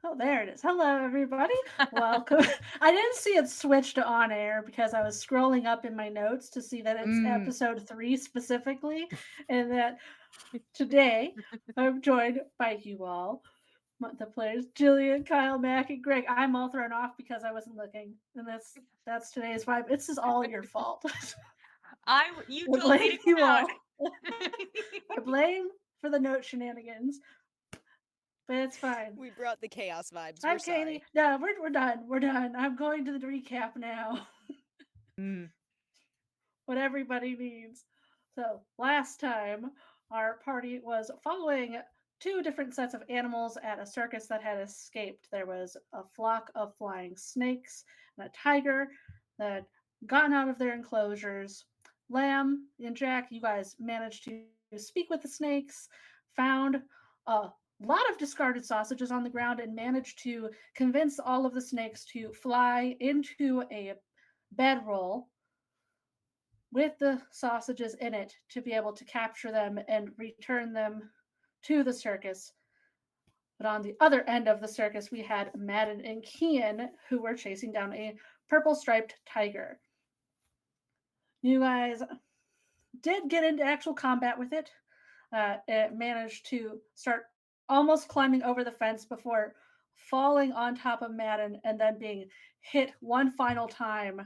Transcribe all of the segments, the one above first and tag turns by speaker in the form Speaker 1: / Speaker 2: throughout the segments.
Speaker 1: Oh, there it is. Hello, everybody. Welcome. I didn't see it switched to on air because I was scrolling up in my notes to see that it's
Speaker 2: Mm.
Speaker 1: episode 3 specifically, and that today I'm joined by you all, the players Jillian, Kyle, Mac, and Greg. I'm all thrown off because I wasn't looking, and that's today's vibe. This is all your fault.
Speaker 2: You
Speaker 1: I
Speaker 2: told me
Speaker 1: blame
Speaker 2: to
Speaker 1: you
Speaker 2: come out.
Speaker 1: all. I blame for the note shenanigans, but it's fine.
Speaker 3: We brought the chaos vibes. We're
Speaker 1: I'm Katie.
Speaker 3: sorry.
Speaker 1: No, we're done. We're done. I'm going to the recap now.
Speaker 2: Mm.
Speaker 1: What everybody needs. So, last time our party was following two different sets of animals at a circus that had escaped. There was a flock of flying snakes and a tiger that gotten out of their enclosures. Lamb and Jack, you guys managed to speak with the snakes, found a lot of discarded sausages on the ground, and managed to convince all of the snakes to fly into a bedroll with the sausages in it to be able to capture them and return them to the circus. But on the other end of the circus, we had Madden and Kian who were chasing down a purple striped tiger. You guys did get into actual combat with it. It managed to start almost climbing over the fence before falling on top of Madden and then being hit one final time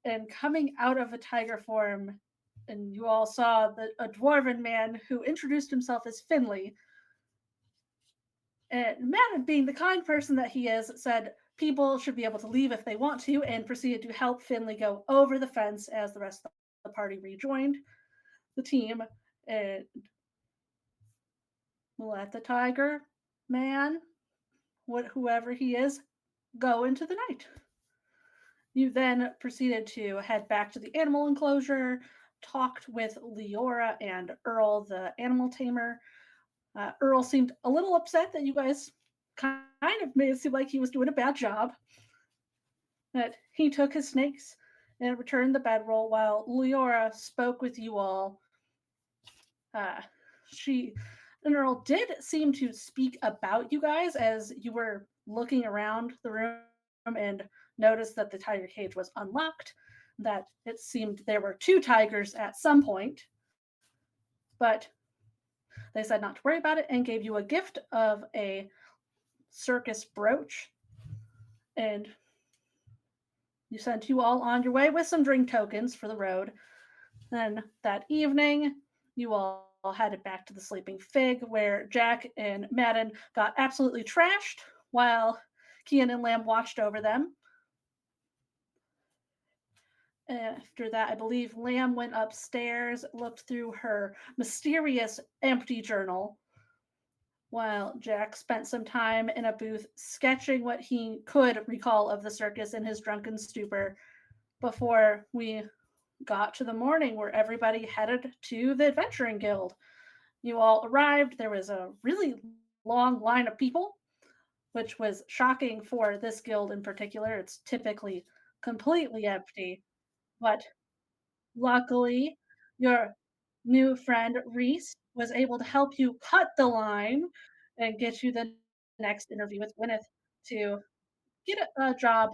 Speaker 1: and coming out of a tiger form. And you all saw a dwarven man who introduced himself as Finley. And Madden, being the kind person that he is, said people should be able to leave if they want to, and proceeded to help Finley go over the fence as the rest of the party rejoined the team and let the tiger man, whoever he is, go into the night. You then proceeded to head back to the animal enclosure, talked with Leora and Earl, the animal tamer. Earl seemed a little upset that you guys kind of made it seem like he was doing a bad job. That he took his snakes and returned the bedroll while Leora spoke with you all. Uh, she and Earl did seem to speak about you guys as you were looking around the room and noticed that the tiger cage was unlocked, that it seemed there were two tigers at some point, but they said not to worry about it and gave you a gift of a circus brooch. And you sent you all on your way with some drink tokens for the road. Then that evening, you all headed back to the Sleeping Fig, where Jack and Madden got absolutely trashed while Kian and Lamb watched over them. After that, I believe Lamb went upstairs, looked through her mysterious empty journal, while Jack spent some time in a booth sketching what he could recall of the circus in his drunken stupor before we got to the morning where everybody headed to the Adventuring Guild. You all arrived. There was a really long line of people, which was shocking for this guild in particular. It's typically completely empty, but luckily, your new friend Reese was able to help you cut the line and get you the next interview with Gwyneth to get a job.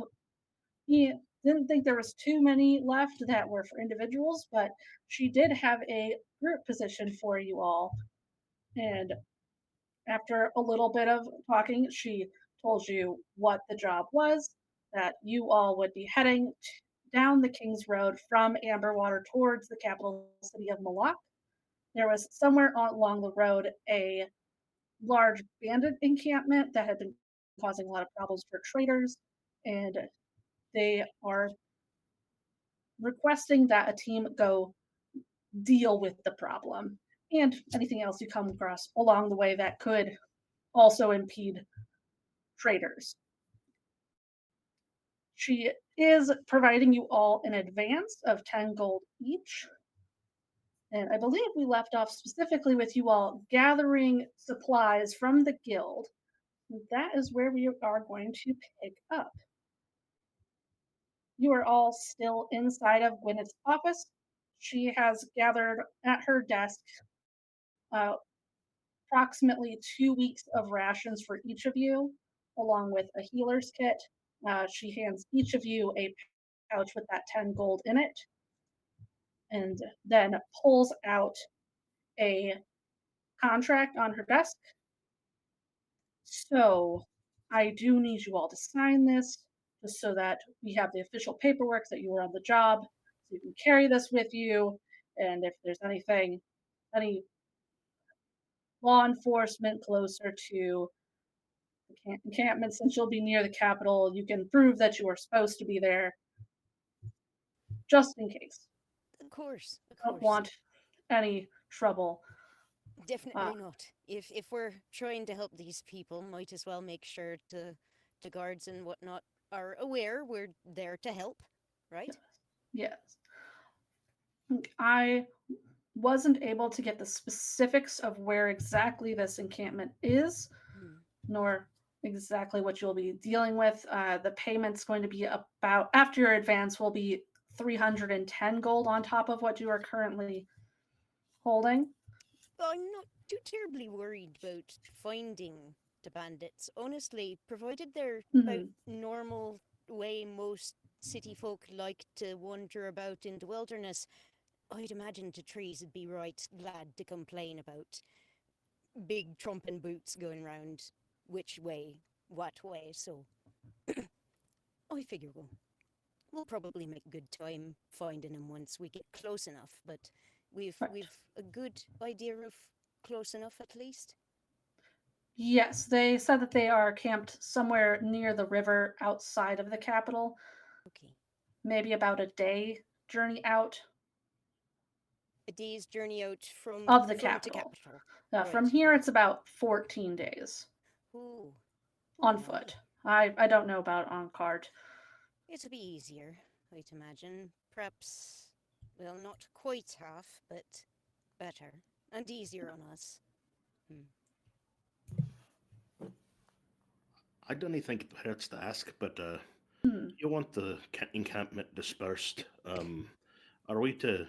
Speaker 1: He didn't think there was too many left that were for individuals, but she did have a group position for you all. And after a little bit of talking, she told you what the job was, that you all would be heading down the King's Road from Amberwater towards the capital city of Malak. There was somewhere along the road a large bandit encampment that had been causing a lot of problems for traders, and they are requesting that a team go deal with the problem and anything else you come across along the way that could also impede traders. She is providing you all an advance of 10 gold each. And I believe we left off specifically with you all gathering supplies from the guild. That is where we are going to pick up. You are all still inside of Gwyneth's office. She has gathered at her desk uh, approximately 2 weeks of rations for each of you. along with a healer's kit. She hands each of you a pouch with that 10 gold in it, and then pulls out a contract on her desk. So I do need you all to sign this just so that we have the official paperwork that you were on the job, so you can carry this with you. And if there's anything, any law enforcement closer to the encampment, since you'll be near the capital, you can prove that you were supposed to be there just in case.
Speaker 3: Of course, of
Speaker 1: Don't
Speaker 3: course.
Speaker 1: want any trouble. Uh,
Speaker 3: Definitely not. If we're trying to help these people, might as well make sure the guards and whatnot are aware we're there to help, right?
Speaker 1: yes. I wasn't able to get the specifics of where exactly this encampment is,
Speaker 3: Hmm.
Speaker 1: nor exactly what you'll be dealing with. The payment's going to be about, after your advance, will be 310 gold on top of what you are currently holding.
Speaker 3: I'm not too terribly worried about finding the bandits. Honestly, provided they're about
Speaker 1: Mhm.
Speaker 3: normal way most city folk like to wander about in the wilderness, I'd imagine the trees would be right glad to complain about big trumping boots going round which way, what way. So I figure we'll probably make good time finding them once we get close enough. But
Speaker 1: Right.
Speaker 3: we've a good idea of close enough at least.
Speaker 1: Yes, they said that they are camped somewhere near the river outside of the capital,
Speaker 3: Okay,
Speaker 1: maybe about a day journey out
Speaker 3: a day's journey out
Speaker 1: of the
Speaker 3: from to
Speaker 1: capital.
Speaker 3: capital.
Speaker 1: From
Speaker 3: Right,
Speaker 1: here,
Speaker 3: right.
Speaker 1: it's about 14 days
Speaker 3: Ooh,
Speaker 1: on
Speaker 3: ooh, my.
Speaker 1: foot. I don't know about on cart.
Speaker 3: It'll be easier, I'd imagine. Perhaps, well, not quite half, but better and easier on us. Hmm.
Speaker 4: I don't think it hurts to ask, but
Speaker 1: Hmm.
Speaker 4: you want the encampment dispersed? Are we to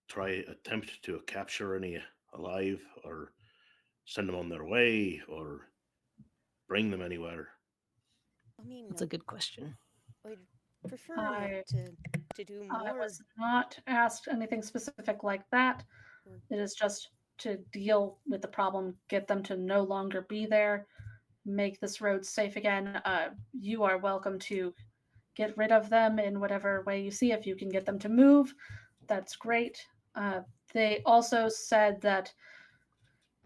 Speaker 4: try attempt to capture any alive, or send them on their way, or bring them anywhere?
Speaker 3: I mean,
Speaker 2: That's a good question.
Speaker 3: I'd prefer not
Speaker 1: I
Speaker 3: to do
Speaker 1: I
Speaker 3: more.
Speaker 1: was not asked anything specific like that.
Speaker 3: Oh,
Speaker 1: It is just to deal with the problem, get them to no longer be there, make this road safe again. You are welcome to get rid of them in whatever way you see. If you can get them to move, that's great. Uh, they also said that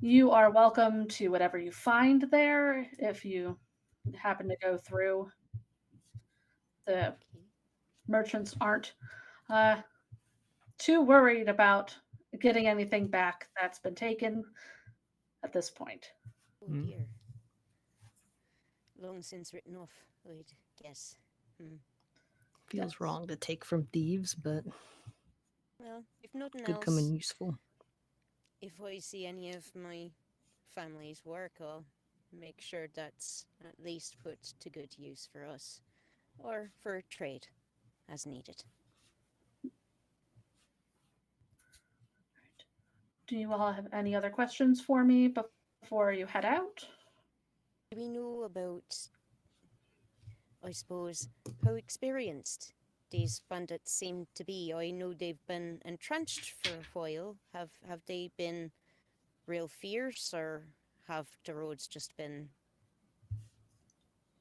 Speaker 1: you are welcome to whatever you find there if you happen to go through. The
Speaker 3: okay.
Speaker 1: merchants aren't uh, too worried about getting anything back that's been taken at this point.
Speaker 3: Oh
Speaker 2: Mm.
Speaker 3: dear. Long since written off, I'd guess. Hmm.
Speaker 2: Feels
Speaker 1: Yes.
Speaker 2: wrong to take from thieves, but
Speaker 3: Well, if nothing
Speaker 2: could come in
Speaker 3: else,
Speaker 2: useful.
Speaker 3: if I see any of my family's work, I'll make sure that's at least put to good use for us, or for trade, as needed.
Speaker 1: Do you all have any other questions for me before you head out?
Speaker 3: Do we know about, I suppose, how experienced these bandits seem to be? I know they've been entrenched for a while. Have they been real fierce, or have the roads just been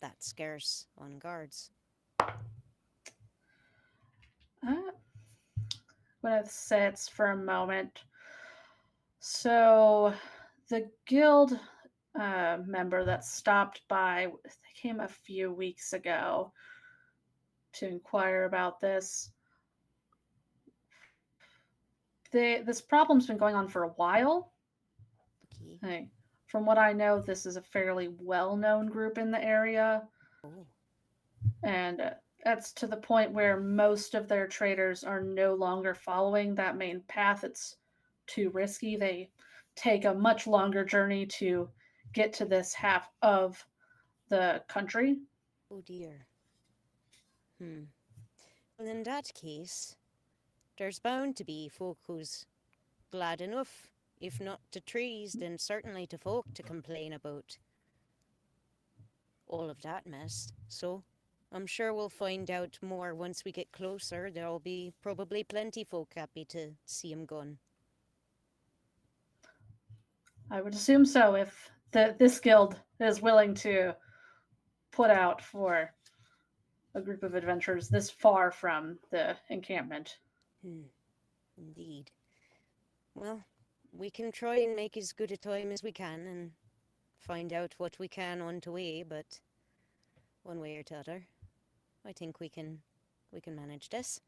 Speaker 3: that scarce on guards?
Speaker 1: I'm going to sit for a moment. So, the guild member that stopped by came a few weeks ago to inquire about this. This problem's been going on for a while.
Speaker 3: Okay.
Speaker 1: Hey, from what I know, this is a fairly well-known group in the area,
Speaker 3: Oh,
Speaker 1: and that's to the point where most of their traders are no longer following that main path. It's too risky. They take a much longer journey to get to this half of the country.
Speaker 3: oh dear. Hmm. Well, in that case, there's bound to be folk who's glad enough, if not to trees, then certainly to folk to complain about. all of that mess. So I'm sure we'll find out more once we get closer. There'll be probably plenty folk happy to see him gone.
Speaker 1: I would assume so if this guild is willing to put out for a group of adventurers this far from the encampment.
Speaker 3: Indeed. Well, we can try and make as good a time as we can and find out what we can on the way, but one way or t'other, I think we can manage this.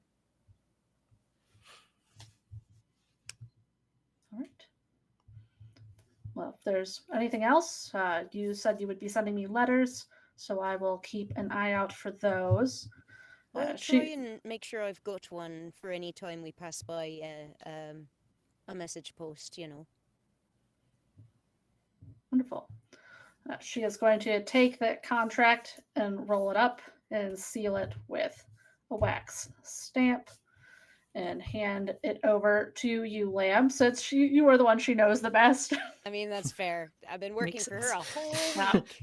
Speaker 1: All right. Well, if there's anything else, you said you would be sending me letters, so I will keep an eye out for those.
Speaker 3: I'll try and make sure I've got one for any time we pass by a message post,
Speaker 1: Wonderful. She is going to take the contract and roll it up and seal it with a wax stamp and hand it over to you, Lamb, since you are the one she knows the best.
Speaker 3: I mean, that's fair. I've been working
Speaker 2: Makes
Speaker 3: for
Speaker 2: sense.
Speaker 3: her a whole
Speaker 1: Wow.
Speaker 3: week.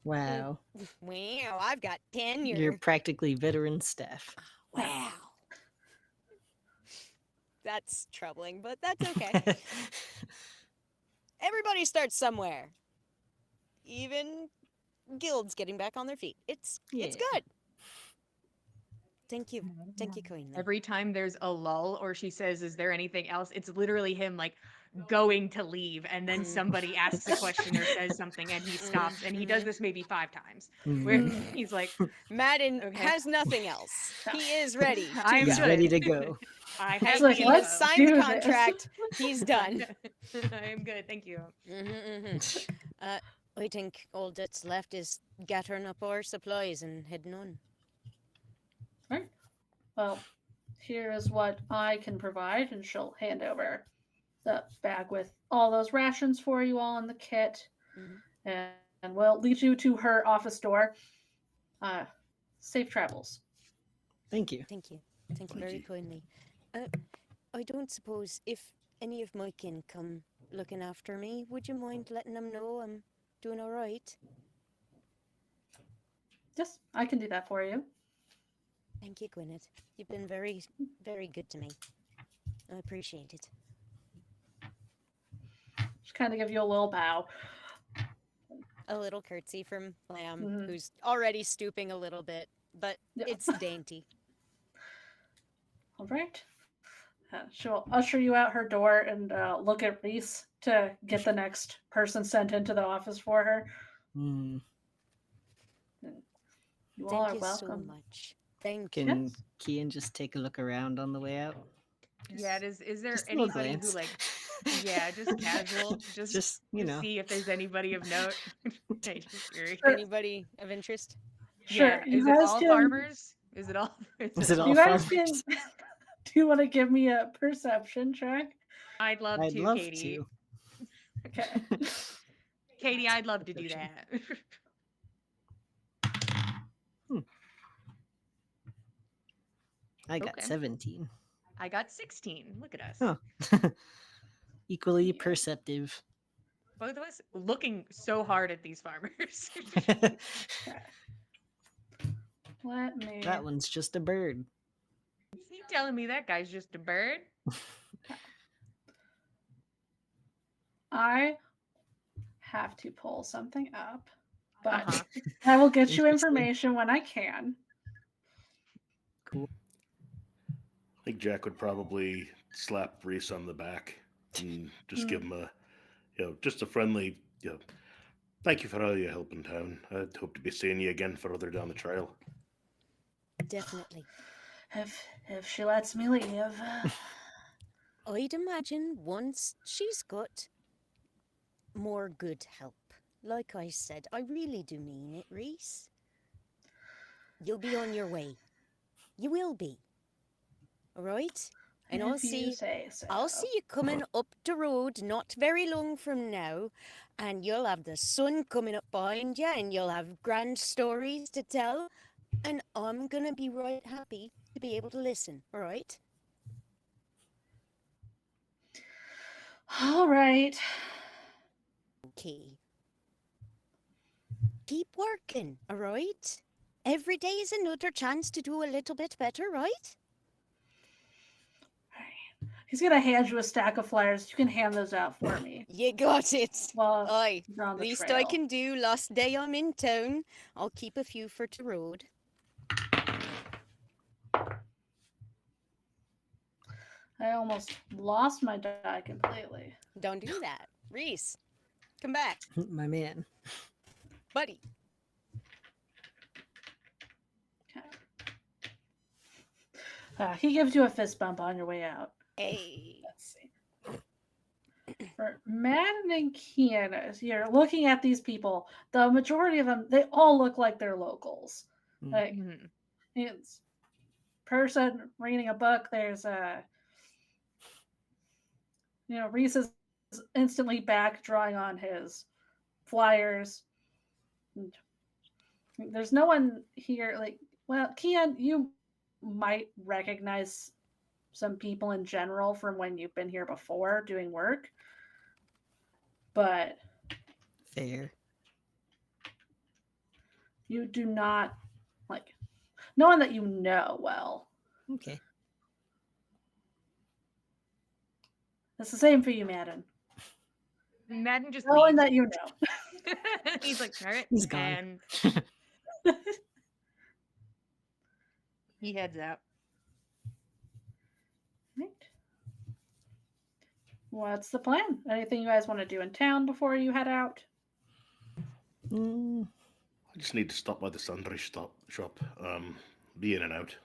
Speaker 2: Wow.
Speaker 3: Wow, I've got tenure.
Speaker 2: You're practically veteran staff.
Speaker 3: Wow. That's troubling, but that's okay. Everybody starts somewhere. Even guilds getting back on their feet. It's
Speaker 2: Yeah.
Speaker 3: good. Thank you. Thank you kindly.
Speaker 5: Every time there's a lull or she says, "Is there anything else?" It's literally him like going to leave, and then somebody asks a question or says something, and he stops, and he does this maybe 5 times. Where he's like,
Speaker 3: Madden
Speaker 5: Okay.
Speaker 3: has nothing else. He is ready.
Speaker 5: I'm
Speaker 2: He's
Speaker 5: good.
Speaker 2: ready to go.
Speaker 5: I
Speaker 1: It's
Speaker 5: have
Speaker 1: like,
Speaker 3: He
Speaker 5: the
Speaker 1: let's
Speaker 3: has
Speaker 5: info.
Speaker 3: signed
Speaker 1: do
Speaker 3: the
Speaker 1: this.
Speaker 3: contract. He's done.
Speaker 5: I am good, thank you.
Speaker 3: I think all that's left is gathering up our supplies and heading on.
Speaker 1: Right. Well, here is what I can provide, and she'll hand over the bag with all those rations for you all in the kit, and we'll lead you to her office door. Safe travels.
Speaker 2: Thank you.
Speaker 3: Thank you. Thank you
Speaker 4: Thank
Speaker 3: very
Speaker 4: you.
Speaker 3: kindly. I don't suppose if any of my kin come looking after me, would you mind letting them know I'm doing all right?
Speaker 1: Yes, I can do that for you.
Speaker 3: Thank you, Gwyneth. You've been very, very good to me. I appreciate it.
Speaker 1: Just kind of give you a little bow.
Speaker 3: A little curtsy from Lamb,
Speaker 1: Mhm.
Speaker 3: who's already stooping a little bit, but
Speaker 1: Yeah.
Speaker 3: it's dainty.
Speaker 1: All right. She'll usher you out her door and look at Reese to get the next person sent into the office for her.
Speaker 2: Mm.
Speaker 1: You all
Speaker 3: Thank
Speaker 1: are
Speaker 3: you so
Speaker 1: welcome.
Speaker 3: much. Thank you.
Speaker 2: Can
Speaker 1: Yes.
Speaker 2: Kian just take a look around on the way out?
Speaker 5: Yeah, is there
Speaker 2: Just a little
Speaker 5: anybody who
Speaker 2: glance.
Speaker 5: like, yeah, just casual,
Speaker 2: Just, you know.
Speaker 5: see if there's anybody of note. I just curious.
Speaker 1: Sure.
Speaker 3: Anybody of interest?
Speaker 1: Sure.
Speaker 5: Yeah,
Speaker 1: You
Speaker 5: is it
Speaker 1: guys
Speaker 5: all
Speaker 1: can.
Speaker 5: farmers? Is it all?
Speaker 2: Is it all
Speaker 1: You guys
Speaker 2: farmers?
Speaker 1: can. Do you want to give me a perception check?
Speaker 5: I'd love
Speaker 2: I'd
Speaker 5: to,
Speaker 2: love
Speaker 5: Katie.
Speaker 2: to.
Speaker 1: Okay.
Speaker 5: Katie, I'd love to do
Speaker 2: Perception.
Speaker 5: that.
Speaker 2: I got
Speaker 5: Okay.
Speaker 2: 17.
Speaker 5: I got 16. Look at us.
Speaker 2: Oh. Equally perceptive.
Speaker 5: Both of us looking so hard at these farmers.
Speaker 1: Let me.
Speaker 2: That one's just a bird.
Speaker 5: Is he telling me that guy's just a bird?
Speaker 1: I have to pull something up, but
Speaker 5: Uh-huh.
Speaker 1: I will get you
Speaker 2: Interesting.
Speaker 1: information when I can.
Speaker 2: Cool.
Speaker 4: I think Jack would probably slap Reese on the back and just give him a, just a friendly, thank you for all your help in town. I'd hope to be seeing you again further down the trail.
Speaker 3: Definitely.
Speaker 1: If she lets me leave.
Speaker 3: I'd imagine once she's got more good help. Like I said, I really do mean it, Reese. You'll be on your way. You will be. All right? And
Speaker 1: If you say so.
Speaker 3: I'll see you coming up the road not very long from now, and you'll have the sun coming up behind you, and you'll have grand stories to tell, and I'm gonna be right happy to be able to listen, all right?
Speaker 1: All right.
Speaker 3: Okay. keep working, all right? Every day is another chance to do a little bit better, right?
Speaker 1: He's gonna hand you a stack of flyers. You can hand those out for me.
Speaker 3: You got it.
Speaker 1: Well,
Speaker 3: Aye,
Speaker 1: you're on the
Speaker 3: least
Speaker 1: trail.
Speaker 3: I can do. Last day I'm in town. I'll keep a few for the road.
Speaker 1: I almost lost my die completely.
Speaker 3: Don't do that. Reese, come back.
Speaker 2: My man.
Speaker 3: Buddy.
Speaker 1: He gives you a fist bump on your way out.
Speaker 3: Hey.
Speaker 1: Let's see. For Madden and Kian, as you're looking at these people, the majority of them, they all look like they're locals.
Speaker 2: Mm.
Speaker 1: Like,
Speaker 5: Mhm.
Speaker 1: it's person reading a book. There's Reese is instantly back drawing on his flyers. And there's no one here. Like, well, Kian, you might recognize some people in general from when you've been here before doing work, but
Speaker 2: Fair.
Speaker 1: you do not like no one that you know well.
Speaker 2: Okay.
Speaker 1: It's the same for you, Madden.
Speaker 5: Madden just
Speaker 1: No one
Speaker 5: leaves.
Speaker 1: that you know.
Speaker 5: He's like, all right.
Speaker 2: He's gone.
Speaker 5: And he heads out.
Speaker 1: Right. What's the plan? Anything you guys want to do in town before you head out?
Speaker 2: Mm,
Speaker 4: I just need to stop by the sundry shop. Be in and out.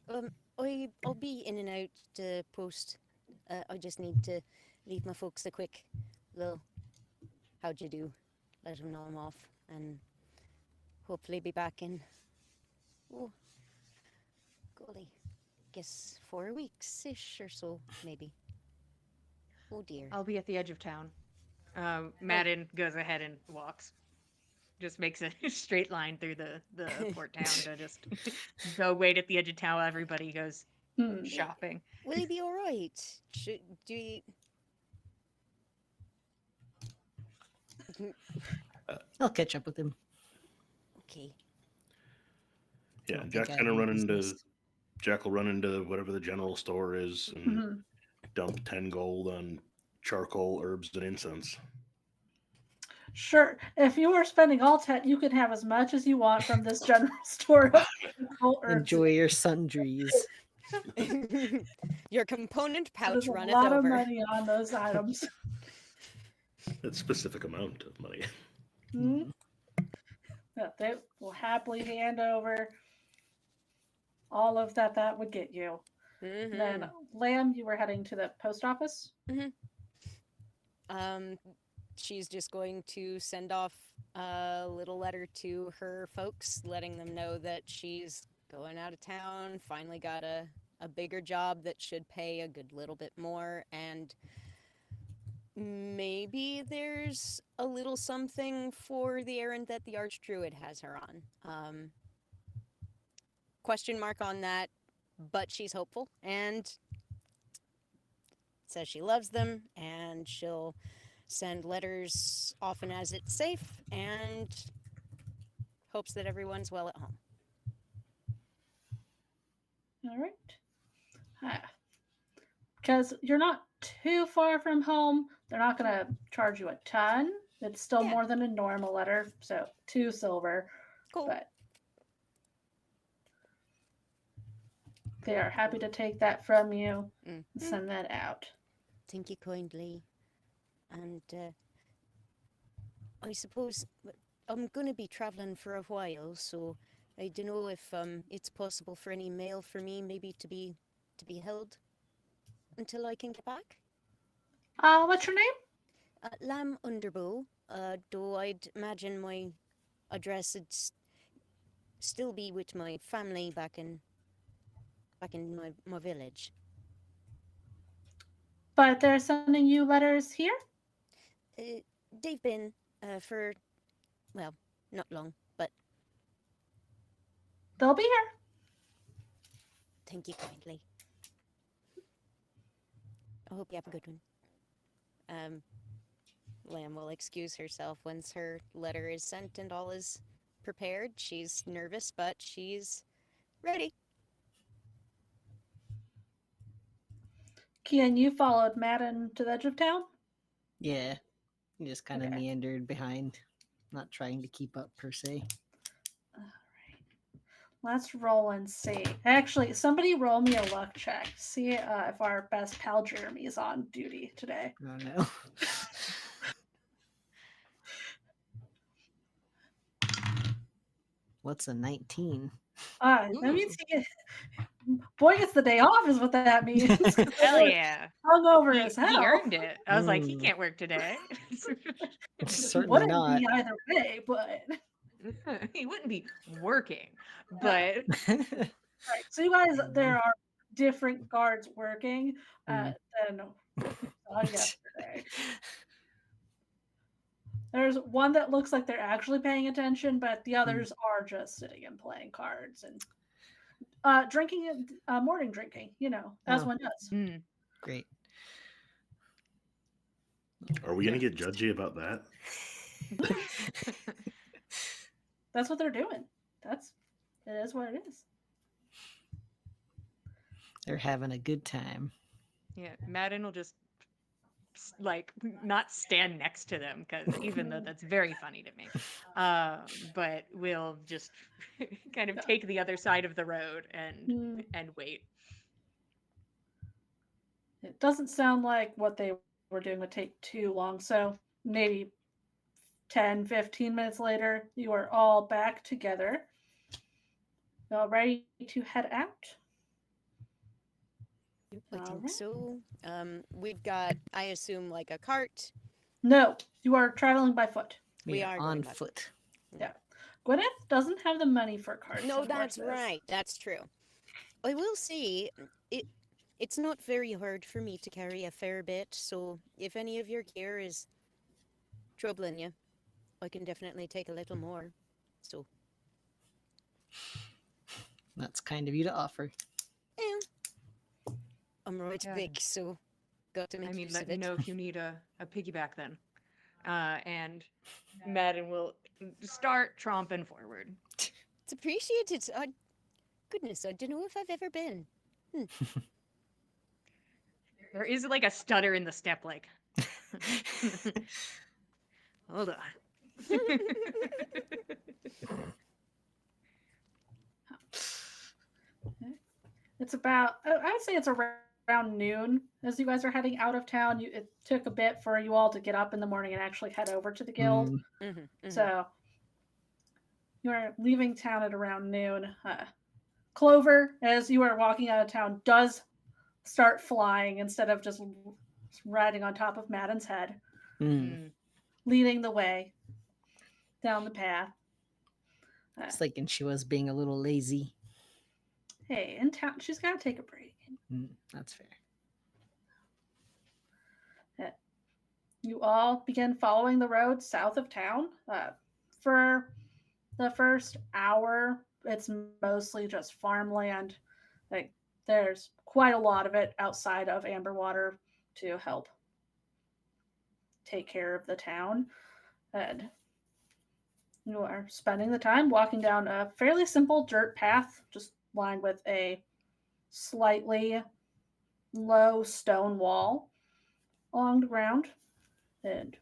Speaker 3: I'll be in and out to post. I just need to leave my folks a quick little how'd you do. Let them know I'm off and hopefully be back in. Oh, golly, guess 4 weeks ish or so, maybe. Oh dear.
Speaker 5: I'll be at the edge of town. Madden goes ahead and walks. Just makes a straight line through the port town to just go wait at the edge of town while everybody goes shopping.
Speaker 3: Will he be all right? Do you?
Speaker 2: I'll catch up with him.
Speaker 3: Okay.
Speaker 4: Yeah,
Speaker 2: don't think
Speaker 4: Jack's
Speaker 2: I
Speaker 4: gonna
Speaker 2: have any
Speaker 4: run into.
Speaker 2: business.
Speaker 4: Jack will run into whatever the general store is and dump 10 gold on charcoal, herbs, and incense.
Speaker 1: Sure. If you were spending all 10, you can have as much as you want from this general store of chemical herbs.
Speaker 2: Enjoy your sundries.
Speaker 3: Your component pouch
Speaker 1: There's a
Speaker 3: runneth
Speaker 1: lot of
Speaker 3: over.
Speaker 1: money on those items.
Speaker 4: A specific amount of money.
Speaker 1: Mhm. That they will happily hand over all of that would get you.
Speaker 3: Mhm.
Speaker 1: Then, Lamb, you were heading to the post office?
Speaker 3: She's just going to send off a little letter to her folks, letting them know that she's going out of town, finally got a bigger job that should pay a good little bit more, and maybe there's a little something for the errand that the Archdruid has her on. Question mark on that, but she's hopeful and says she loves them and she'll send letters often as it's safe and hopes that everyone's well at home.
Speaker 1: All right. Because you're not too far from home, they're not going to charge you a ton. It's still
Speaker 3: Yeah.
Speaker 1: more than a normal letter, so 2 silver.
Speaker 3: Cool.
Speaker 1: But they are happy to take that from you and send that out.
Speaker 3: Thank you kindly. And I suppose I'm going to be traveling for a while, so I don't know if it's possible for any mail for me maybe to be held until I can get back.
Speaker 1: What's your name?
Speaker 3: Lamb Underbow. Though I'd imagine my address would still be with my family back in my village.
Speaker 1: But they're sending you letters here?
Speaker 3: They've been for, well, not long, but
Speaker 1: They'll be here.
Speaker 3: thank you kindly. I hope you have a good one. Lamb will excuse herself once her letter is sent and all is prepared. She's nervous, but she's ready.
Speaker 1: Kian, you followed Madden to the edge of town?
Speaker 2: Yeah, he just kind of
Speaker 1: Okay.
Speaker 2: meandered behind, not trying to keep up per se.
Speaker 1: Let's roll and see. Actually, somebody roll me a luck check. See if our best pal Jeremy is on duty today.
Speaker 2: Oh no. What's a 19?
Speaker 1: That
Speaker 5: Ooh.
Speaker 1: means boy gets the day off, is what that means. 'Cause they
Speaker 5: Hell
Speaker 1: were
Speaker 5: yeah.
Speaker 1: hungover
Speaker 5: He,
Speaker 1: as
Speaker 5: he
Speaker 1: hell.
Speaker 5: earned it. I was like, he
Speaker 2: Mm.
Speaker 5: can't work today.
Speaker 1: He
Speaker 2: Certainly
Speaker 1: wouldn't
Speaker 2: not.
Speaker 1: be either way, but
Speaker 5: He wouldn't be working,
Speaker 1: No.
Speaker 5: but
Speaker 1: right. So you guys, there are different guards working
Speaker 2: Mm.
Speaker 1: than we saw yesterday. There's one that looks like they're actually paying attention, but the others are just sitting and playing cards and drinking, morning drinking, as
Speaker 2: Oh.
Speaker 1: one does.
Speaker 5: mm,
Speaker 2: Great.
Speaker 4: Are we going to get judgy about that?
Speaker 1: That's what they're doing. It is what it is.
Speaker 2: They're having a good time.
Speaker 5: yeah, Madden will just like not stand next to them because even though that's very funny to me, but we'll just kind of
Speaker 1: Yeah.
Speaker 5: take the other side of the road
Speaker 1: Mm.
Speaker 5: and wait.
Speaker 1: It doesn't sound like what they were doing would take too long, so maybe 10, 15 minutes later, you are all back together, all ready to head out.
Speaker 3: I
Speaker 1: All
Speaker 3: think
Speaker 1: right.
Speaker 3: so. We've got, I assume, like a cart.
Speaker 1: No, you are traveling by foot.
Speaker 3: We
Speaker 2: We are
Speaker 3: are going
Speaker 2: on
Speaker 3: by
Speaker 2: foot.
Speaker 1: Yeah. Gwyneth doesn't have the money for carts
Speaker 3: No,
Speaker 1: and
Speaker 3: that's
Speaker 1: horses.
Speaker 3: right. That's true. I will say it. It's not very hard for me to carry a fair bit, so if any of your gear is troubling you, I can definitely take a little more. So,
Speaker 2: That's kind of you to offer.
Speaker 3: yeah, I'm right
Speaker 5: Yeah.
Speaker 3: big, so got to make
Speaker 5: I mean,
Speaker 3: use
Speaker 5: let
Speaker 3: of
Speaker 5: me
Speaker 3: it.
Speaker 5: know if you need a piggyback then. And Madden will start tromping forward.
Speaker 3: It's appreciated. Goodness, I don't know if I've ever been.
Speaker 5: There is like a stutter in the step, like. Hold on.
Speaker 1: It's about, I would say it's around noon as you guys are heading out of town. It took a bit for you all to get up in the morning and actually head over to the guild. So you're leaving town at around noon. Clover, as you are walking out of town, does start flying instead of just riding on top of Madden's head, leading the way down the path.
Speaker 2: It's thinking she was being a little lazy.
Speaker 1: Hey, in town, she's got to take a break.
Speaker 2: That's fair.
Speaker 1: You all begin following the road south of town. For the first hour, it's mostly just farmland. Like there's quite a lot of it outside of Amberwater to help take care of the town. And you are spending the time walking down a fairly simple dirt path, just lined with a slightly low stone wall along the ground. And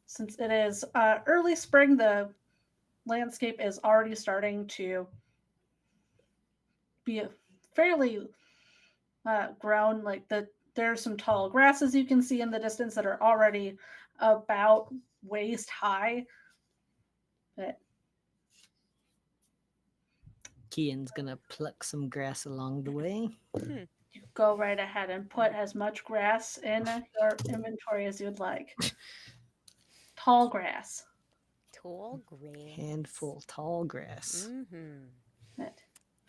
Speaker 1: since it is early spring, the landscape is already starting to be fairly grown. Like there's some tall grasses you can see in the distance that are already about waist high. But
Speaker 2: Kian's gonna pluck some grass along the way.
Speaker 1: you go right ahead and put as much grass in your inventory as you'd like. Tall grass.
Speaker 3: Tall grass.
Speaker 2: Handful tall grass.
Speaker 1: But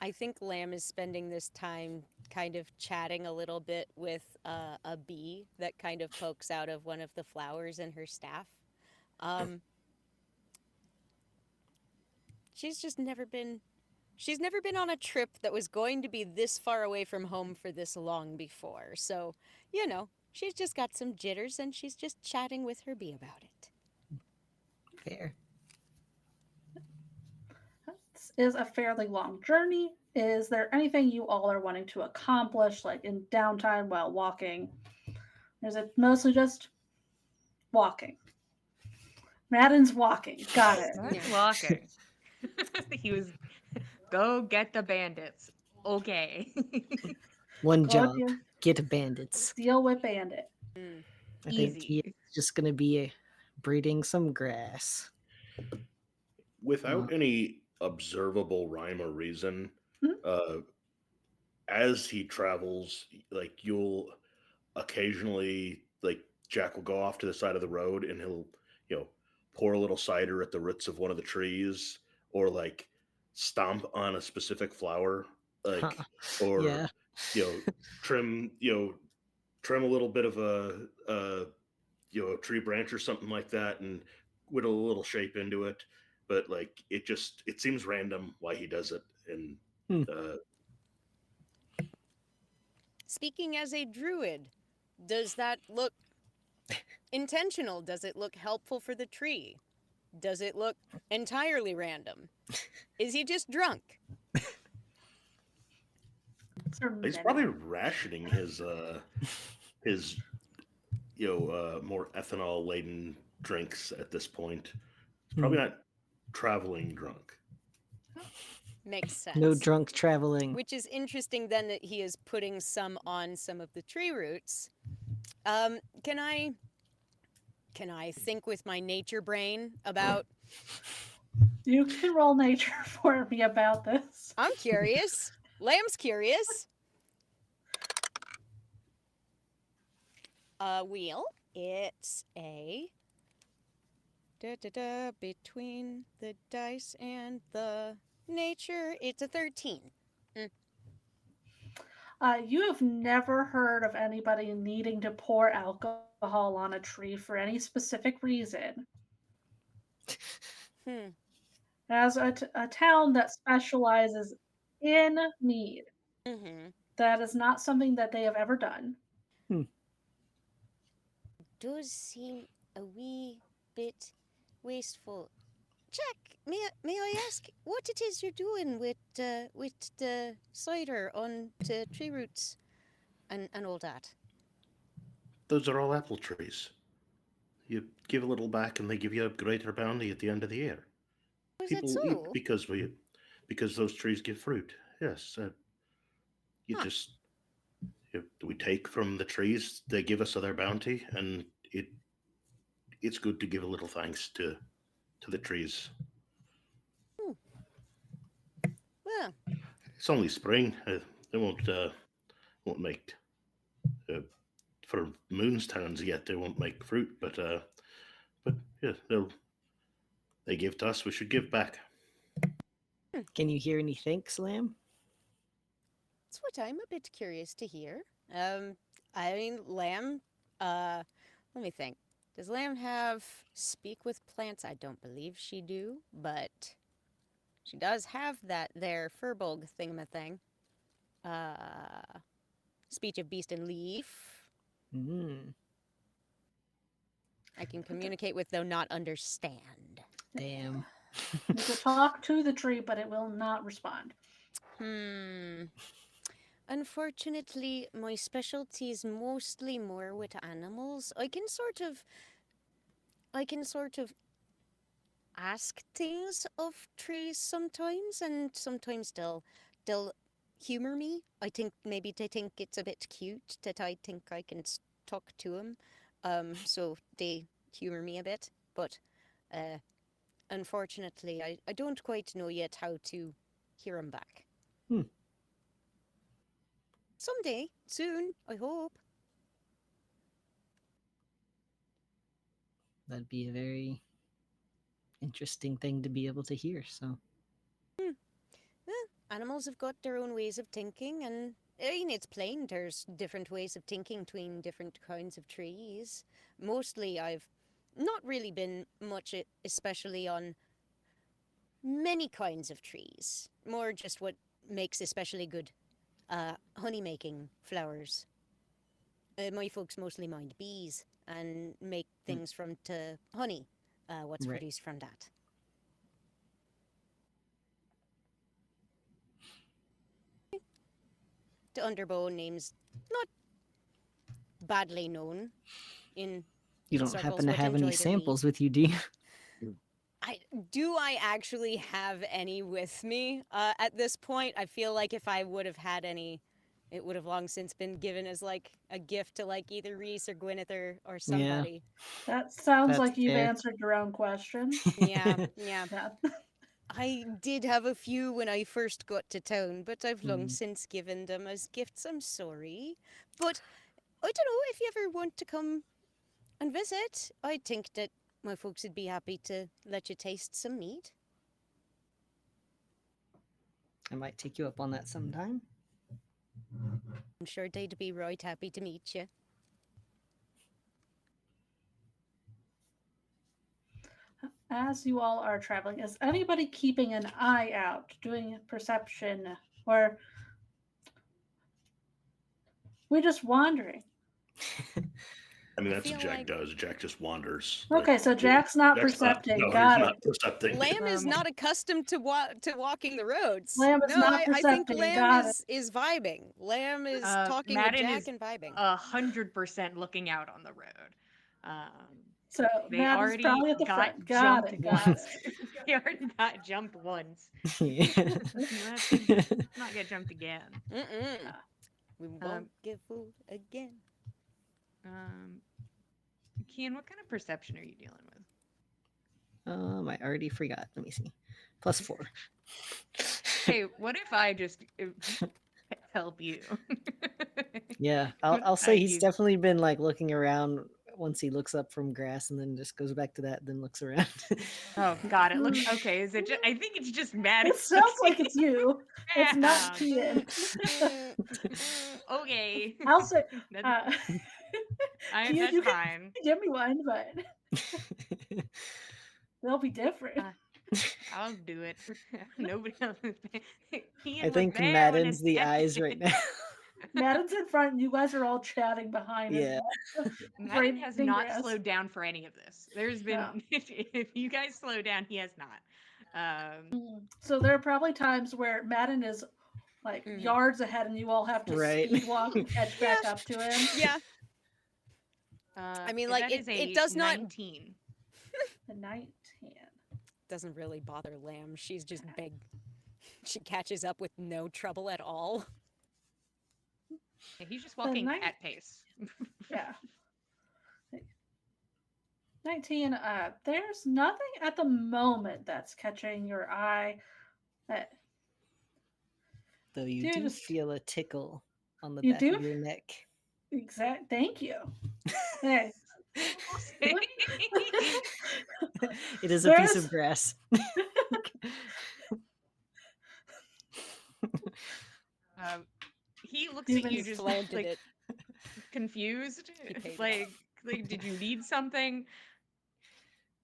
Speaker 3: I think Lamb is spending this time kind of chatting a little bit with a bee that kind of pokes out of one of the flowers in her staff. She's just never been. She's never been on a trip that was going to be this far away from home for this long before. So, She's just got some jitters and she's just chatting with her bee about it.
Speaker 2: Fair.
Speaker 1: This is a fairly long journey. Is there anything you all are wanting to accomplish, like in downtime while walking? Or is it mostly just walking? Madden's walking. Got it.
Speaker 5: That's
Speaker 3: Yeah.
Speaker 5: walking. He was go get the bandits. Okay.
Speaker 2: One
Speaker 1: Go
Speaker 2: job.
Speaker 1: deal,
Speaker 2: Get bandits.
Speaker 1: deal with Bandit.
Speaker 3: Mm.
Speaker 2: I think
Speaker 5: Easy.
Speaker 2: he's just gonna be breeding some grass.
Speaker 4: Without any observable rhyme or reason,
Speaker 1: Mhm.
Speaker 4: as he travels, like you'll occasionally, like Jack will go off to the side of the road and he'll, pour a little cider at the roots of one of the trees, or like stomp on a specific flower,
Speaker 2: Huh.
Speaker 4: like, or
Speaker 2: Yeah.
Speaker 4: you know, trim, trim a little bit of a tree branch or something like that, and whittle a little shape into it. But like it seems random why he does it, and
Speaker 2: Hmm.
Speaker 3: Speaking as a druid, does that look intentional? Does it look helpful for the tree? Does it look entirely random? Is he just drunk?
Speaker 4: he's probably rationing his more ethanol laden drinks at this point. He's probably not traveling drunk.
Speaker 3: Makes sense.
Speaker 2: No drunk traveling.
Speaker 3: Which is interesting then that he is putting some on some of the tree roots. Can I think with my nature brain about?
Speaker 1: You can roll nature for me about this.
Speaker 3: I'm curious. Lamb's curious. Wheel. It's a between the dice and the nature. It's a 13.
Speaker 1: You have never heard of anybody needing to pour alcohol on a tree for any specific reason.
Speaker 3: Hmm.
Speaker 1: As a town that specializes in mead,
Speaker 3: Mm-hmm.
Speaker 1: that is not something that they have ever done.
Speaker 3: Does seem a wee bit wasteful. Jack, may I ask what it is you're doing with the cider on the tree roots and all that?
Speaker 4: Those are all apple trees. You give a little back, and they give you a greater bounty at the end of the year.
Speaker 3: Is it
Speaker 4: People eat
Speaker 3: so?
Speaker 4: because those trees give fruit. Yes, you
Speaker 3: Huh.
Speaker 4: just we take from the trees. They give us their bounty, and it's good to give a little thanks to the trees.
Speaker 3: Well,
Speaker 4: It's only spring. They won't make uh, for moon's towns yet. They won't make fruit, but yeah, they give to us. We should give back.
Speaker 2: Can you hear any thanks, Lamb?
Speaker 3: that's what I'm a bit curious to hear. I mean, Lamb. Let me think. Does Lamb have speak with plants? I don't believe she do, but she does have that there furbolg thingamathing. Speech of beast and leaf.
Speaker 2: Mm,
Speaker 3: I can communicate with, though not understand.
Speaker 2: damn.
Speaker 1: You can talk to the tree, but it will not respond.
Speaker 3: Unfortunately, my specialty is mostly more with animals. I can sort of ask things of trees sometimes, and sometimes they'll humor me. I think maybe they think it's a bit cute that I think I can talk to them. So they humor me a bit, but unfortunately, I don't quite know yet how to hear them back.
Speaker 2: Hmm.
Speaker 3: Someday, soon, I hope.
Speaker 2: That'd be a very interesting thing to be able to hear. So,
Speaker 3: Animals have got their own ways of thinking, and I mean, it's plain there's different ways of thinking between different kinds of trees. Mostly, I've not really been much, especially on many kinds of trees. More just what makes especially good honey making flowers. My folks mostly mind bees and make things from to honey. What's
Speaker 2: Right.
Speaker 3: produced from that? The Underbow name's not badly known in
Speaker 2: You don't
Speaker 3: circles
Speaker 2: happen to
Speaker 3: what
Speaker 2: have any
Speaker 3: enjoy their
Speaker 2: samples with you, do you?
Speaker 3: I actually have any with me at this point? I feel like if I would have had any, it would have long since been given as like a gift to like either Reese or Gwyneth or somebody.
Speaker 1: That sounds
Speaker 2: That's
Speaker 1: like you've
Speaker 2: fair.
Speaker 1: answered your own question.
Speaker 3: Yeah, yeah.
Speaker 1: Yeah.
Speaker 3: I did have a few when I first got to town, but I've long
Speaker 2: Mm.
Speaker 3: since given them as gifts. I'm sorry. But I don't know if you ever want to come and visit. I think that my folks would be happy to let you taste some meat.
Speaker 2: I might take you up on that sometime.
Speaker 3: I'm sure they'd be right happy to meet you.
Speaker 1: As you all are traveling, is anybody keeping an eye out, doing perception, or we're just wandering?
Speaker 4: I mean,
Speaker 3: I
Speaker 4: that's what
Speaker 3: feel
Speaker 4: Jack
Speaker 3: like-
Speaker 4: does. Jack just wanders.
Speaker 1: Okay, so Jack's not
Speaker 4: Jack's
Speaker 1: percepting.
Speaker 4: no,
Speaker 1: Got
Speaker 4: he's
Speaker 1: it.
Speaker 4: not percepting.
Speaker 3: Lamb is
Speaker 5: Um,
Speaker 3: not accustomed to walking the roads.
Speaker 1: Lamb is
Speaker 3: no,
Speaker 1: not
Speaker 3: I think
Speaker 1: percepting,
Speaker 3: Lamb
Speaker 1: got
Speaker 3: is vibing. Lamb is talking
Speaker 5: Madden
Speaker 3: with
Speaker 5: is
Speaker 3: Jack and vibing.
Speaker 5: 100% looking out on the road.
Speaker 1: So
Speaker 5: They
Speaker 1: Matt is
Speaker 5: already
Speaker 1: probably at the
Speaker 5: got
Speaker 1: front. Got
Speaker 5: jumped
Speaker 1: it. Got
Speaker 5: once.
Speaker 1: it.
Speaker 5: They already got jumped once.
Speaker 2: Yeah.
Speaker 5: Let's not get jumped again.
Speaker 3: Mm-mm. We won't
Speaker 5: Um,
Speaker 3: give food again.
Speaker 5: Kian, what kind of perception are you dealing with?
Speaker 2: I already forgot. Let me see. +4.
Speaker 5: Hey, what if I just help you?
Speaker 2: Yeah,
Speaker 5: What
Speaker 2: I'll
Speaker 5: if
Speaker 2: say
Speaker 5: I
Speaker 2: he's
Speaker 5: use-
Speaker 2: definitely been like looking around once he looks up from grass and then just goes back to that, then looks around.
Speaker 5: Oh God, it looks okay. Is it? I think it's just Maddie.
Speaker 1: It sounds like it's you. It's not
Speaker 5: Yeah.
Speaker 1: Kian.
Speaker 5: Okay.
Speaker 1: I'll say,
Speaker 5: That's,
Speaker 1: Kian,
Speaker 5: that's
Speaker 1: you can
Speaker 5: fine.
Speaker 1: give me one, but they'll be different.
Speaker 5: I'll do it. Nobody else. Kian
Speaker 2: I
Speaker 5: was
Speaker 2: think
Speaker 5: there when
Speaker 2: Madden's
Speaker 5: it
Speaker 2: the
Speaker 5: happened.
Speaker 2: eyes right now.
Speaker 1: Madden's in front, and you guys are all chatting behind. as
Speaker 2: Yeah.
Speaker 1: well.
Speaker 5: Madden has
Speaker 1: Braiding
Speaker 5: not
Speaker 1: grass.
Speaker 5: slowed down for any of this. There's been,
Speaker 1: No.
Speaker 5: if you guys slow down, he has not.
Speaker 1: So there are probably times where Madden is like
Speaker 3: Mhm.
Speaker 1: yards ahead, and you all have to
Speaker 2: Right.
Speaker 1: speed walk and catch back
Speaker 3: Yeah.
Speaker 1: up to him.
Speaker 3: Yeah, I mean, like,
Speaker 5: that is
Speaker 3: it
Speaker 5: a
Speaker 3: does not-
Speaker 5: 19.
Speaker 1: The 19.
Speaker 3: doesn't really bother Lamb. She's just big. She catches up with no trouble at all.
Speaker 5: Yeah, he's just walking
Speaker 1: nine-
Speaker 5: at pace.
Speaker 1: Yeah. 19. There's nothing at the moment that's catching your eye.
Speaker 2: Though you
Speaker 1: Dude,
Speaker 2: do
Speaker 1: just-
Speaker 2: feel a tickle on the
Speaker 1: You
Speaker 2: back
Speaker 1: do?
Speaker 2: of your neck.
Speaker 1: Thank you. Hey.
Speaker 2: It is a piece
Speaker 1: There's-
Speaker 2: of grass.
Speaker 5: He looks
Speaker 1: You've
Speaker 5: at you
Speaker 1: been
Speaker 5: just
Speaker 3: planted
Speaker 5: like
Speaker 3: it.
Speaker 5: confused.
Speaker 3: He paid it
Speaker 5: Like, did you need something?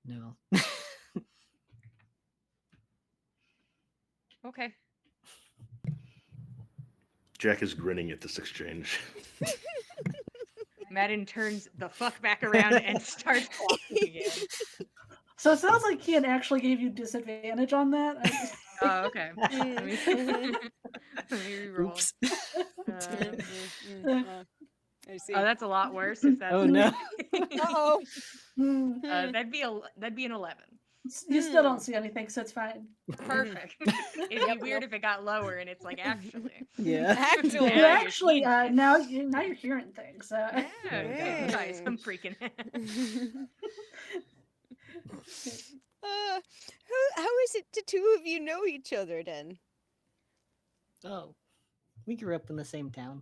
Speaker 2: No.
Speaker 5: Okay.
Speaker 4: Jack is grinning at this exchange.
Speaker 5: Madden turns the fuck back around and starts walking again.
Speaker 1: So it sounds like Kian actually gave you disadvantage on that.
Speaker 5: Oh, okay. Let me,
Speaker 3: Mhm.
Speaker 5: let me reroll.
Speaker 2: Oops.
Speaker 3: I see.
Speaker 5: Oh, that's a lot worse. If that's
Speaker 2: Oh, no.
Speaker 3: Uh-oh.
Speaker 1: Hmm.
Speaker 5: that'd be an 11.
Speaker 1: You still don't see anything, so it's fine.
Speaker 5: Perfect. It'd be weird if it got lower and it's like actually.
Speaker 2: Yeah.
Speaker 3: Actually.
Speaker 1: You
Speaker 5: Now you're
Speaker 1: actually
Speaker 5: seeing shit.
Speaker 1: now you're hearing things.
Speaker 5: Yeah,
Speaker 3: Yeah.
Speaker 5: nice. I'm freaking out.
Speaker 3: How is it the two of you know each other then?
Speaker 2: Oh, we grew up in the same town.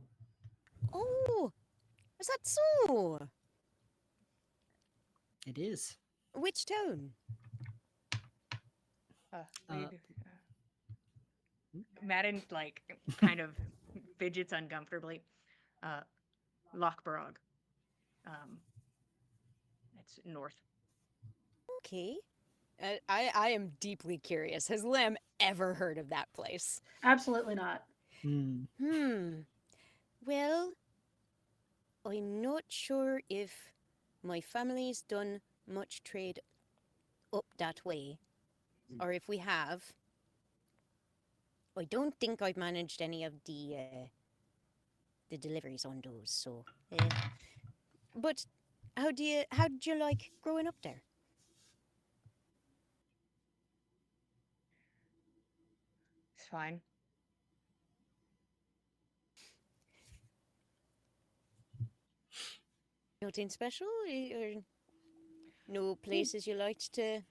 Speaker 3: Oh, is that so?
Speaker 2: It is.
Speaker 3: Which town?
Speaker 5: Madden like kind of fidgets uncomfortably. Lochbarog. It's north.
Speaker 3: Okay. I am deeply curious. Has Lamb ever heard of that place?
Speaker 1: Absolutely not.
Speaker 2: Hmm.
Speaker 3: Well, I'm not sure if my family's done much trade up that way, or if we have. I don't think I've managed any of the deliveries on those. So, but how did you like growing up there?
Speaker 5: It's fine.
Speaker 3: Nothing special, or no places you liked to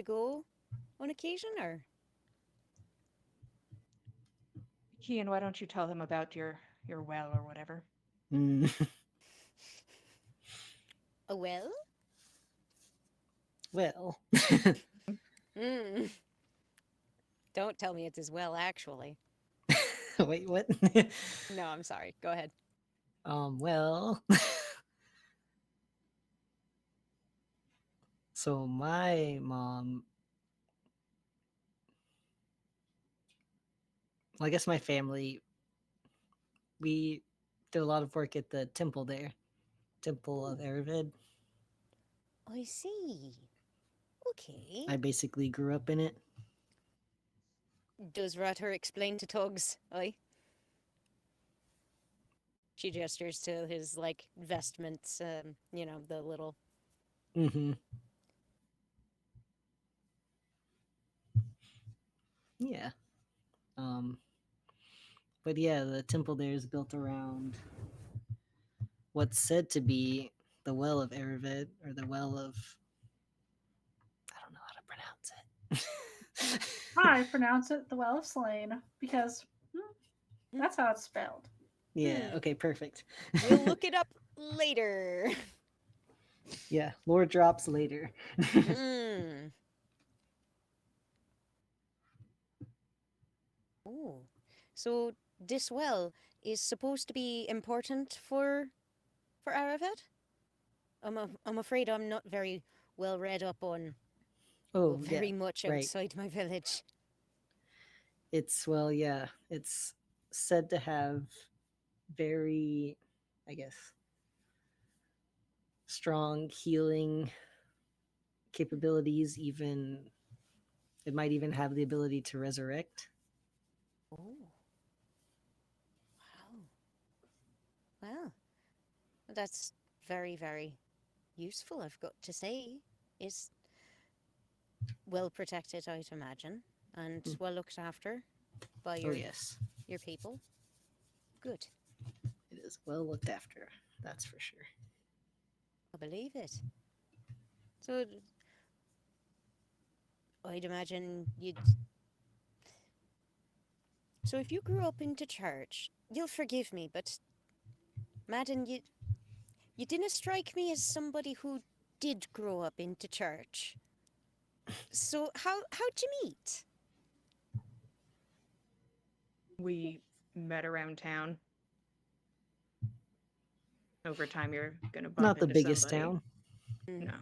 Speaker 3: go on occasion, or
Speaker 5: Kian, why don't you tell them about your well or whatever?
Speaker 2: Mm,
Speaker 3: a well?
Speaker 2: well,
Speaker 3: Mm. Don't tell me it's as well, actually.
Speaker 2: wait, what?
Speaker 3: No, I'm sorry. Go ahead.
Speaker 2: Well, so my mom, well, I guess my family, we did a lot of work at the temple there, Temple of
Speaker 3: Oh,
Speaker 2: Aravid.
Speaker 3: I see. Okay.
Speaker 2: I basically grew up in it.
Speaker 3: Does Rather explain to Tugs? Aye. She gestures to his like vestments, the little.
Speaker 2: Hmm. Yeah. Um, but yeah, the temple there is built around what's said to be the Well of Aravid, or the Well of, I don't know how to pronounce it.
Speaker 1: I pronounce it the Well of Slain because that's how it's spelled.
Speaker 2: Yeah, okay, perfect.
Speaker 3: We'll look it up later.
Speaker 2: Yeah, lore drops later.
Speaker 3: Hmm. Oh, so this well is supposed to be important for Aravet? I'm afraid I'm not very well read up on
Speaker 2: Oh, yeah,
Speaker 3: very much
Speaker 2: right.
Speaker 3: outside my village.
Speaker 2: It's, well, yeah, it's said to have very, I guess, strong healing capabilities. Even, it might even have the ability to resurrect.
Speaker 3: Oh, wow. Well, that's very, very useful, I've got to say. Is well protected, I'd imagine, and
Speaker 2: Hmm.
Speaker 3: well looked after by
Speaker 2: Oh, yes,
Speaker 3: your people. Good.
Speaker 2: it is well looked after, that's for sure.
Speaker 3: I believe it. So I'd imagine you'd. So if you grew up into church, you'll forgive me, but Madden, you didn't strike me as somebody who did grow up into church. So how'd you meet?
Speaker 5: We met around town. Over time, you're gonna bump
Speaker 2: Not the
Speaker 5: into
Speaker 2: biggest
Speaker 5: somebody.
Speaker 2: town.
Speaker 3: Mm.
Speaker 5: No.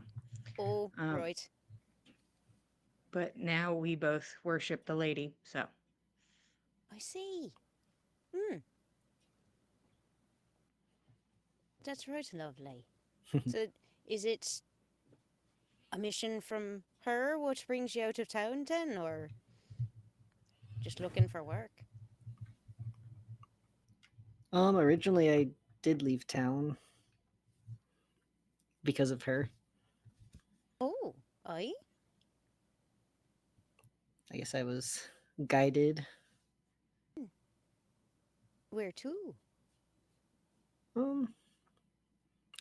Speaker 3: Oh,
Speaker 5: Um,
Speaker 3: right.
Speaker 5: But now we both worship the lady, so
Speaker 3: I see. Hmm. That's right, lovely. So is it a mission from her what brings you out of town then, or just looking for work?
Speaker 2: Originally I did leave town because of her.
Speaker 3: Oh, I?
Speaker 2: I guess I was guided.
Speaker 3: Where to?
Speaker 2: Um,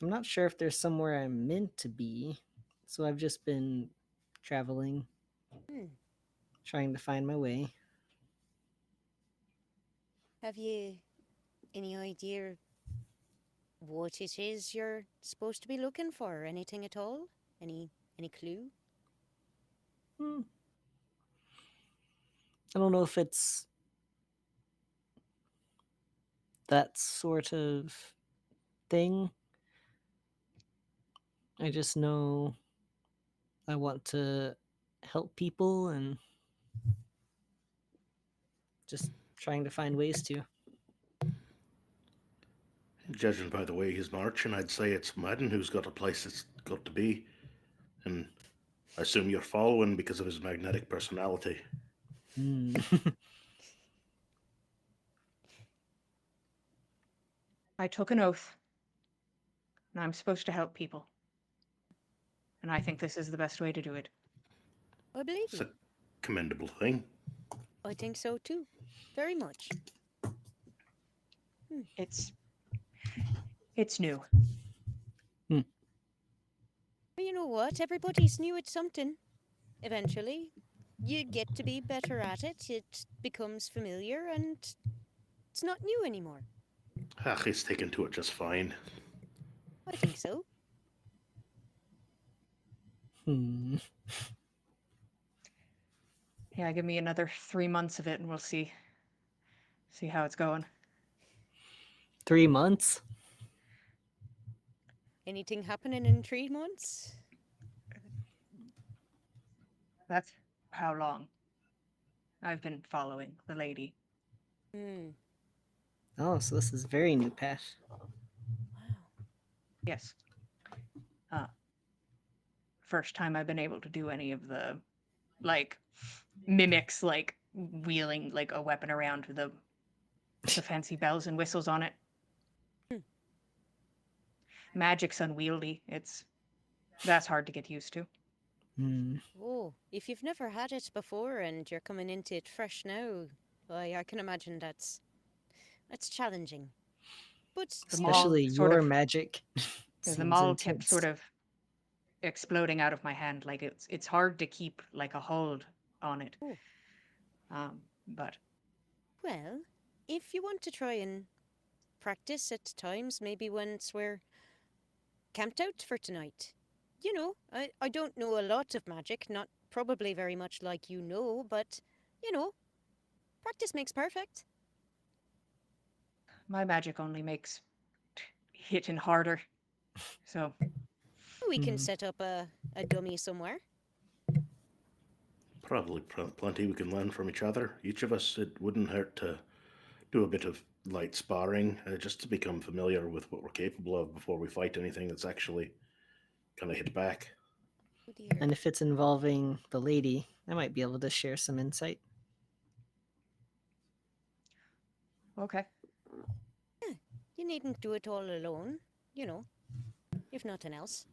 Speaker 2: I'm not sure if there's somewhere I'm meant to be, so I've just been traveling,
Speaker 3: Hmm.
Speaker 2: trying to find my way.
Speaker 3: Have you any idea what it is you're supposed to be looking for? Anything at all? Any clue?
Speaker 2: Hmm, I don't know if it's that sort of thing. I just know I want to help people and just trying to find ways to.
Speaker 4: Judging by the way he's marching, I'd say it's Madden who's got a place it's got to be, and I assume you're following because of his magnetic personality.
Speaker 2: Hmm.
Speaker 5: I took an oath, and I'm supposed to help people. And I think this is the best way to do it.
Speaker 3: I believe
Speaker 4: It's
Speaker 3: you.
Speaker 4: a commendable thing.
Speaker 3: I think so too. Very much.
Speaker 5: It's new.
Speaker 3: Well, you know what? Everybody's new at something. Eventually, you get to be better at it. It becomes familiar, and it's not new anymore.
Speaker 4: Ah, he's taken to it just fine.
Speaker 3: I think so.
Speaker 2: Hmm.
Speaker 5: Yeah, give me another 3 months of it, and we'll see how it's going.
Speaker 2: 3 months?
Speaker 3: Anything happening in 3 months?
Speaker 5: That's how long I've been following the lady.
Speaker 3: Hmm.
Speaker 2: Oh, so this is very new, Pat.
Speaker 3: Wow.
Speaker 5: Yes. First time I've been able to do any of the like mimics, like wheeling like a weapon around with the fancy bells and whistles on it.
Speaker 3: Hmm.
Speaker 5: Magic's unwieldy. That's hard to get used to.
Speaker 2: Hmm.
Speaker 3: Oh, if you've never had it before and you're coming into it fresh now, I can imagine that's challenging. But
Speaker 5: The
Speaker 3: you know,
Speaker 5: mall
Speaker 2: Especially
Speaker 5: sort
Speaker 2: your
Speaker 5: of
Speaker 2: magic
Speaker 5: the
Speaker 2: seems
Speaker 5: mall kept
Speaker 2: intense.
Speaker 5: sort of exploding out of my hand. Like it's hard to keep like a hold on it.
Speaker 3: oh,
Speaker 5: But
Speaker 3: well, if you want to try and practice at times, maybe once we're camped out for tonight. You know, I don't know a lot of magic, not probably very much like you know, but, you know, practice makes perfect.
Speaker 5: my magic only makes hitting harder. So
Speaker 3: We can
Speaker 2: Hmm.
Speaker 3: set up a dummy somewhere.
Speaker 4: Probably plenty we can learn from each other. Each of us, it wouldn't hurt to do a bit of light sparring, just to become familiar with what we're capable of before we fight anything that's actually gonna hit back.
Speaker 3: Oh dear.
Speaker 2: And if it's involving the lady, I might be able to share some insight.
Speaker 5: okay.
Speaker 3: You needn't do it all alone, you know, if nothing else.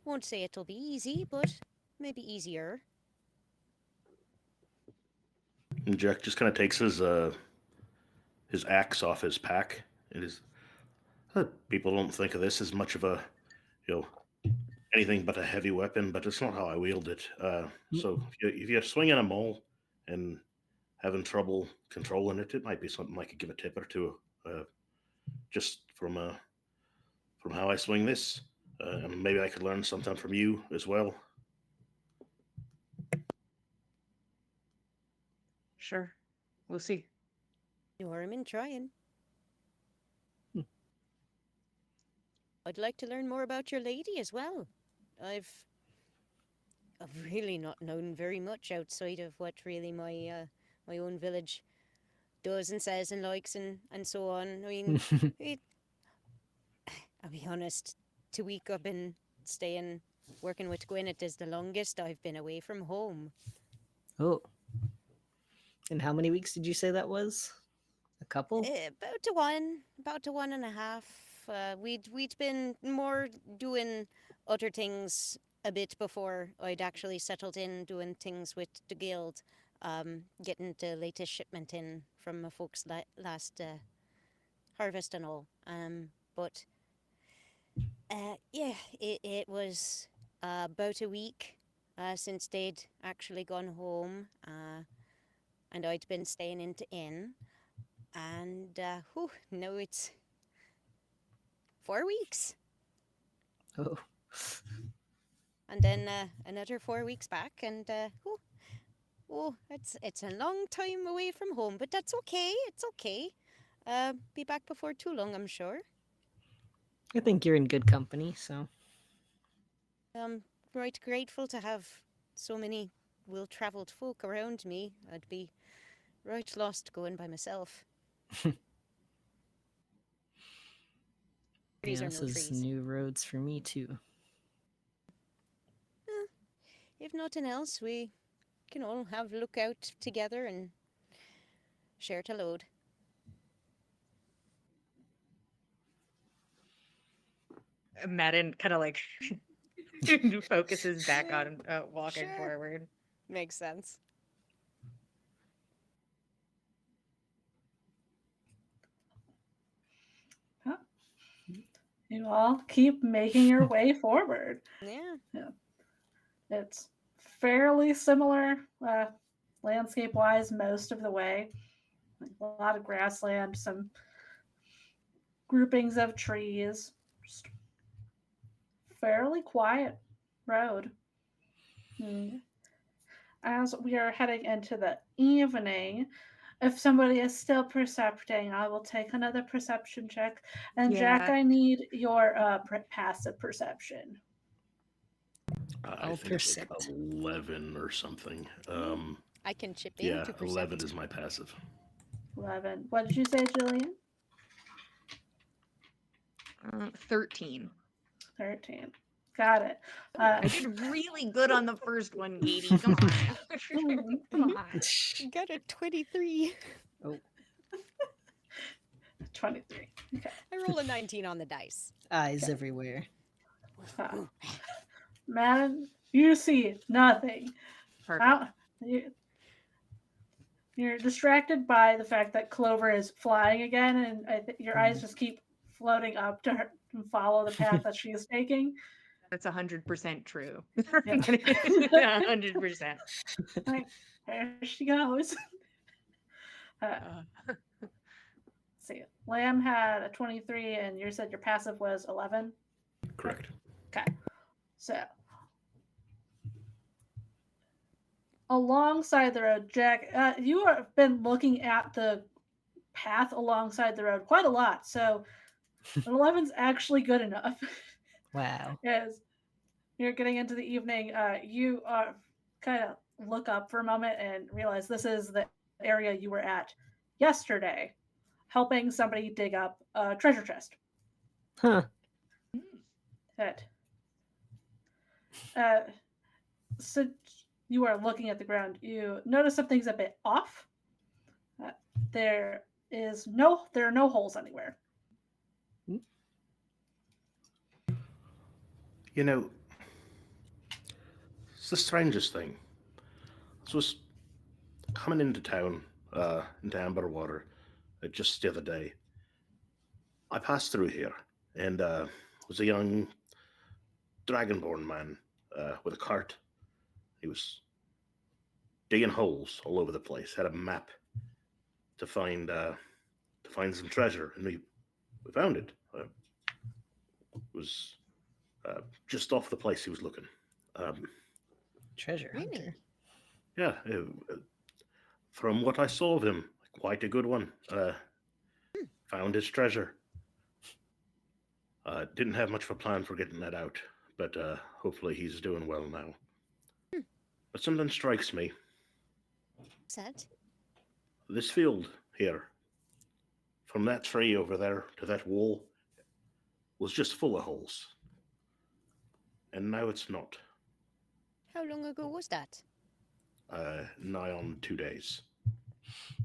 Speaker 3: Won't say it'll be easy, but maybe easier.
Speaker 4: And Jack just kind of takes his axe off his pack. It is people don't think of this as much of a you know anything but a heavy weapon, but it's not how I wield it. So if you're swinging a maul and having trouble controlling it, it might be something I could give a tip or two, just from how I swing this, and maybe I could learn something from you as well.
Speaker 5: Sure. We'll see.
Speaker 3: No harm in trying.
Speaker 2: Hmm.
Speaker 3: I'd like to learn more about your lady as well. I've I've really not known very much outside of what really my own village does and says and likes and so on. I mean, it, I'll be honest. 2 week I've been staying working with Gwyneth is the longest I've been away from home.
Speaker 2: Oh. And how many weeks did you say that was? A couple?
Speaker 3: About to 1.5. We'd been more doing other things a bit before I'd actually settled in doing things with the guild, getting the latest shipment in from my folks last harvest and all. But yeah, it was about a week since they'd actually gone home, and I'd been staying in the inn, and now it's 4 weeks,
Speaker 2: Oh.
Speaker 3: and then another 4 weeks back, and it's a long time away from home, but that's okay. It's okay. Be back before too long, I'm sure.
Speaker 2: I think you're in good company, so.
Speaker 3: I'm right grateful to have so many well-travelled folk around me. I'd be right lost going by myself. Trees
Speaker 2: Yeah,
Speaker 3: are
Speaker 2: this
Speaker 3: no
Speaker 2: is
Speaker 3: trees.
Speaker 2: new roads for me too.
Speaker 3: If nothing else, we can all have a look out together and share to load.
Speaker 5: Madden kind of like focuses back on walking
Speaker 3: Sure.
Speaker 5: forward.
Speaker 3: Makes sense.
Speaker 1: Huh. You all keep making your way forward.
Speaker 3: Yeah.
Speaker 1: It's fairly similar landscape wise most of the way. Like a lot of grassland, some groupings of trees, just fairly quiet road. As we are heading into the evening, if somebody is still percepting, I will take another perception check. And Jack,
Speaker 5: Yeah.
Speaker 1: I need your passive perception.
Speaker 4: I
Speaker 2: I'll
Speaker 4: think it's like
Speaker 2: percept.
Speaker 4: 11 or something.
Speaker 3: I can chip in
Speaker 4: Yeah,
Speaker 3: to
Speaker 4: 11
Speaker 3: percept.
Speaker 4: is my passive.
Speaker 1: 11. What did you say, Jillian?
Speaker 5: 13.
Speaker 1: 13. Got it.
Speaker 5: I did really good on the first one, Katie. Come on. Come on.
Speaker 3: Got a 23.
Speaker 1: 23. Okay.
Speaker 3: I roll a 19 on the dice.
Speaker 2: Eyes everywhere.
Speaker 1: Man, you see nothing.
Speaker 5: Perfect.
Speaker 1: You're distracted by the fact that Clover is flying again, and your eyes just keep floating up to her and follow the path that she is taking.
Speaker 5: That's 100% true.
Speaker 1: Yeah.
Speaker 5: 100%.
Speaker 1: Like, there she goes. Let's see. Lamb had a 23, and you said your passive was 11.
Speaker 4: Correct.
Speaker 1: Okay. So, alongside the road, Jack, you have been looking at the path alongside the road quite a lot. So, an 11's actually good enough.
Speaker 2: Wow.
Speaker 1: As you're getting into the evening, you kind of look up for a moment and realize this is the area you were at yesterday, helping somebody dig up a treasure chest.
Speaker 2: Huh.
Speaker 1: That so you are looking at the ground. You notice something's a bit off. There are no holes anywhere.
Speaker 4: You know, it's the strangest thing. I was coming into town, into Amberwater, just the other day. I passed through here, and was a young dragonborn man with a cart. He was digging holes all over the place. Had a map to find some treasure, and we found it. It was just off the place he was looking.
Speaker 2: Treasure
Speaker 3: Really?
Speaker 2: hunter.
Speaker 4: Yeah, from what I saw of him, quite a good one. Found his treasure. Didn't have much of a plan for getting that out, but hopefully he's doing well now. But something strikes me.
Speaker 3: Set.
Speaker 4: This field here, from that tree over there to that wall, was just full of holes. And now it's not.
Speaker 3: How long ago was that?
Speaker 4: Nigh on 2 days.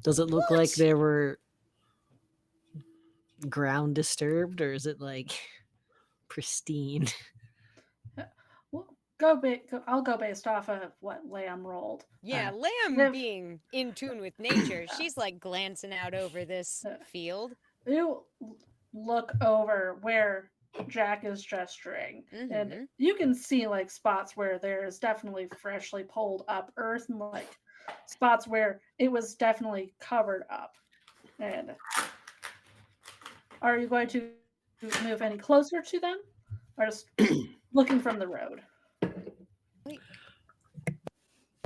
Speaker 2: Does it look
Speaker 3: What?
Speaker 2: like there were ground disturbed, or is it like pristine?
Speaker 1: Well, I'll go based off of what Lamb rolled.
Speaker 3: Yeah,
Speaker 2: Ah.
Speaker 3: Lamb
Speaker 1: If-
Speaker 3: being in tune with nature, she's like glancing out over this field.
Speaker 1: You look over where Jack is gesturing, and you can see like spots where there's definitely freshly pulled up earth, and like spots where it was definitely covered up. And are you going to move any closer to them, or just looking from the road?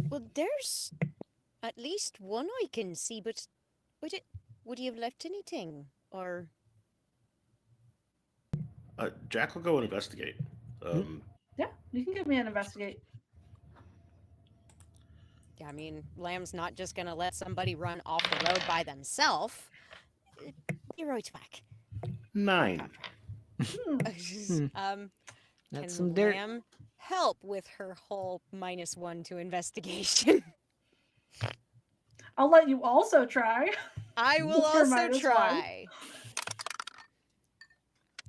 Speaker 3: Well, there's at least one I can see, but would you have left anything? Or
Speaker 4: Jack will go and investigate.
Speaker 1: Yeah, you can give me an investigate.
Speaker 3: yeah, I mean, Lamb's not just gonna let somebody run off the road by themselves. Be right back.
Speaker 4: 9.
Speaker 2: Hmm.
Speaker 3: Can
Speaker 2: That's some dirt.
Speaker 3: Lamb help with her whole -1 to investigation?
Speaker 1: I'll let you also try.
Speaker 3: I will
Speaker 1: For
Speaker 3: also
Speaker 1: -1.
Speaker 3: try.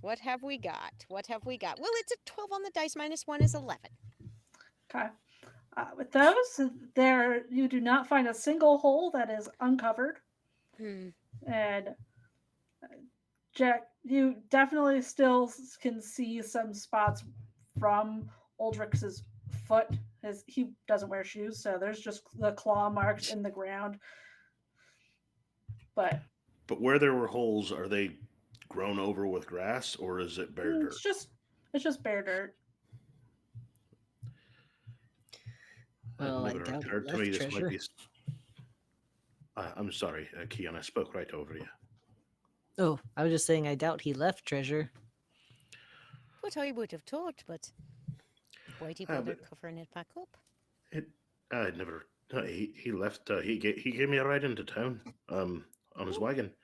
Speaker 3: What have we got? What have we got? Well, it's a 12 on the dice. -1 is 11.
Speaker 1: Okay. With those, there you do not find a single hole that is uncovered, and Jack, you definitely still can see some spots from Uldrix's foot. He doesn't wear shoes, so there's just the claw marks in the ground. But
Speaker 4: But where there were holes, are they grown over with grass or is it bare dirt?
Speaker 1: it's just bare dirt.
Speaker 2: Well, I
Speaker 4: never
Speaker 2: doubt he
Speaker 4: occurred to
Speaker 2: left
Speaker 4: me this might
Speaker 2: treasure.
Speaker 4: be. I'm sorry, Keon, I spoke right over you.
Speaker 2: Oh, I was just saying I doubt he left treasure.
Speaker 3: What I would have thought, but why'd he bother
Speaker 4: but-
Speaker 3: covering it back up?
Speaker 4: I never. He left. He gave me a ride into town. On his wagon.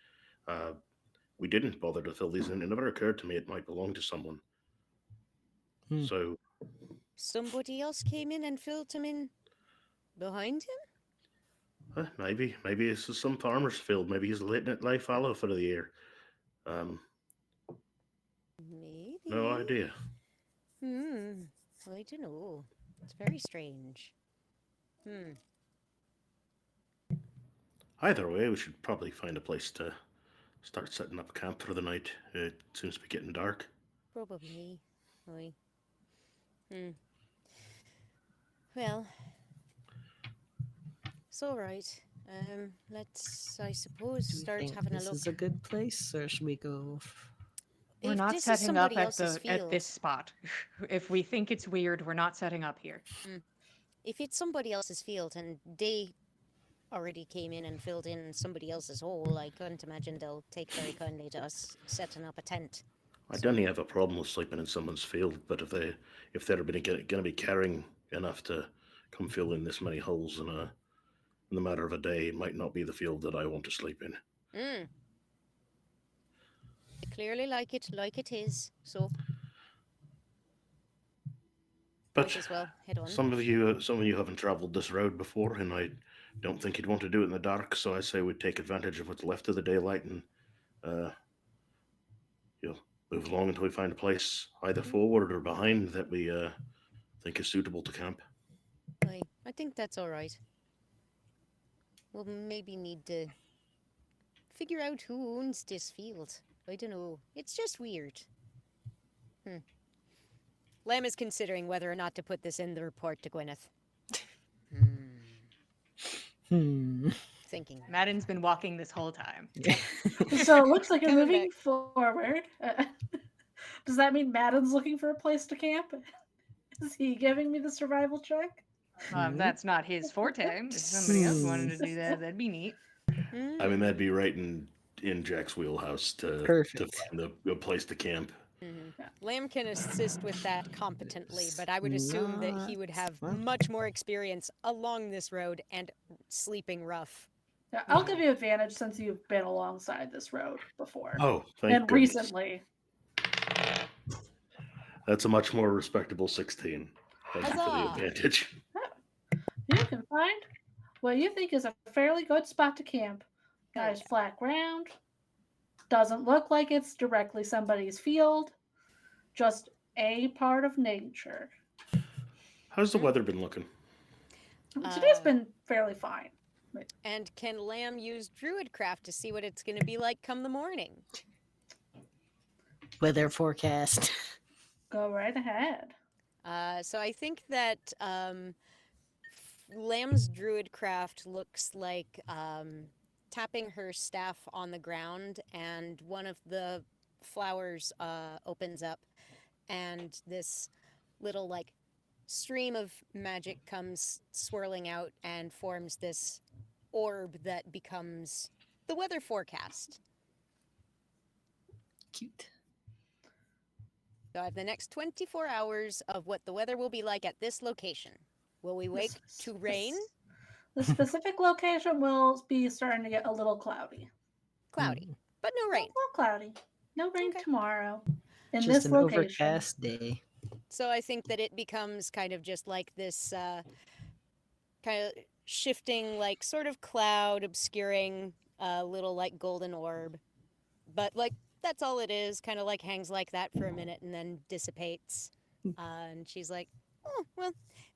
Speaker 4: We didn't bother to fill these in. It never occurred to me it might belong to someone.
Speaker 2: Hmm.
Speaker 4: So
Speaker 3: Somebody else came in and filled him in behind him?
Speaker 4: maybe this is some farmer's field. Maybe he's letting it lie fallow for the year.
Speaker 3: Maybe.
Speaker 4: No idea.
Speaker 3: I don't know. It's very strange.
Speaker 4: Either way, we should probably find a place to start setting up camp for the night. It seems to be getting dark.
Speaker 3: Probably. Aye. Well, it's all right. Let's, I suppose,
Speaker 2: Do we
Speaker 3: start
Speaker 2: think
Speaker 3: having a
Speaker 2: this
Speaker 3: look.
Speaker 2: is a good place, or should we go?
Speaker 5: We're
Speaker 3: If
Speaker 5: not
Speaker 3: this is
Speaker 5: setting up
Speaker 3: somebody else's
Speaker 5: at
Speaker 3: field,
Speaker 5: this spot. If we think it's weird, we're not setting up here.
Speaker 3: if it's somebody else's field and they already came in and filled in somebody else's hole, I couldn't imagine they'll take very kindly to us setting up a tent.
Speaker 4: I don't have a problem with sleeping in someone's field, but if they're going to be carrying enough to come fill in this many holes in the matter of a day, it might not be the field that I want to sleep in.
Speaker 3: They clearly like it is, so
Speaker 4: But
Speaker 3: might as well head on.
Speaker 4: some of you haven't travelled this road before, and I don't think you'd want to do it in the dark. So I say we take advantage of what's left of the daylight and move along until we find a place either forward or behind that we think is suitable to camp.
Speaker 3: I think that's all right. We'll maybe need to figure out who owns this field. I don't know. It's just weird. Lamb is considering whether or not to put this in the report to Gwyneth. Thinking.
Speaker 5: Madden's been walking this whole time.
Speaker 1: So it looks like you're
Speaker 3: Coming
Speaker 1: moving
Speaker 3: back.
Speaker 1: forward. Does that mean Madden's looking for a place to camp? Is he giving me the survival check?
Speaker 5: That's not his forte. If somebody else wanted to do that, that'd be neat.
Speaker 4: I mean, that'd be right in Jack's wheelhouse to
Speaker 2: Perfect.
Speaker 4: find a place to camp.
Speaker 3: Lamb can assist with that competently, but I would assume that he would have much more experience along this road and sleeping rough.
Speaker 1: Yeah, I'll give you advantage since you've been alongside this road before.
Speaker 4: Oh, thank
Speaker 1: and
Speaker 4: goodness.
Speaker 1: recently.
Speaker 4: That's a much more respectable 16. Thank you for the
Speaker 3: Huzzah!
Speaker 4: advantage.
Speaker 1: You can find what you think is a fairly good spot to camp. Nice
Speaker 3: yeah.
Speaker 1: flat ground. Doesn't look like it's directly somebody's field. Just a part of nature.
Speaker 4: How's the weather been looking?
Speaker 1: Today's been fairly fine.
Speaker 3: And can Lamb use Druidcraft to see what it's going to be like come the morning?
Speaker 2: Weather forecast.
Speaker 1: Go right ahead.
Speaker 3: So I think that Lamb's Druidcraft looks like tapping her staff on the ground, and one of the flowers opens up, and this little like stream of magic comes swirling out and forms this orb that becomes the weather forecast.
Speaker 2: Cute.
Speaker 3: So I have the next 24 hours of what the weather will be like at this location. Will we wake to rain?
Speaker 1: The specific location will be starting to get a little cloudy.
Speaker 3: Cloudy, but no
Speaker 1: A
Speaker 3: rain.
Speaker 1: little cloudy. No rain
Speaker 3: Okay.
Speaker 1: tomorrow. in
Speaker 2: Just
Speaker 1: this
Speaker 2: an
Speaker 1: location.
Speaker 2: overcast day.
Speaker 3: So I think that it becomes kind of just like this kind of shifting, like sort of cloud obscuring a little like golden orb. But like that's all it is, kind of like hangs like that for a minute and then dissipates. And she's like, oh, well,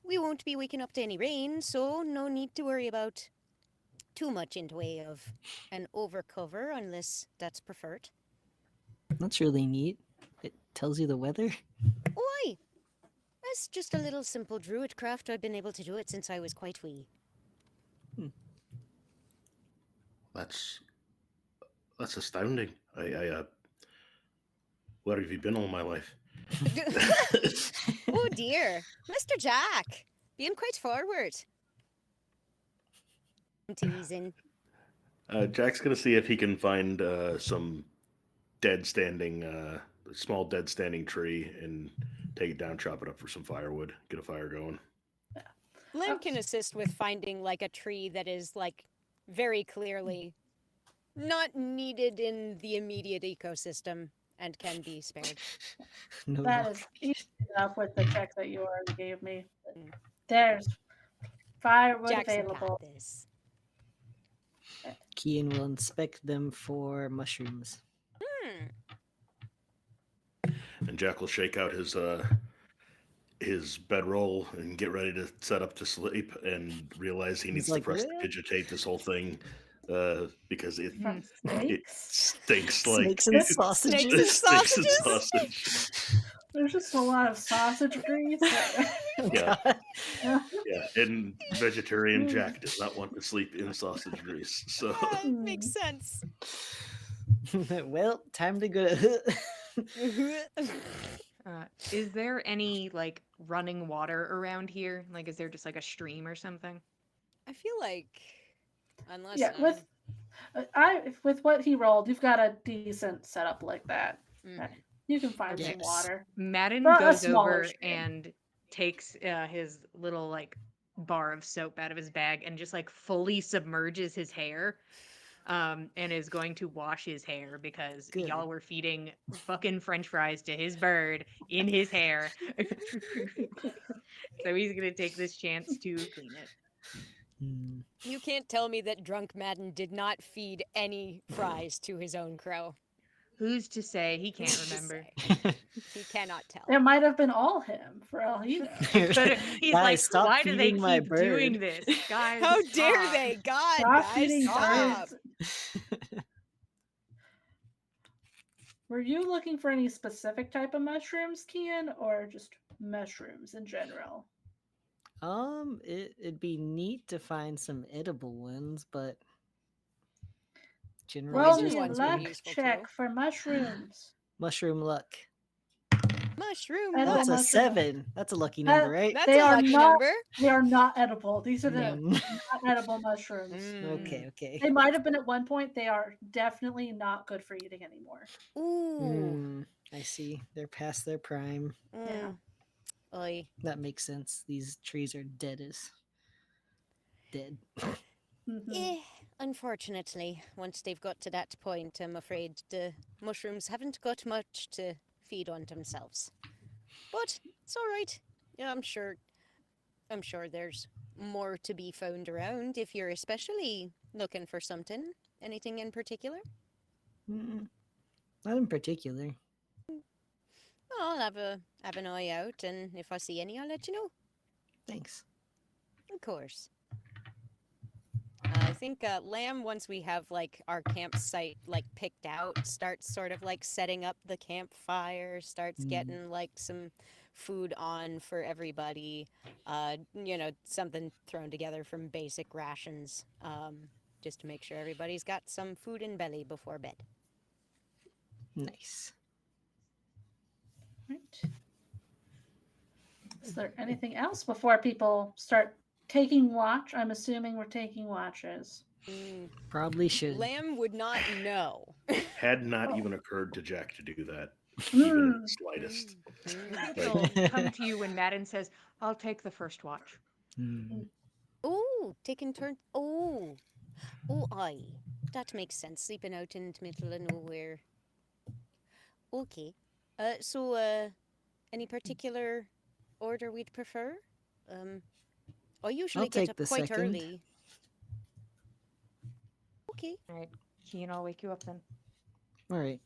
Speaker 3: we won't be waking up to any rain, so no need to worry about too much in the way of an overcover unless that's preferred.
Speaker 2: That's really neat. It tells you the weather.
Speaker 3: Why? That's just a little simple druid craft. I've been able to do it since I was quite wee.
Speaker 4: That's astounding. Where have you been all my life?
Speaker 3: Oh dear, Mr. Jack, being quite forward. I'm teasing.
Speaker 4: Jack's gonna see if he can find some small dead standing tree and take it down, chop it up for some firewood, get a fire going.
Speaker 3: Lim can assist with finding like a tree that is like very clearly not needed in the immediate ecosystem and can be spared.
Speaker 2: No
Speaker 1: That
Speaker 2: luck.
Speaker 1: is easy enough with the check that you already gave me.
Speaker 3: Mm.
Speaker 1: There's firewood
Speaker 3: Jackson
Speaker 1: available.
Speaker 3: got this.
Speaker 2: Kian will inspect them for mushrooms.
Speaker 3: Hmm.
Speaker 4: And Jack will shake out his bedroll and get ready to set up to sleep, and realize he needs
Speaker 2: like,
Speaker 4: to
Speaker 2: "What?"
Speaker 4: prestidigitate this whole thing because it
Speaker 1: From
Speaker 4: it
Speaker 1: snakes.
Speaker 4: stinks like
Speaker 2: Snakes and sausages.
Speaker 3: Snakes and
Speaker 4: stinks and
Speaker 3: sausages.
Speaker 4: sausage.
Speaker 1: There's just a lot of sausage grease.
Speaker 2: Oh,
Speaker 4: Yeah.
Speaker 2: God.
Speaker 4: Yeah, and vegetarian Jack does not want to sleep in sausage grease. So
Speaker 3: Ah, it makes sense.
Speaker 2: Well, time to go.
Speaker 5: Is there any like running water around here? Like, is there just like a stream or something?
Speaker 3: I feel like, unless
Speaker 1: Yeah, with what he rolled, you've got a decent setup like that.
Speaker 3: Mhm.
Speaker 1: You can find some
Speaker 2: Yes.
Speaker 1: water.
Speaker 5: Madden
Speaker 1: But a
Speaker 5: goes
Speaker 1: smaller
Speaker 5: over
Speaker 1: stream.
Speaker 5: and takes his little like bar of soap out of his bag and just like fully submerges his hair, and is going to wash his hair because
Speaker 2: Good.
Speaker 5: y'all were feeding fucking French fries to his bird in his hair. So he's gonna take this chance to clean it.
Speaker 2: Hmm.
Speaker 3: You can't tell me that drunk Madden did not feed any fries to his own crow.
Speaker 5: Who's to say? He
Speaker 3: Who's
Speaker 5: can't
Speaker 3: to
Speaker 5: remember.
Speaker 3: say? He cannot tell.
Speaker 1: It might have been all him, for all he knows.
Speaker 5: But he's
Speaker 2: Guys,
Speaker 5: like,
Speaker 2: stop
Speaker 5: why do they
Speaker 2: feeding my
Speaker 5: keep doing
Speaker 2: bird."
Speaker 5: this, guys?
Speaker 3: How dare
Speaker 5: stop."
Speaker 3: they? God,
Speaker 1: Stop
Speaker 3: guys,
Speaker 1: feeding
Speaker 3: stop.
Speaker 1: birds. Were you looking for any specific type of mushrooms, Kian, or just mushrooms in general?
Speaker 2: It'd be neat to find some edible ones, but generally
Speaker 1: Roll
Speaker 3: Poison
Speaker 1: me a
Speaker 3: ones would be
Speaker 1: luck
Speaker 3: useful
Speaker 1: check
Speaker 3: too.
Speaker 1: for mushrooms.
Speaker 2: mushroom luck.
Speaker 3: Mushroom
Speaker 1: Edible
Speaker 2: That's a
Speaker 3: luck.
Speaker 1: mushroom.
Speaker 2: 7. That's a lucky number, right?
Speaker 3: That's
Speaker 1: They
Speaker 3: a
Speaker 1: are
Speaker 3: lucky
Speaker 1: not-
Speaker 3: number.
Speaker 1: They are not edible. These are the
Speaker 2: Mm.
Speaker 1: not edible mushrooms.
Speaker 2: Okay, okay.
Speaker 1: They might have been at one point. They are definitely not good for eating anymore.
Speaker 3: Ooh.
Speaker 2: I see. They're past their prime.
Speaker 1: Yeah.
Speaker 3: Oy.
Speaker 2: That makes sense. These trees are dead.
Speaker 1: Mhm.
Speaker 3: Eh, unfortunately, once they've got to that point, I'm afraid the mushrooms haven't got much to feed on themselves. But it's all right. Yeah, I'm sure there's more to be found around if you're especially looking for something. Anything in particular?
Speaker 2: Mm, not in particular.
Speaker 3: I'll have an eye out, and if I see any, I'll let you know.
Speaker 2: Thanks.
Speaker 3: Of course. I think Lamb, once we have like our campsite like picked out, starts sort of like setting up the campfire, starts getting like some food on for everybody. Something thrown together from basic rations, just to make sure everybody's got some food in belly before bed.
Speaker 2: Nice.
Speaker 1: Right. Is there anything else before people start taking watch? I'm assuming we're taking watches.
Speaker 2: Probably should.
Speaker 3: Lamb would not know.
Speaker 4: had not
Speaker 1: Oh.
Speaker 4: even occurred to Jack to do that, even in the slightest.
Speaker 5: It'll come to you when Madden says, "I'll take the first watch."
Speaker 2: Hmm.
Speaker 3: Oh, taking turns. Oh, aye. That makes sense. Sleeping out in the middle of nowhere. Okay. Any particular order we'd prefer? I
Speaker 2: I'll
Speaker 3: usually get
Speaker 2: take
Speaker 3: up
Speaker 2: the
Speaker 3: quite
Speaker 2: second.
Speaker 3: early. Okay.
Speaker 5: All right, Keen, I'll wake you up then.
Speaker 2: All right.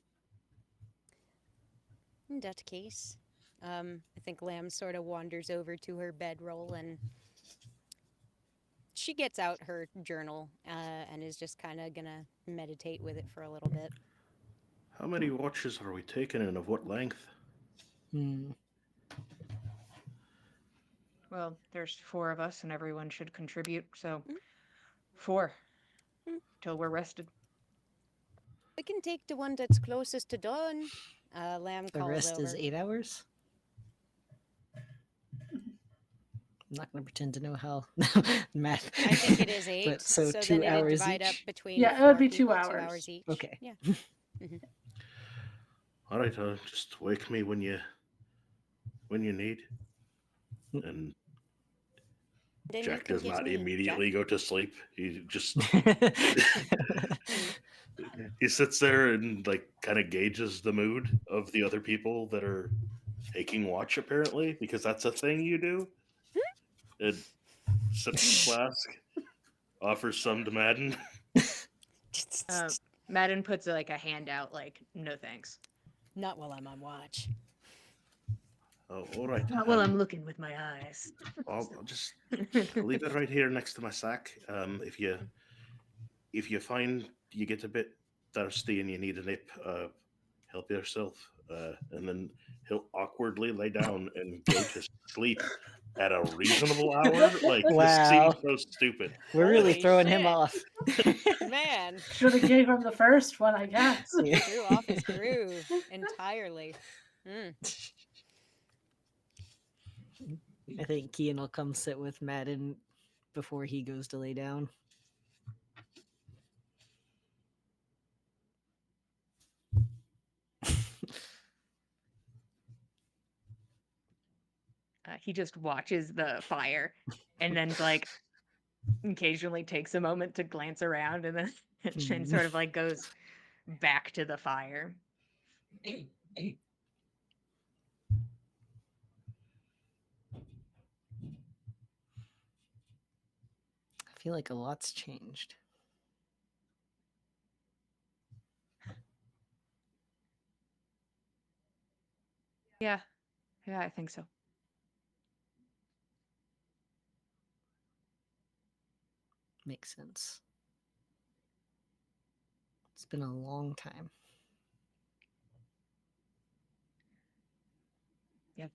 Speaker 3: In that case, I think Lamb sort of wanders over to her bedroll and she gets out her journal and is just kind of gonna meditate with it for a little bit.
Speaker 4: How many watches are we taking and of what length?
Speaker 2: Hmm.
Speaker 5: Well, there's 4 of us, and everyone should contribute, so
Speaker 3: Mm.
Speaker 5: 4
Speaker 3: Mm.
Speaker 5: till we're rested.
Speaker 3: We can take the one that's closest to dawn. Lamb
Speaker 2: The
Speaker 3: calls
Speaker 2: rest
Speaker 3: over.
Speaker 2: is 8 hours. I'm not going to pretend to know how math.
Speaker 3: I think it is 8.
Speaker 2: But so
Speaker 3: then
Speaker 2: 2
Speaker 3: it'd
Speaker 2: hours
Speaker 3: divide up
Speaker 2: each.
Speaker 3: between
Speaker 1: Yeah, it would
Speaker 3: 4
Speaker 1: be 2
Speaker 3: people, 2
Speaker 1: hours.
Speaker 3: hours each.
Speaker 2: Okay.
Speaker 3: Yeah.
Speaker 4: All right, just wake me when you need. And
Speaker 3: Then you
Speaker 4: Jack
Speaker 3: can
Speaker 4: does
Speaker 3: kiss
Speaker 4: not
Speaker 3: me,
Speaker 4: immediately go to sleep. He just
Speaker 3: Jack.
Speaker 4: he sits there and like kind of gauges the mood of the other people that are taking watch, apparently, because that's a thing you do. And sips the flask, offers some to Madden.
Speaker 5: Madden puts like a hand out, like, no thanks.
Speaker 3: Not while I'm on watch.
Speaker 4: Oh, all right.
Speaker 5: Not while I'm looking with my eyes.
Speaker 4: I'll just leave it right here next to my sack. If you find you get a bit thirsty and you need a nip, help yourself. And then he'll awkwardly lay down and go to sleep at a reasonable hour. Like this
Speaker 2: Wow.
Speaker 4: seems so stupid.
Speaker 2: We're really
Speaker 3: Holy
Speaker 2: throwing him
Speaker 3: shit.
Speaker 2: off.
Speaker 3: Man,
Speaker 1: Should have gave him the first one, I guess.
Speaker 2: Yeah.
Speaker 3: threw off his groove entirely. Mm.
Speaker 2: I think Kian will come sit with Madden before he goes to lay down.
Speaker 5: He just watches the fire and then like occasionally takes a moment to glance around and then and sort of like goes back to the fire.
Speaker 2: I feel like a lot's changed.
Speaker 5: Yeah, I think so.
Speaker 2: Makes sense. It's been a long time.
Speaker 5: Yep.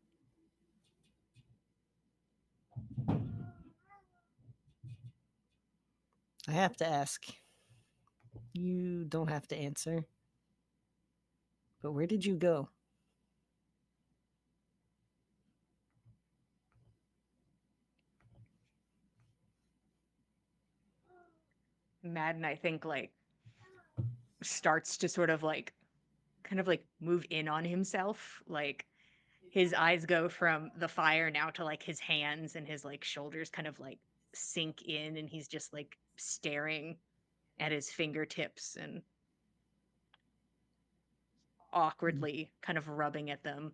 Speaker 2: I have to ask. You don't have to answer. But where did you go?
Speaker 5: Madden, I think, like starts to sort of like kind of like move in on himself. Like his eyes go from the fire now to like his hands, and his like shoulders kind of like sink in, and he's just like staring at his fingertips and awkwardly kind of rubbing at them.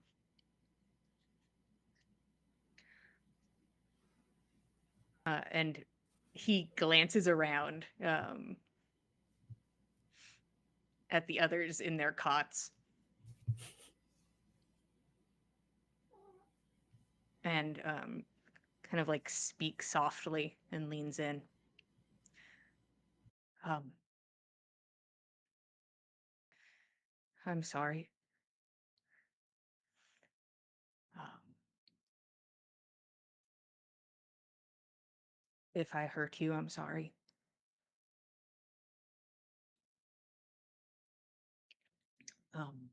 Speaker 5: And he glances around at the others in their cots and kind of like speaks softly and leans in. I'm sorry. If I hurt you, I'm sorry. Um,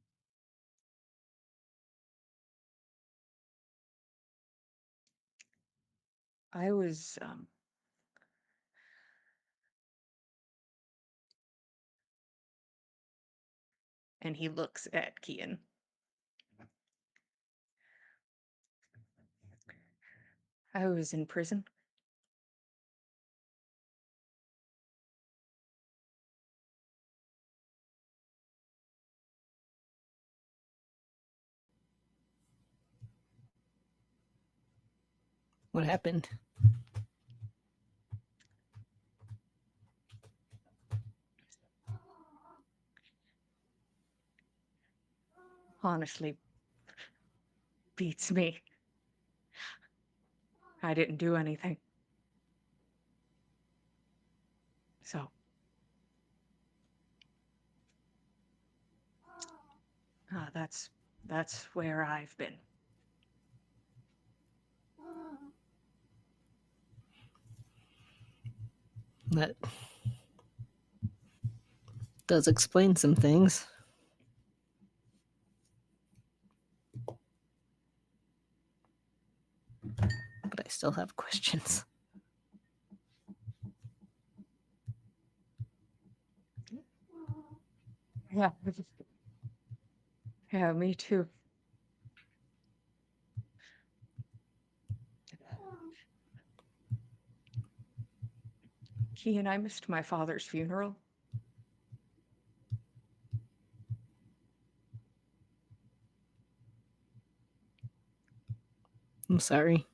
Speaker 5: I was and he looks at Kian. I was in prison.
Speaker 2: What happened?
Speaker 5: Honestly, beats me. I didn't do anything. So. That's where I've been.
Speaker 2: That does explain some things. But I still have questions.
Speaker 5: Yeah. Yeah, me too. He and I missed my father's funeral.
Speaker 2: I'm sorry.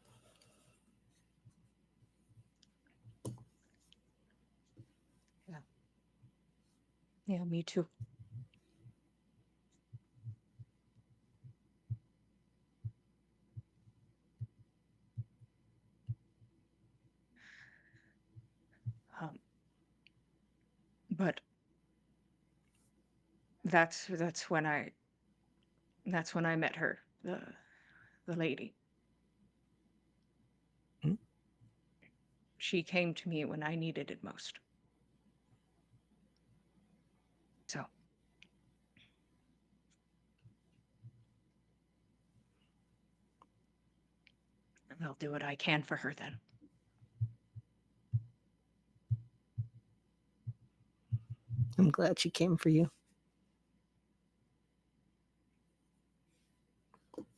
Speaker 5: Yeah, me too. But that's when I met her, the lady.
Speaker 2: Hmm?
Speaker 5: She came to me when I needed it most. So I'll do what I can for her then.
Speaker 2: I'm glad she came for you.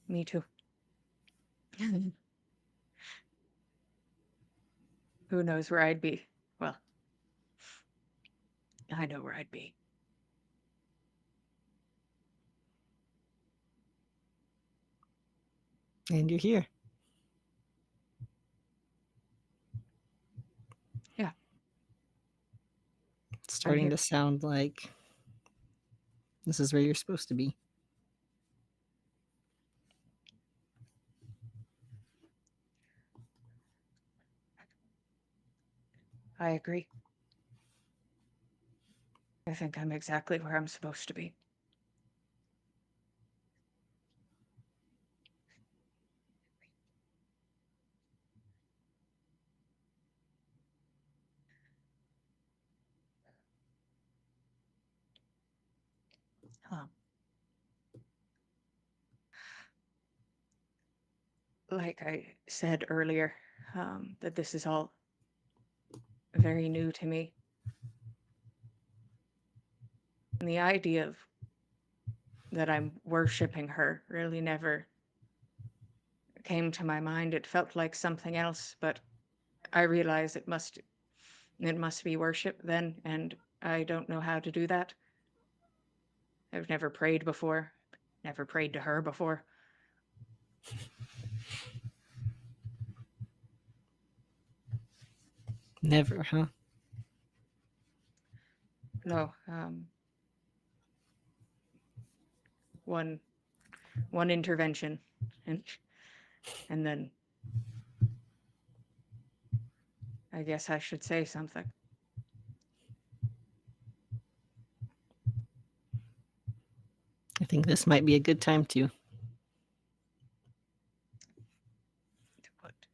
Speaker 5: Me too. Who knows where I'd be? Well, I know where I'd be.
Speaker 2: And you're here.
Speaker 5: Yeah.
Speaker 2: It's starting
Speaker 5: here.
Speaker 2: to sound like this is where you're supposed to be.
Speaker 5: I agree. I think I'm exactly where I'm supposed to be. Like I said earlier, that this is all very new to me. And the idea of that I'm worshiping her really never came to my mind. It felt like something else, but I realize it must be worship then, and I don't know how to do that. I've never prayed before, never prayed to her before.
Speaker 2: Never, huh?
Speaker 5: No, one intervention, and then I guess I should say something.
Speaker 2: I think this might be a good time to.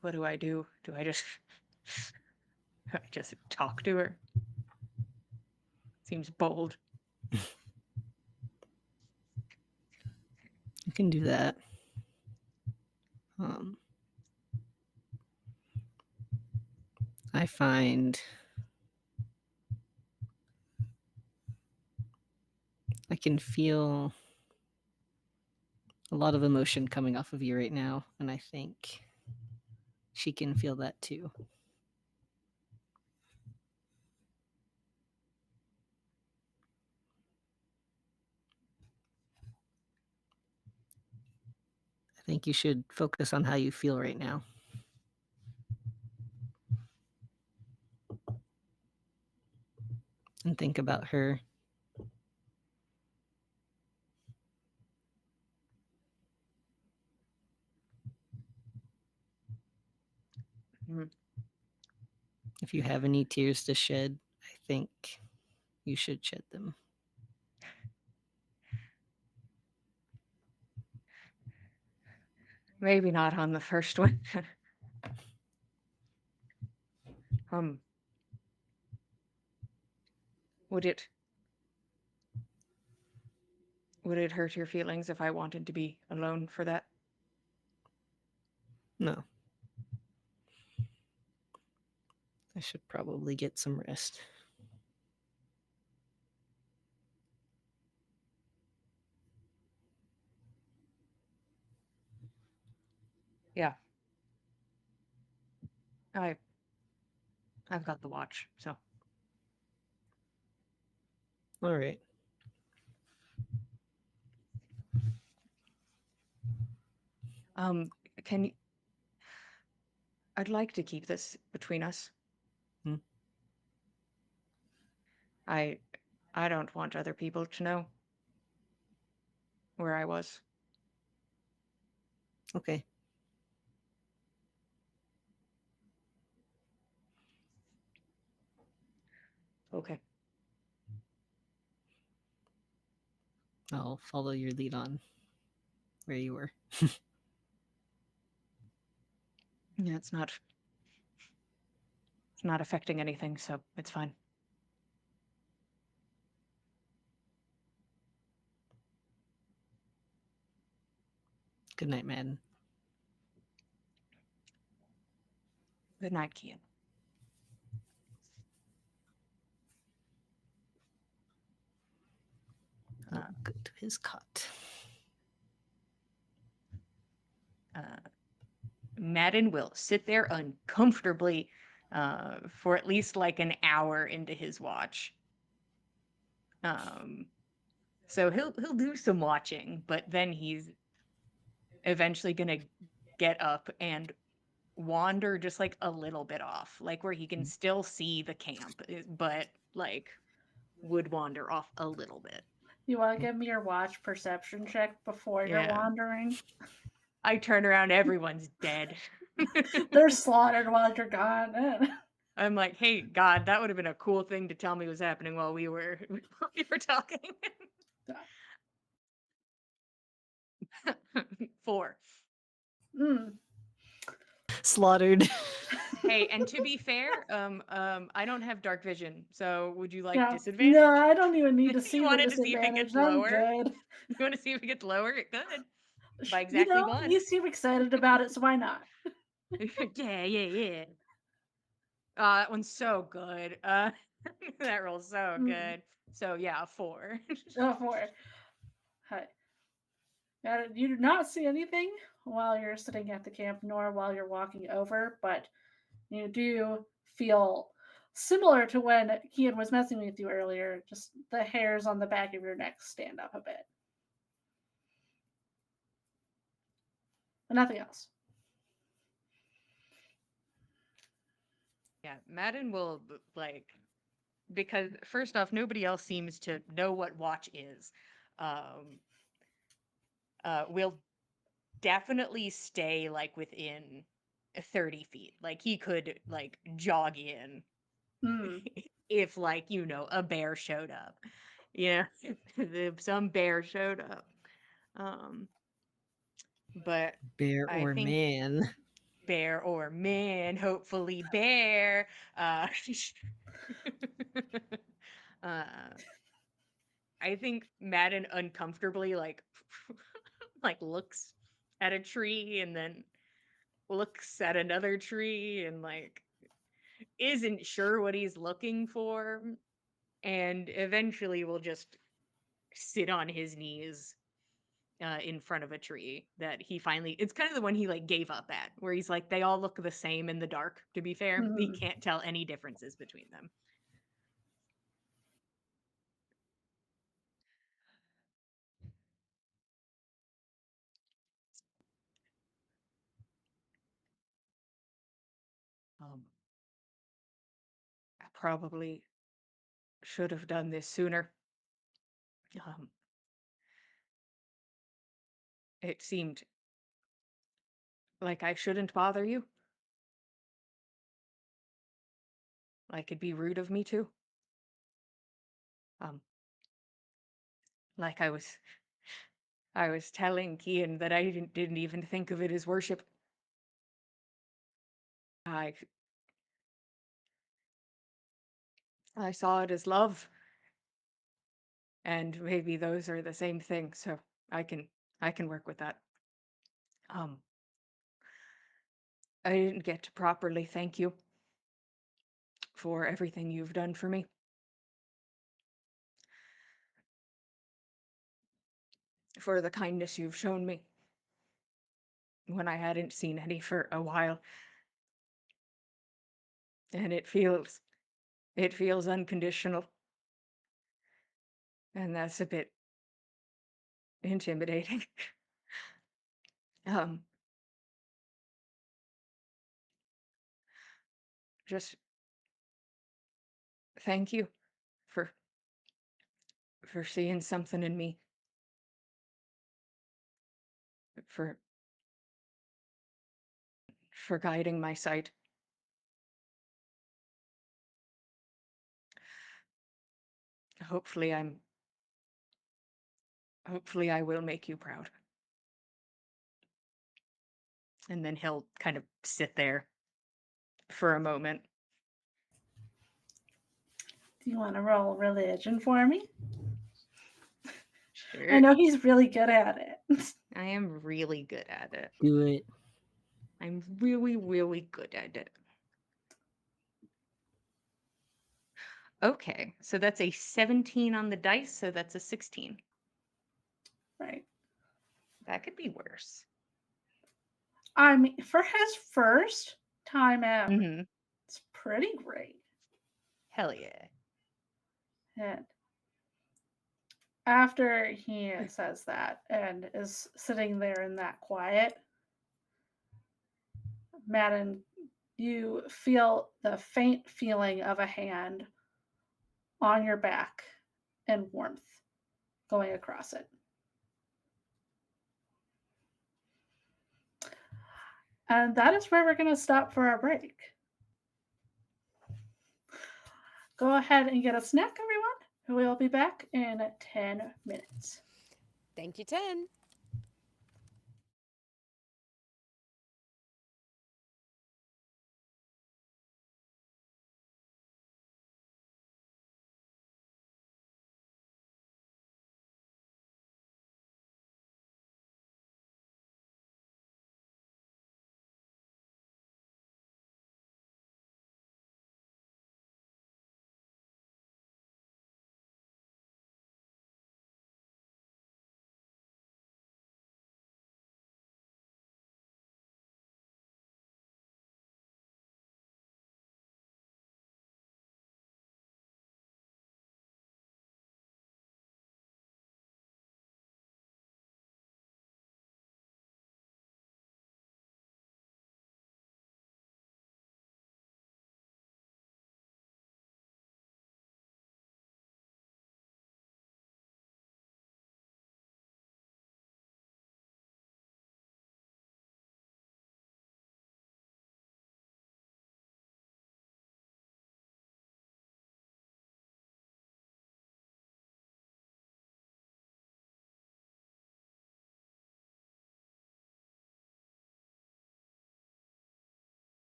Speaker 5: What do I do? Do I just talk to her? Seems bold.
Speaker 2: You can do that. I find I can feel a lot of emotion coming off of you right now, and I think she can feel that too. I think you should focus on how you feel right now. and think about her.
Speaker 5: Mhm.
Speaker 2: If you have any tears to shed, I think you should shed them.
Speaker 5: Maybe not on the first one. um, would it hurt your feelings if I wanted to be alone for that?
Speaker 2: No. I should probably get some rest.
Speaker 5: Yeah. I've got the watch, so
Speaker 2: All right.
Speaker 5: can you, I'd like to keep this between us.
Speaker 2: Hmm.
Speaker 5: I don't want other people to know where I was.
Speaker 2: Okay.
Speaker 5: Okay.
Speaker 2: I'll follow your lead on where you were.
Speaker 5: Yeah, it's not affecting anything, so it's fine.
Speaker 2: Good night, Madden.
Speaker 5: Good night, Kian.
Speaker 2: I'll go to his cot.
Speaker 5: Madden will sit there uncomfortably for at least like an hour into his watch. So he'll do some watching, but then he's eventually gonna get up and wander just like a little bit off, like where he can still see the camp, but like would wander off a little bit.
Speaker 1: You want to give me your watch perception check before you're
Speaker 5: Yeah.
Speaker 1: wandering?
Speaker 5: I turn around, everyone's dead.
Speaker 1: They're slaughtered while you're gone.
Speaker 5: I'm like, hey, God, that would have been a cool thing to tell me was happening while we were talking. 4.
Speaker 1: Mm.
Speaker 2: Slaughtered.
Speaker 5: Hey, and to be fair, I don't have dark vision, so would you like
Speaker 1: Yeah.
Speaker 5: disadvantage?
Speaker 1: No, I don't even need to
Speaker 5: You
Speaker 1: see the
Speaker 5: wanted to see if it
Speaker 1: disadvantage.
Speaker 5: gets
Speaker 1: I'm
Speaker 5: lower?
Speaker 1: good.
Speaker 5: You want to see if it gets lower? It could. By
Speaker 1: You
Speaker 5: exactly
Speaker 1: know,
Speaker 5: 1.
Speaker 1: you seem excited about it, so why not?
Speaker 5: Yeah. Oh, that one's so good. That roll's so good. So yeah, 4.
Speaker 1: Oh, boy. Hi. You do not see anything while you're sitting at the camp, nor while you're walking over, but you do feel similar to when Kian was messing with you earlier. Just the hairs on the back of your neck stand up a bit. But nothing else.
Speaker 5: Yeah, Madden will like, because first off, nobody else seems to know what watch is. Will definitely stay like within 30 feet. Like he could like jog in
Speaker 1: Mm.
Speaker 5: if like, a bear showed up. Yeah, if some bear showed up. But
Speaker 2: Bear
Speaker 5: I
Speaker 2: or
Speaker 5: think
Speaker 2: man.
Speaker 5: bear or man, hopefully bear. Uh, I think Madden uncomfortably like like looks at a tree and then looks at another tree and like isn't sure what he's looking for, and eventually will just sit on his knees in front of a tree that he finally, it's kind of the one he like gave up at, where he's like, they all look the same in the dark, to be fair. He
Speaker 1: Mhm.
Speaker 5: can't tell any differences between them. um Probably should have done this sooner. It seemed like I shouldn't bother you. Like it'd be rude of me to. Um, like I was telling Kian that I didn't even think of it as worship. I I saw it as love, and maybe those are the same thing, so I can work with that. Um, I didn't get to properly thank you for everything you've done for me. For the kindness you've shown me when I hadn't seen any for a while. And it feels unconditional. And that's a bit intimidating. um just thank you for seeing something in me, for guiding my sight. Hopefully I'm hopefully I will make you proud. And then he'll kind of sit there for a moment.
Speaker 1: Do you want to roll religion for me? I
Speaker 5: Sure.
Speaker 1: know he's really good at it.
Speaker 5: I am really good at it.
Speaker 2: Do it.
Speaker 5: I'm really, really good at it. Okay, so that's a 17 on the dice, so that's a 16.
Speaker 1: Right.
Speaker 5: That could be worse.
Speaker 1: I mean, for his first time ever,
Speaker 5: Mm-hmm.
Speaker 1: it's pretty great.
Speaker 5: Hell yeah.
Speaker 1: And after he says that and is sitting there in that quiet, Madden, you feel the faint feeling of a hand on your back and warmth going across it. And that is where we're going to stop for our break. Go ahead and get a snack, everyone. We'll be back in 10 minutes.
Speaker 3: Thank you, 10.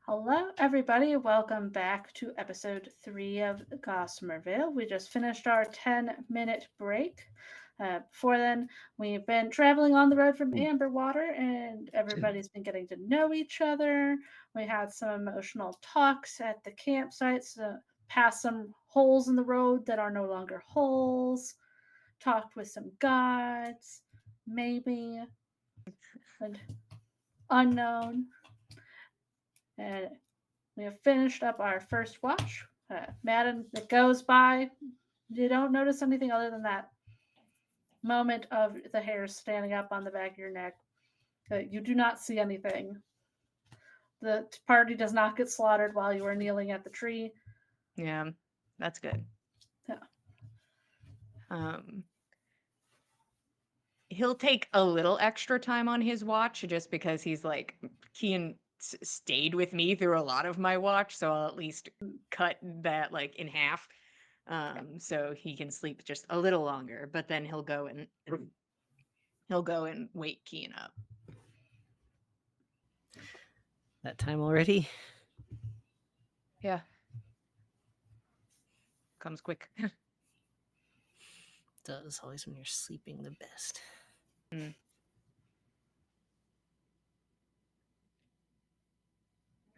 Speaker 1: Hello, everybody. Welcome back to episode 3 of Gossamer Veil. We just finished our 10-minute break. Before then, we've been traveling on the road from Amberwater, and everybody's been getting to know each other. We had some emotional talks at the campsites, past some holes in the road that are no longer holes, talked with some gods, maybe, and unknown. And we have finished up our first watch. Madden, it goes by. You don't notice anything other than that moment of the hairs standing up on the back of your neck. You do not see anything. The party does not get slaughtered while you are kneeling at the tree.
Speaker 5: Yeah, that's good.
Speaker 1: Yeah.
Speaker 5: He'll take a little extra time on his watch just because he's like, Kian stayed with me through a lot of my watch, so I'll at least cut that like in half, so he can sleep just a little longer. But then he'll go and wake Kian up.
Speaker 2: That time already?
Speaker 5: Yeah, comes quick.
Speaker 2: Does always when you're sleeping the best.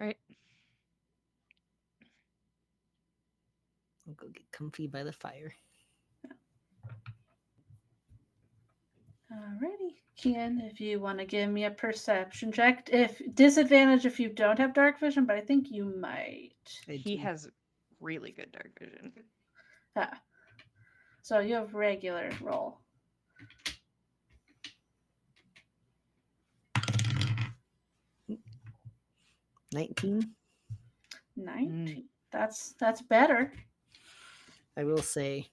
Speaker 5: Right.
Speaker 2: I'll go get comfy by the fire.
Speaker 1: Alrighty. Kian, if you want to give me a perception check. If disadvantage if you don't have dark vision, but I think you might.
Speaker 5: He has really good dark vision.
Speaker 1: So you have regular roll.
Speaker 2: 19.
Speaker 1: 19. That's better.
Speaker 2: I will say,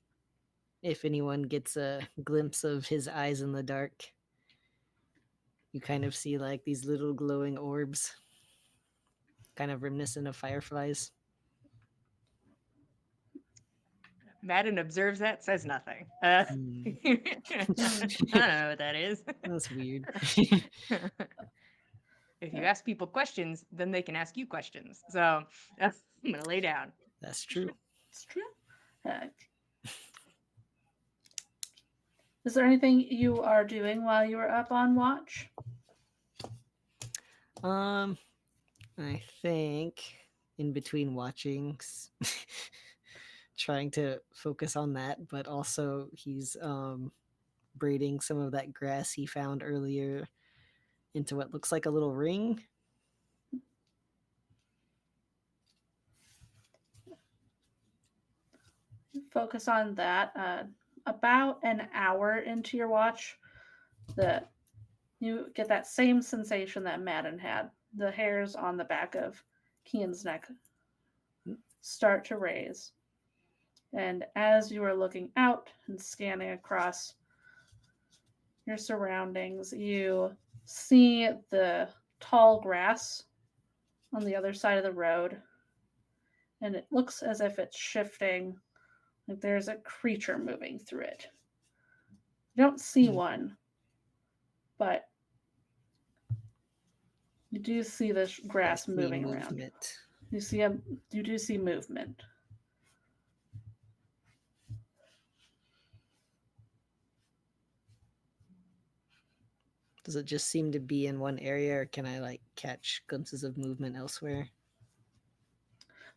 Speaker 2: if anyone gets a glimpse of his eyes in the dark, you kind of see like these little glowing orbs, kind of reminiscent of fireflies.
Speaker 5: Madden observes that, says nothing. I don't know what that is.
Speaker 2: That's weird.
Speaker 5: If you ask people questions, then they can ask you questions. So I'm going to lay down.
Speaker 2: That's true.
Speaker 1: It's true. Is there anything you are doing while you are up on watch?
Speaker 2: I think in between watchings, trying to focus on that, but also he's braiding some of that grass he found earlier into what looks like a little ring.
Speaker 1: Focus on that. About an hour into your watch, you get that same sensation that Madden had. The hairs on the back of Kian's neck start to raise. And as you are looking out and scanning across your surroundings, you see the tall grass on the other side of the road. And it looks as if it's shifting, like there's a creature moving through it. You don't see one, but you do see this grass moving around. You do see movement.
Speaker 2: Does it just seem to be in one area, or can I like catch glimpses of movement elsewhere?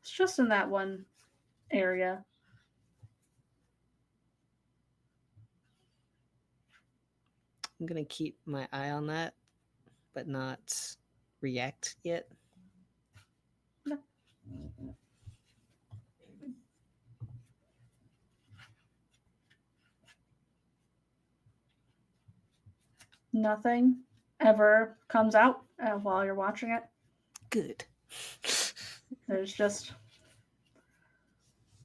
Speaker 1: It's just in that one area.
Speaker 2: I'm gonna keep my eye on that, but not react yet.
Speaker 1: No. Nothing ever comes out while you're watching it.
Speaker 2: Good.
Speaker 1: There's just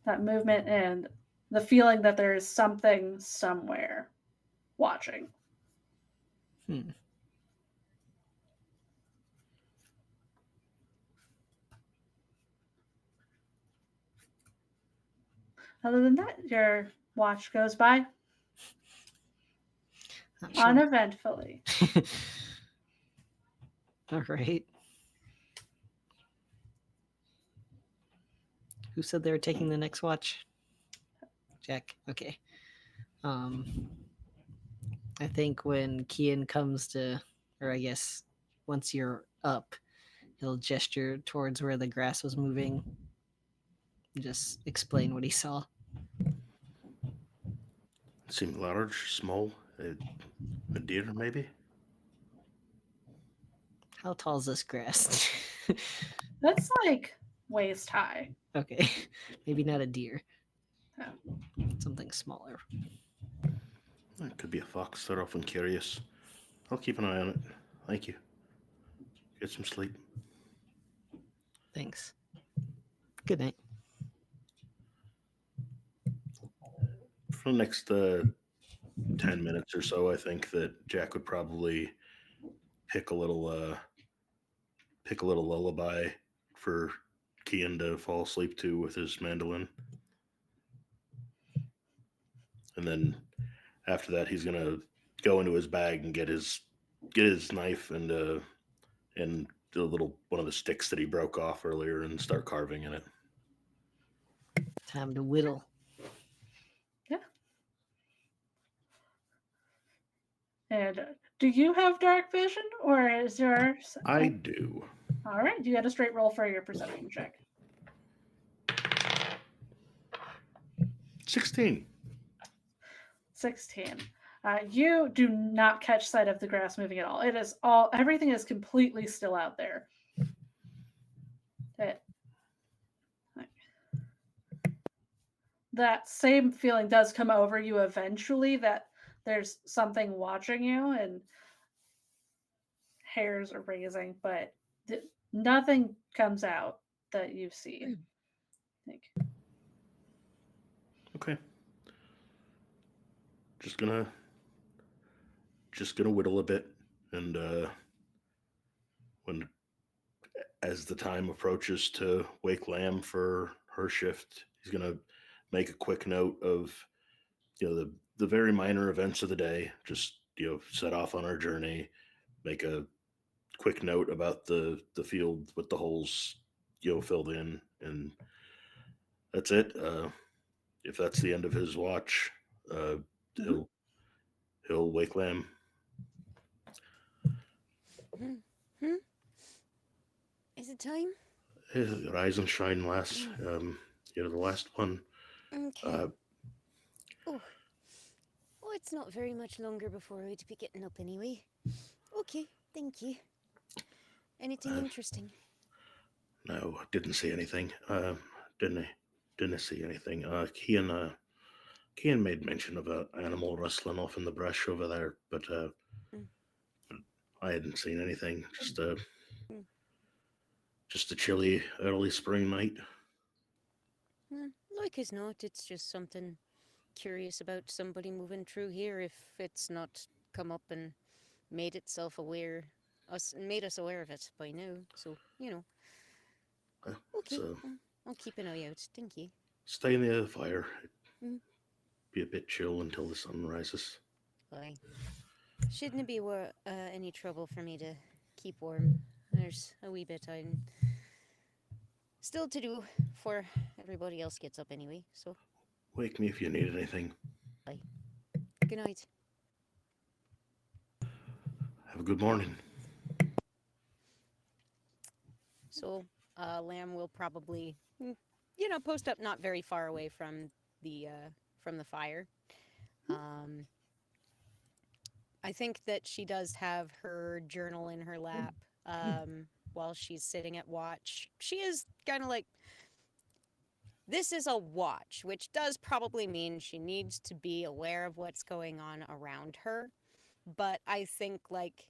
Speaker 1: that movement and the feeling that there's something somewhere watching. Other than that, your watch goes by uneventfully.
Speaker 2: All right. Who said they were taking the next watch? Jack. Okay. I think when Kian comes to, or I guess once you're up, he'll gesture towards where the grass was moving. And just explain what he saw.
Speaker 4: Seemed large, small, a deer maybe.
Speaker 2: How tall is this grass?
Speaker 1: That's like waist high.
Speaker 2: Okay, maybe not a deer.
Speaker 1: Oh.
Speaker 2: Something smaller.
Speaker 4: It could be a fox. They're often curious. I'll keep an eye on it. Thank you. Get some sleep.
Speaker 2: Thanks. Good night.
Speaker 4: For the next 10 minutes or so, I think that Jack would probably pick a little lullaby for Kian to fall asleep to with his mandolin. And then after that, he's gonna go into his bag and get his knife and the little one of the sticks that he broke off earlier and start carving in it.
Speaker 2: Time to whittle.
Speaker 1: Yeah. And do you have dark vision, or is yours?
Speaker 4: I do.
Speaker 1: All right, you got a straight roll for your perception check.
Speaker 4: 16.
Speaker 1: 16. You do not catch sight of the grass moving at all. It is everything is completely still out there. That same feeling does come over you eventually, that there's something watching you and hairs are raising, but nothing comes out that you see.
Speaker 4: Okay. Just gonna whittle a bit, and when as the time approaches to wake Lamb for her shift, he's gonna make a quick note of the very minor events of the day. Just set off on our journey, make a quick note about the field with the holes filled in, and that's it. If that's the end of his watch, he'll wake Lamb.
Speaker 3: Is it time?
Speaker 4: Rise and shine, lass. You're the last one.
Speaker 3: Okay. Oh, it's not very much longer before I'd be getting up anyway. Okay, thank you. Anything interesting?
Speaker 4: No, I didn't see anything. Didn't see anything. Kian made mention of an animal rustling off in the brush over there, but I hadn't seen anything. Just a chilly early spring night.
Speaker 3: Like as not, it's just something curious about somebody moving through here. If it's not come up and made us aware of it by now, so okay, I'll keep an eye out. Thank you.
Speaker 4: Stay near the fire. Be a bit chill until the sun rises.
Speaker 3: Aye. Shouldn't be any trouble for me to keep warm. There's a wee bit I'm still to do before everybody else gets up anyway, so.
Speaker 4: Wake me if you need anything.
Speaker 3: Aye. Good night.
Speaker 4: Have a good morning.
Speaker 3: So, Lamb will probably, post up not very far away from the fire. I think that she does have her journal in her lap while she's sitting at watch. She is kind of like, this is a watch, which does probably mean she needs to be aware of what's going on around her. But I think, like,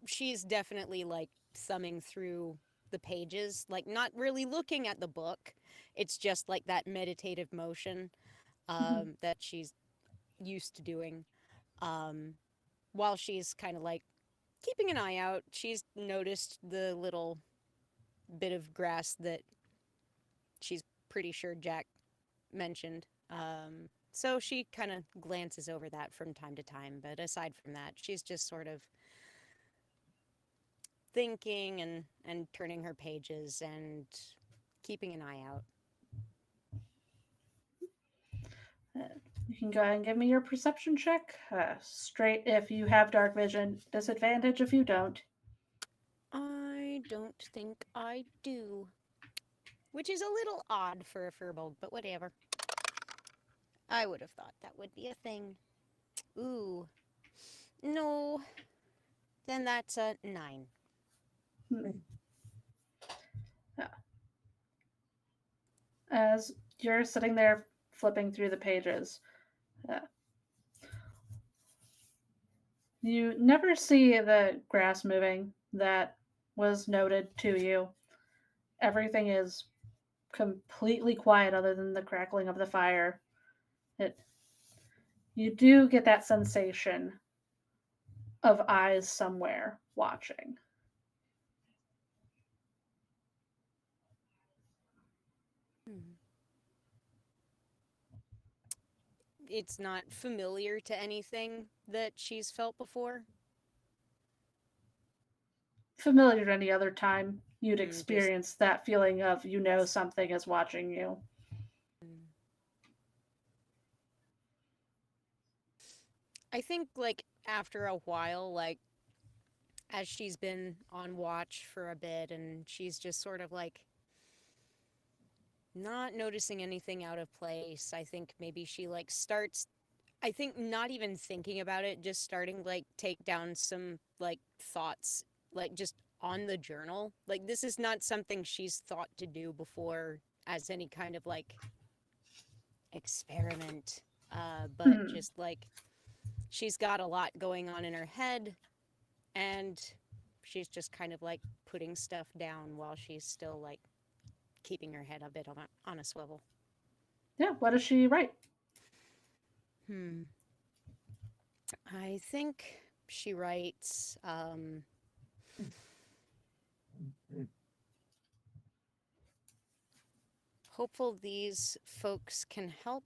Speaker 3: she's definitely, like, thumbing through the pages, like, not really looking at the book. It's just, like, that meditative motion that she's used to doing. While she's kind of, like, keeping an eye out, she's noticed the little bit of grass that she's pretty sure Jack mentioned. So she kind of glances over that from time to time. But aside from that, she's just sort of thinking and turning her pages and keeping an eye out.
Speaker 1: You can go ahead and give me your perception check. Straight if you have dark vision, disadvantage if you don't.
Speaker 3: I don't think I do. Which is a little odd for a furbolg, but whatever. I would have thought that would be a thing. Ooh. No. Then that's a 9.
Speaker 1: As you're sitting there flipping through the pages, you never see the grass moving that was noted to you. Everything is completely quiet other than the crackling of the fire. You do get that sensation of eyes somewhere watching.
Speaker 3: It's not familiar to anything that she's felt before.
Speaker 1: Familiar to any other time you'd
Speaker 3: Just-
Speaker 1: experience that feeling of something is watching you.
Speaker 3: I think, after a while, as she's been on watch for a bit and she's just sort of, not noticing anything out of place, I think maybe she, starts, I think not even thinking about it, just starting, take down some, thoughts, just on the journal. This is not something she's thought to do before as any kind of, experiment. But just, she's got a lot going on in her head, and she's just kind of putting stuff down while she's still keeping her head a bit on a swivel.
Speaker 1: Yeah, what does she write?
Speaker 3: I think she writes, hopeful these folks can help, ?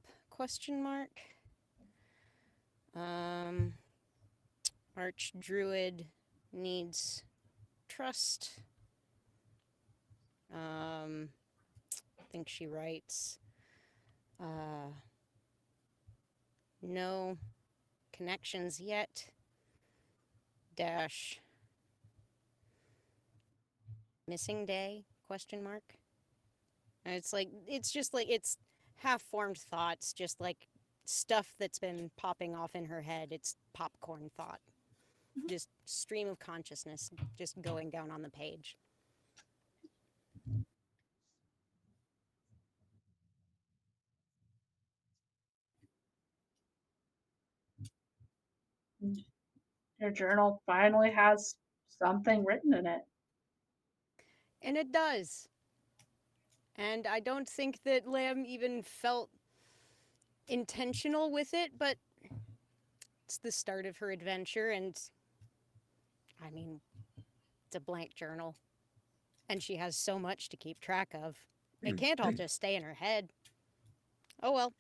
Speaker 3: Archdruid needs trust. I think she writes, no connections yet. Dash. Missing day? ? And it's just it's half-formed thoughts, just stuff that's been popping off in her head. It's popcorn thought. Just stream of consciousness just going down on the page.
Speaker 1: Your journal finally has something written in it.
Speaker 3: And it does. And I don't think that Lamb even felt intentional with it, but it's the start of her adventure, and I mean, it's a blank journal. And she has so much to keep track of. It can't all just stay in her head. Oh well,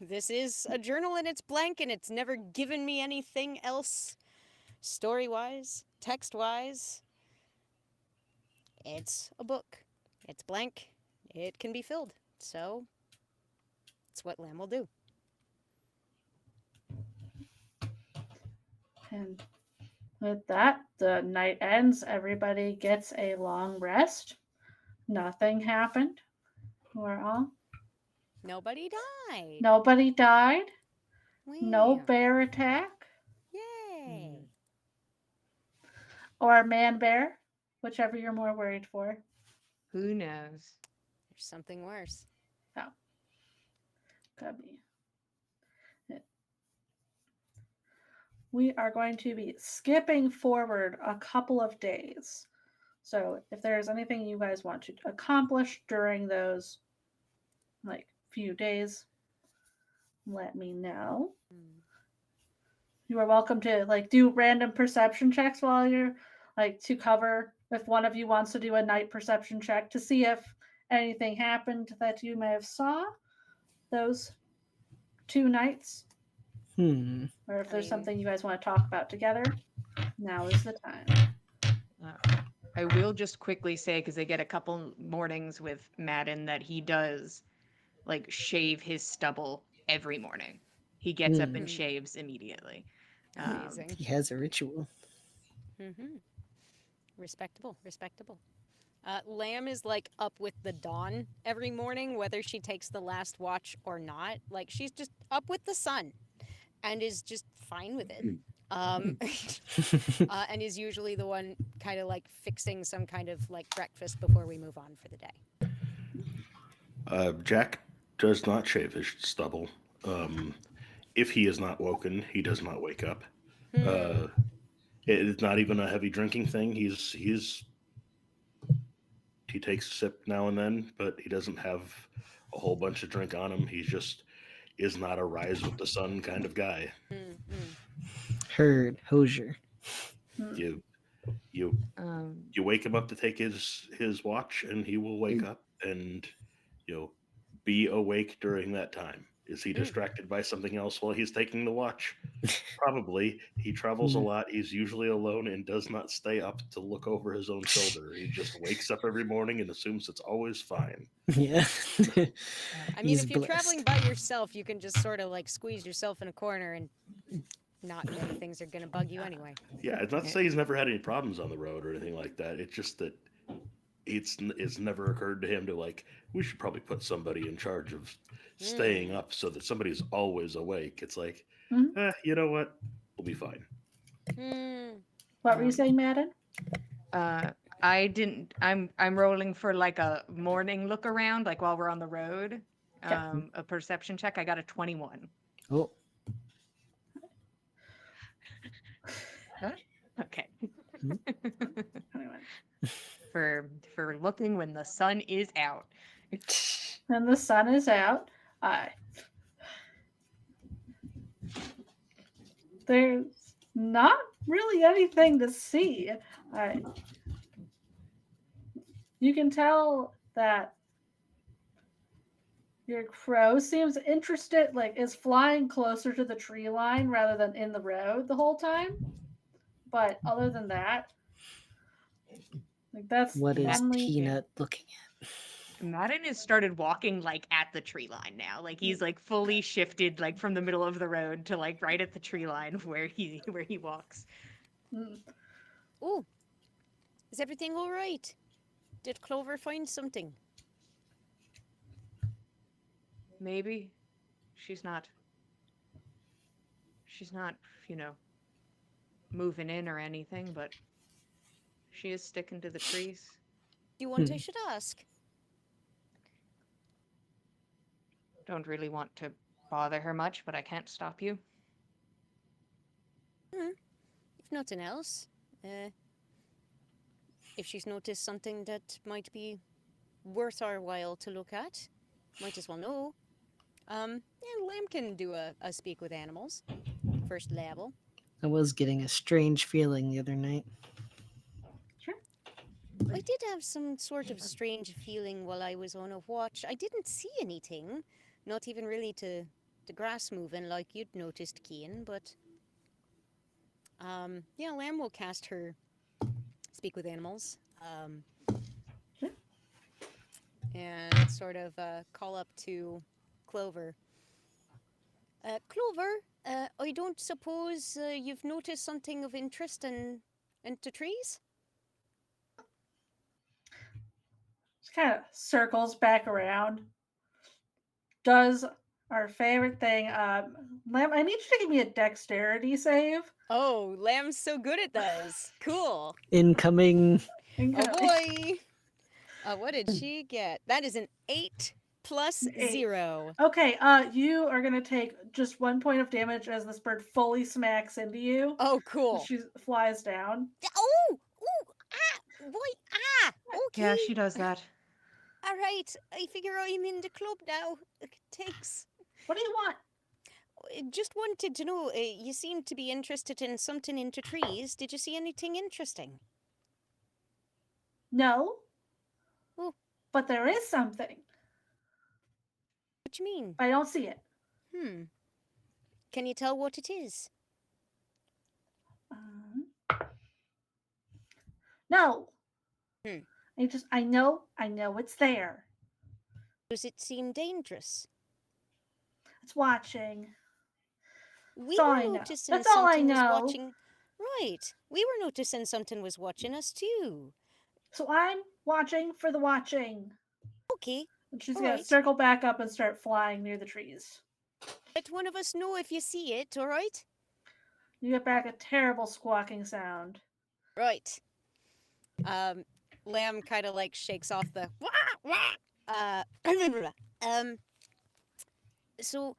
Speaker 3: this is a journal and it's blank and it's never given me anything else story-wise, text-wise. It's a book. It's blank. It can be filled. So, it's what Lamb will do.
Speaker 1: And with that, the night ends. Everybody gets a long rest. Nothing happened. We're all.
Speaker 3: Nobody died.
Speaker 1: Nobody died. No
Speaker 3: Wow.
Speaker 1: bear attack.
Speaker 3: Yay.
Speaker 1: Or man bear, whichever you're more worried for.
Speaker 5: Who knows?
Speaker 3: There's something worse.
Speaker 1: Oh. Could be. We are going to be skipping forward a couple of days. So if there's anything you guys want to accomplish during those few days, let me know. You are welcome to do random perception checks while you're to cover if one of you wants to do a night perception check to see if anything happened that you may have saw those 2 nights. Or if there's something you guys want to talk about together, now is the time.
Speaker 5: I will just quickly say, because I get a couple mornings with Madden, that he does like shave his stubble every morning. He gets up and
Speaker 3: Mm.
Speaker 5: shaves immediately.
Speaker 3: Amazing.
Speaker 2: He has a ritual.
Speaker 3: Mm-hmm. Respectable, respectable. Lamb is like up with the dawn every morning, whether she takes the last watch or not. Like she's just up with the sun and is just fine with it. And is usually the one kind of like fixing some kind of like breakfast before we move on for the day.
Speaker 4: Jack does not shave his stubble. If he is not woken, he does not wake up.
Speaker 3: Hmm.
Speaker 4: Uh, it is not even a heavy drinking thing. He takes a sip now and then, but he doesn't have a whole bunch of drink on him. He just is not a rise with the sun kind of guy.
Speaker 3: Mm-hmm.
Speaker 2: Herd, Hosier.
Speaker 1: Hmm.
Speaker 4: You you
Speaker 5: Um,
Speaker 4: you wake him up to take his watch, and he will wake up and you know be awake during that time. Is he distracted by something else while he's taking the watch? Probably. He travels a lot. He's usually alone and does not stay up to look over his own shoulder. He just wakes up every morning and assumes it's always fine.
Speaker 2: Yeah.
Speaker 3: I mean,
Speaker 2: He's
Speaker 3: if you're
Speaker 2: blessed.
Speaker 3: traveling by yourself, you can just sort of like squeeze yourself in a corner and not many things are going to bug you anyway.
Speaker 4: Yeah, it's not to say he's never had any problems on the road or anything like that. It's just that it's never occurred to him to like we should probably put somebody in charge of staying up so that somebody's always awake. It's like,
Speaker 1: Mhm.
Speaker 4: you know what? We'll be fine.
Speaker 3: Hmm.
Speaker 1: What were you
Speaker 5: um,
Speaker 1: saying, Madden?
Speaker 5: I didn't. I'm rolling for like a morning look around, like while we're on the road.
Speaker 1: Okay.
Speaker 5: A perception check. I got a 21.
Speaker 2: Oh,
Speaker 5: Okay.
Speaker 1: Anyway.
Speaker 5: For looking when the sun is out.
Speaker 1: And the sun is out. There's not really anything to see. I You can tell that your crow seems interested, like is flying closer to the tree line rather than in the road the whole time. But other than that, like that's
Speaker 2: what
Speaker 1: the
Speaker 2: is
Speaker 1: only.
Speaker 2: Peanut looking
Speaker 5: Madden has started walking like at the tree line now. Like he's like fully shifted like from the middle of the road to like right at the tree line where he walks.
Speaker 1: Mm.
Speaker 3: Oh, is everything all right? Did Clover find something?
Speaker 5: Maybe she's not she's not, you know, moving in or anything, but she is sticking to the trees.
Speaker 3: Do you want I should ask?
Speaker 5: Don't really want to bother her much, but I can't stop you.
Speaker 3: If nothing else, if she's noticed something that might be worth our while to look at, might as well know. Yeah, Lamb can do a speak with animals, first level.
Speaker 2: at? I was getting a strange feeling the other night.
Speaker 1: Sure.
Speaker 3: I did have some sort of strange feeling while I was on a watch. I didn't see anything, not even really to the grass moving like you'd noticed, Kian, but yeah, Lamb will cast her speak with animals.
Speaker 1: Sure.
Speaker 3: And sort of call up to Clover. Clover, I don't suppose you've noticed something of interest into trees?
Speaker 1: Just kind of circles back around. Does our favorite thing. Lamb, I need you to give me a dexterity save.
Speaker 3: Oh, Lamb's so good at those. Cool.
Speaker 2: Incoming.
Speaker 3: Oh boy. What did she get? That is an 8 plus 0.
Speaker 1: Okay, you are gonna take just 1 point of damage as this bird fully smacks into you.
Speaker 3: Oh, cool.
Speaker 1: She flies down.
Speaker 3: Oh, boy, okay.
Speaker 5: Yeah, she does that.
Speaker 3: All right, I figure I'm in the club now. Thanks.
Speaker 1: What do you want?
Speaker 3: Just wanted to know, you seem to be interested in something into trees. Did you see anything interesting?
Speaker 1: No.
Speaker 3: Oh.
Speaker 1: But there is something.
Speaker 3: What do you mean?
Speaker 1: I don't see it.
Speaker 3: Can you tell what it is?
Speaker 1: No. I know it's there.
Speaker 3: Does it seem dangerous?
Speaker 1: It's watching.
Speaker 3: We
Speaker 1: That's all
Speaker 3: were
Speaker 1: I know.
Speaker 3: noticing
Speaker 1: That's all I
Speaker 3: something was
Speaker 1: know.
Speaker 3: watching. Right. We were noticing something was watching us too.
Speaker 1: So I'm watching for the watching.
Speaker 3: Okay.
Speaker 1: And she's
Speaker 3: All
Speaker 1: gonna
Speaker 3: right.
Speaker 1: circle back up and start flying near the trees.
Speaker 3: Let one of us know if you see it, all right?
Speaker 1: You get back a terrible squawking sound.
Speaker 3: Right. Lamb kind of like shakes off the wah, wah. Um, so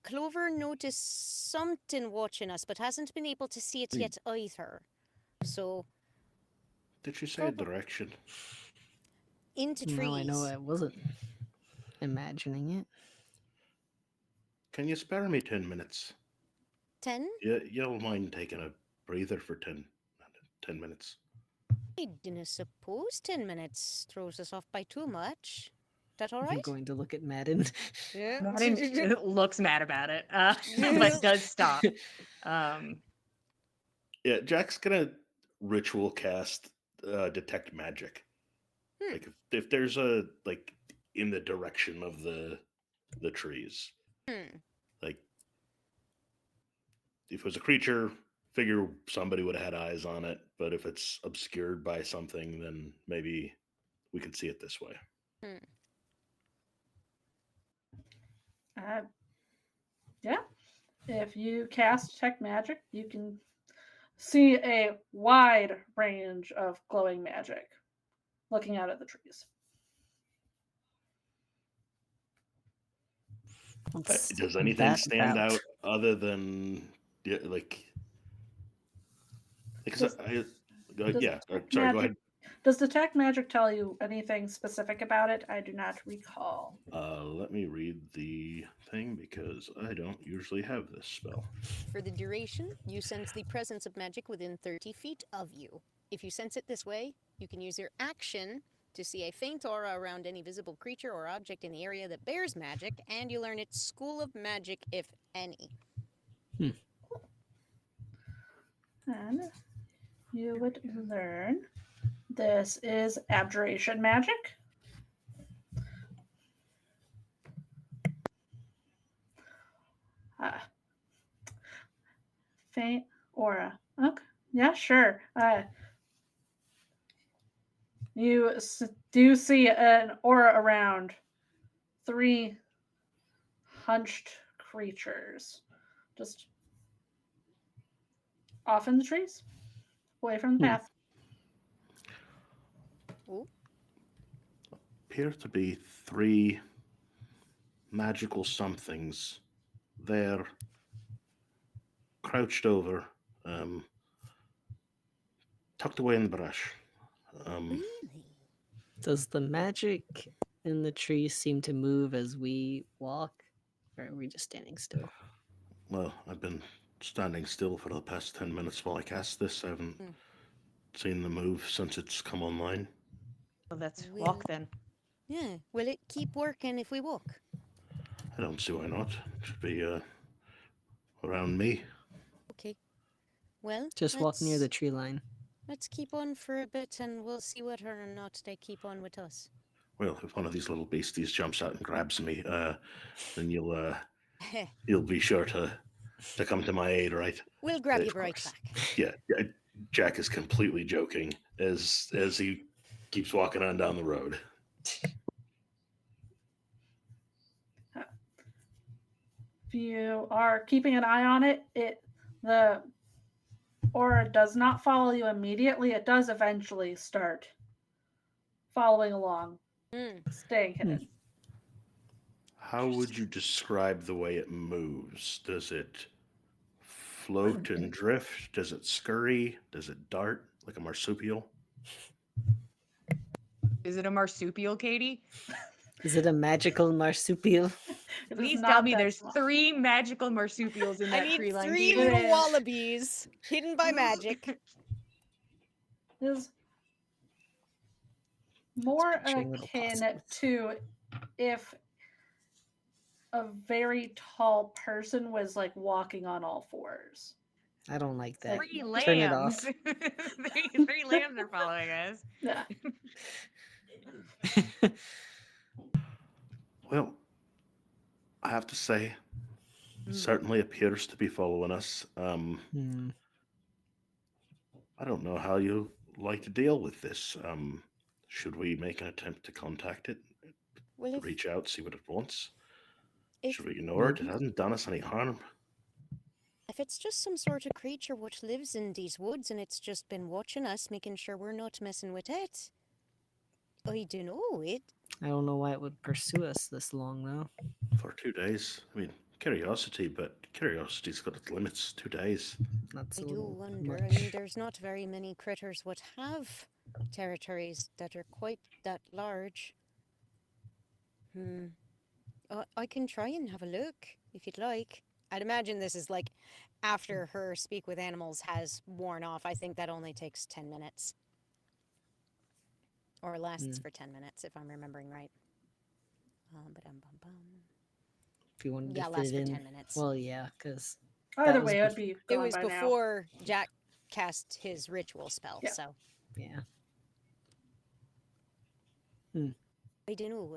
Speaker 3: Clover noticed something watching us, but hasn't been able to see it yet either. So
Speaker 4: Did she say a
Speaker 3: Prob-
Speaker 4: direction?
Speaker 3: into trees.
Speaker 2: No, I know I wasn't imagining it.
Speaker 4: Can you spare me 10 minutes?
Speaker 3: 10?
Speaker 4: You'll mind taking a breather for 10 minutes?
Speaker 3: I didn't suppose 10 minutes throws us off by too much. That all
Speaker 2: I'm
Speaker 3: right?
Speaker 2: going to look at Madden.
Speaker 3: Yeah.
Speaker 5: Martin looks mad about it, but does stop.
Speaker 4: Yeah, Jack's gonna ritual cast detect magic. Like if there's a like in the direction of the trees. Like if it was a creature, figure somebody would have had eyes on it. But if it's obscured by something, then maybe we can see it this way.
Speaker 1: Yeah. If you cast detect magic, you can see a wide range of glowing magic looking out at the trees.
Speaker 2: What's
Speaker 4: Does anything
Speaker 2: that
Speaker 4: stand
Speaker 2: about?
Speaker 4: out other than like?
Speaker 1: Does-
Speaker 4: Sorry,
Speaker 1: detect
Speaker 4: go
Speaker 1: magic-
Speaker 4: ahead.
Speaker 1: Does detect magic tell you anything specific about it? I do not recall.
Speaker 4: Let me read the thing because I don't usually have this spell.
Speaker 3: For the duration, you sense the presence of magic within 30 feet of you. If you sense it this way, you can use your action to see a faint aura around any visible creature or object in the area that bears magic, and you learn its school of magic, if any.
Speaker 1: And you would learn this is abjuration magic. Faint aura. Okay. Yeah, sure. You do see an aura around 3 hunched creatures just off in the trees, away from the path.
Speaker 3: Ooh.
Speaker 4: Appear to be 3 magical somethings. They're crouched over, tucked away in the brush.
Speaker 3: Really?
Speaker 2: Does the magic in the trees seem to move as we walk? Or are we just standing still?
Speaker 4: Well, I've been standing still for the past 10 minutes while I cast this. I haven't seen the move since it's come online.
Speaker 5: Well, let's
Speaker 3: Will-
Speaker 5: walk then.
Speaker 3: Yeah. Will it keep working if we walk?
Speaker 4: I don't see why not. It should be around me.
Speaker 3: Okay. Well,
Speaker 2: Just walk near the tree line.
Speaker 3: Let's keep on for a bit and we'll see whether or not they keep on with us.
Speaker 4: Well, if one of these little beasties jumps out and grabs me, then you'll be sure to come to my aid, right?
Speaker 3: We'll grab
Speaker 4: Of
Speaker 3: you right
Speaker 4: course.
Speaker 3: back.
Speaker 4: Yeah, Jack is completely joking as he keeps walking on down the road.
Speaker 1: If you are keeping an eye on it, the aura does not follow you immediately. It does eventually start following along, staying hidden.
Speaker 4: How would you describe the way it moves? Does it float and drift? Does it scurry? Does it dart like a marsupial?
Speaker 5: Is it a marsupial, Katie?
Speaker 2: Is it a magical marsupial?
Speaker 1: It is
Speaker 5: Please
Speaker 1: not
Speaker 5: tell me
Speaker 1: that
Speaker 5: there's
Speaker 1: small.
Speaker 5: 3 magical marsupials in
Speaker 3: I
Speaker 5: that
Speaker 3: need
Speaker 5: tree line.
Speaker 3: 3
Speaker 5: Katie.
Speaker 3: little
Speaker 1: It is.
Speaker 3: wallabies hidden by magic.
Speaker 1: It is more
Speaker 2: picturing little
Speaker 1: akin
Speaker 2: possums.
Speaker 1: to if a very tall person was like walking on all fours.
Speaker 2: I don't like that.
Speaker 5: 3
Speaker 2: Turn it
Speaker 5: lambs.
Speaker 2: off.
Speaker 5: Three lambs are following us.
Speaker 1: Yeah.
Speaker 4: Well, I have to say,
Speaker 5: Mm.
Speaker 4: certainly appears to be following us.
Speaker 2: Hmm.
Speaker 4: I don't know how you like to deal with this. Should we make an attempt to contact it,
Speaker 3: Well,
Speaker 4: reach out, see what it wants?
Speaker 3: if
Speaker 4: Should we ignore it? It
Speaker 2: Maybe.
Speaker 4: hasn't done us any harm.
Speaker 3: if it's just some sort of creature what lives in these woods and it's just been watching us, making sure we're not messing with it, I don't know.
Speaker 2: I don't know why it would pursue us this long, though.
Speaker 4: For 2 days. I mean, curiosity, but curiosity's got its limits. 2 days.
Speaker 2: That's
Speaker 3: I
Speaker 2: a
Speaker 3: do
Speaker 2: little
Speaker 3: wonder.
Speaker 2: much.
Speaker 3: I mean, there's not very many critters what have territories that are quite that large. I can try and have a look if you'd like. I'd imagine this is like after her speak with animals has worn off. I think that only takes 10 minutes. Or lasts for 10 minutes, if I'm remembering right. Ba-dum-bum-bum.
Speaker 2: If you wanted
Speaker 3: Yeah,
Speaker 2: to
Speaker 3: lasts
Speaker 2: fit
Speaker 3: for
Speaker 2: in.
Speaker 3: 10 minutes.
Speaker 2: Well, yeah, because
Speaker 1: Either
Speaker 2: was
Speaker 1: way, it would be
Speaker 3: It
Speaker 1: gone
Speaker 3: was
Speaker 1: by now.
Speaker 3: before Jack cast his ritual spell,
Speaker 1: Yeah.
Speaker 3: so
Speaker 2: yeah.
Speaker 3: I don't know.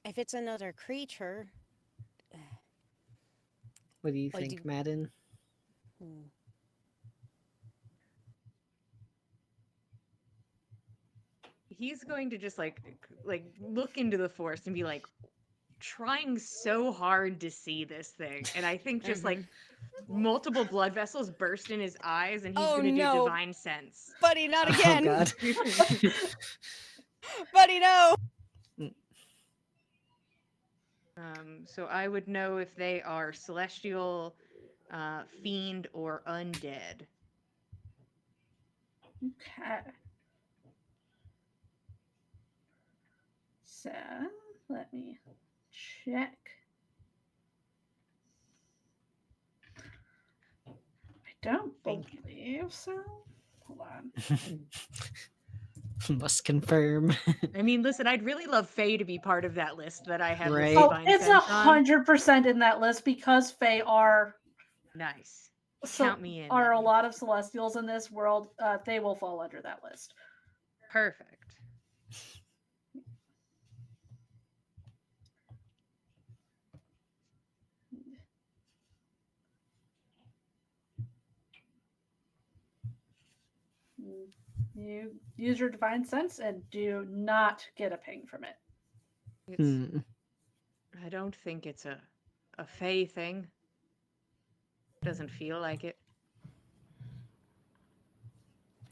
Speaker 3: If it's another creature,
Speaker 2: What do you
Speaker 3: I
Speaker 2: think,
Speaker 3: do-
Speaker 2: Madden?
Speaker 5: He's going to just like look into the forest and be like trying so hard to see this thing. And I think just like multiple blood vessels burst in his eyes and he's
Speaker 3: Oh,
Speaker 5: going to
Speaker 3: no.
Speaker 5: do divine sense.
Speaker 3: buddy, not
Speaker 2: Oh,
Speaker 3: again,
Speaker 2: God.
Speaker 3: buddy, no.
Speaker 5: So I would know if they are celestial, fiend, or undead.
Speaker 1: Okay. So let me check. I don't
Speaker 5: Thank you.
Speaker 1: believe so. Hold on.
Speaker 2: Must confirm.
Speaker 5: I mean, listen, I'd really love Faye to be part of that list that I have
Speaker 2: Right.
Speaker 5: this
Speaker 1: Oh,
Speaker 5: divine
Speaker 1: it's
Speaker 5: sense on.
Speaker 1: 100% in that list because Fae are
Speaker 5: Nice.
Speaker 1: so
Speaker 5: Count me in.
Speaker 1: are a
Speaker 5: then.
Speaker 1: lot of celestials in this world. They will fall under that list.
Speaker 5: Perfect.
Speaker 1: You use your divine sense and do not get a ping from it.
Speaker 5: It's, I don't think it's a Faye thing. Doesn't feel like it.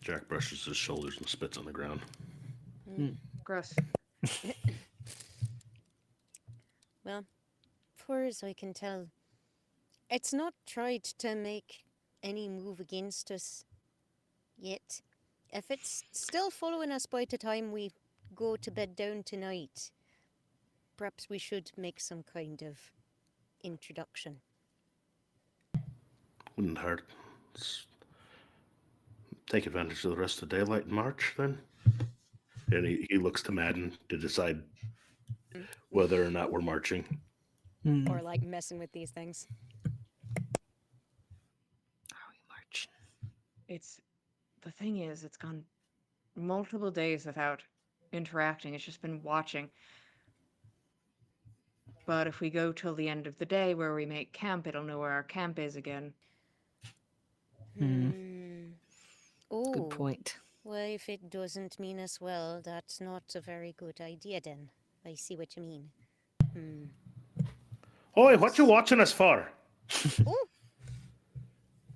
Speaker 4: Jack brushes his shoulders and spits on the ground.
Speaker 5: Gross.
Speaker 3: Well, far as I can tell, it's not tried to make any move against us yet. If it's still following us by the time we go to bed down tonight, perhaps we should make some kind of introduction.
Speaker 4: Wouldn't hurt. Take advantage of the rest of the daylight in March, then. And he looks to Madden to decide whether or not we're marching.
Speaker 3: Or like messing with these things.
Speaker 2: Are we marching?
Speaker 5: The thing is, it's gone multiple days without interacting. It's just been watching. But if we go till the end of the day where we make camp, it'll know where our camp is again.
Speaker 3: Oh,
Speaker 2: Good point.
Speaker 3: well, if it doesn't mean as well, that's not a very good idea then. I see what you mean.
Speaker 4: Oi, what you watching us for?
Speaker 3: Oh!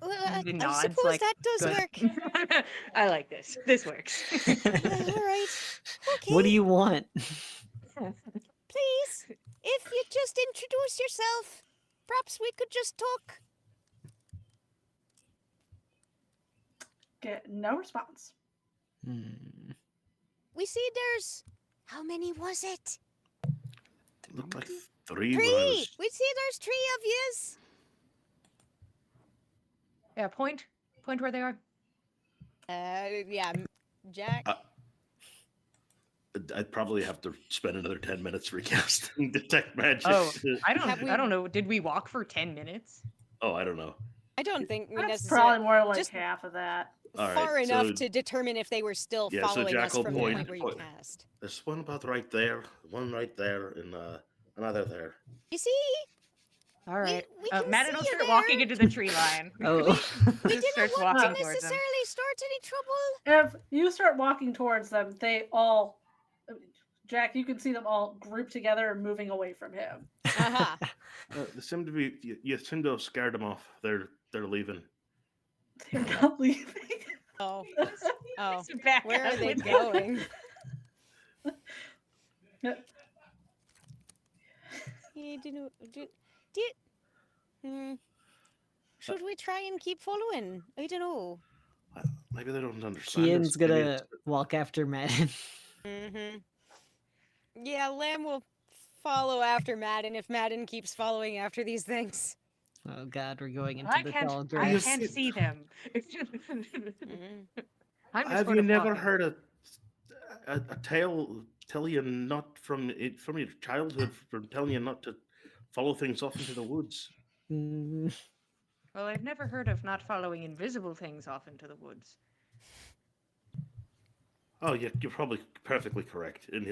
Speaker 3: Well, I
Speaker 5: The nods,
Speaker 3: suppose
Speaker 5: like,
Speaker 3: that does
Speaker 5: good.
Speaker 3: work.
Speaker 5: I like this. This works.
Speaker 3: Well, all right. Okay.
Speaker 2: What do you want?
Speaker 3: Please, if you just introduce yourself, perhaps we could just talk.
Speaker 1: Get no response.
Speaker 3: We see there's... How many was it?
Speaker 4: It looked like 3 when I
Speaker 3: 3!
Speaker 4: was...
Speaker 3: We see there's 3 of yous.
Speaker 5: Yeah, point where they are.
Speaker 3: Yeah, Jack.
Speaker 4: I'd probably have to spend another 10 minutes recasting Detect Magic.
Speaker 5: Oh, I
Speaker 3: Have we-
Speaker 5: don't know. Did we walk for 10 minutes?
Speaker 4: Oh, I don't know.
Speaker 3: I don't think we
Speaker 1: That's
Speaker 3: necessarily
Speaker 1: probably more like
Speaker 3: just
Speaker 1: half of that.
Speaker 4: All right,
Speaker 3: far enough
Speaker 4: so-
Speaker 3: to determine if they were still
Speaker 4: Yeah, so
Speaker 3: following
Speaker 4: Jack
Speaker 3: us
Speaker 4: will
Speaker 3: from the
Speaker 2: point-
Speaker 3: point where you
Speaker 4: point-
Speaker 3: cast.
Speaker 4: There's one about right there, one right there, and another there.
Speaker 3: You see,
Speaker 5: All right.
Speaker 3: we can
Speaker 5: Madden
Speaker 3: see
Speaker 5: will
Speaker 3: you
Speaker 5: start walking
Speaker 3: there.
Speaker 5: into the tree line.
Speaker 2: Oh.
Speaker 3: we
Speaker 5: Just
Speaker 3: didn't
Speaker 5: starts
Speaker 3: want to
Speaker 5: walking towards them.
Speaker 3: necessarily start any trouble.
Speaker 1: If you start walking towards them, they all, Jack, you can see them all grouped together and moving away from him.
Speaker 3: Aha.
Speaker 4: They seem to be. You seem to have scared them off. They're leaving.
Speaker 1: They're not leaving.
Speaker 3: Oh, oh.
Speaker 5: Just back
Speaker 3: Where
Speaker 5: up
Speaker 3: are they
Speaker 5: with them.
Speaker 3: going? You didn't. Should we try and keep following? I don't know.
Speaker 4: Maybe they don't understand.
Speaker 2: Kian's
Speaker 4: us. Maybe
Speaker 2: gonna
Speaker 4: it's-
Speaker 2: walk after Madden.
Speaker 3: Mm-hmm. Yeah, Lamb will follow after Madden if Madden keeps following after these things.
Speaker 2: Oh god, we're going into
Speaker 5: I
Speaker 2: the
Speaker 5: can't.
Speaker 2: tall
Speaker 5: I
Speaker 2: grass.
Speaker 5: can't see them.
Speaker 3: Mhm.
Speaker 5: I'm just
Speaker 4: Have
Speaker 5: sort
Speaker 4: you
Speaker 5: of
Speaker 4: never
Speaker 5: walking.
Speaker 4: heard a tale tell you not from your childhood from telling you not to follow things off into the woods?
Speaker 2: Mm,
Speaker 5: Well, I've never heard of not following invisible things off into the woods.
Speaker 4: Oh, yeah, you're probably perfectly correct. And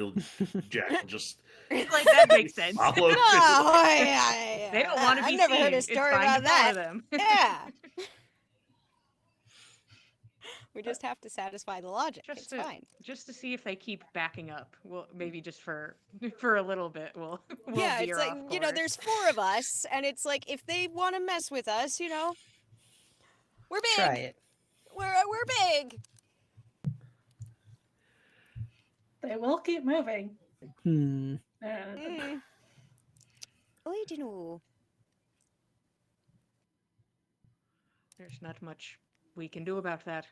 Speaker 4: Jack will just
Speaker 5: Like that makes sense.
Speaker 4: follow.
Speaker 3: Oh, yeah.
Speaker 5: They don't want to be
Speaker 3: I've never
Speaker 5: seen.
Speaker 3: heard a
Speaker 5: It's
Speaker 3: story
Speaker 5: fine
Speaker 3: about
Speaker 5: to follow
Speaker 3: that.
Speaker 5: them.
Speaker 3: Yeah. We just have to satisfy the logic.
Speaker 5: Just
Speaker 3: It's
Speaker 5: to
Speaker 3: fine.
Speaker 5: just to see if they keep backing up. Well, maybe just for a little bit. We'll
Speaker 3: Yeah,
Speaker 5: veer
Speaker 3: it's like,
Speaker 5: off
Speaker 3: you know,
Speaker 5: course.
Speaker 3: there's 4 of us, and it's like, if they want to mess with us, you know, we're big.
Speaker 2: try it.
Speaker 3: We're big.
Speaker 1: They will keep moving.
Speaker 2: Hmm.
Speaker 1: And
Speaker 3: Mm. I don't know.
Speaker 5: There's not much we can do about that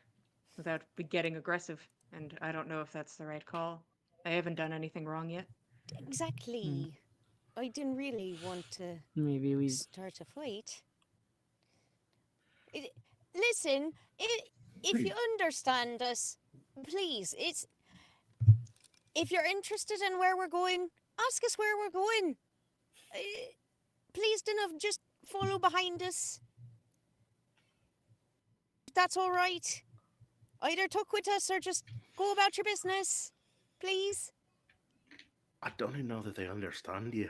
Speaker 5: without getting aggressive, and I don't know if that's the right call. I haven't done anything wrong yet.
Speaker 3: Exactly. I didn't really want to
Speaker 2: Maybe we.
Speaker 3: start a fight. Listen, if you understand us, please, if you're interested in where we're going, ask us where we're going. Please do not just follow behind us. If that's all right. Either talk with us or just go about your business. Please.
Speaker 4: I don't even know that they understand you.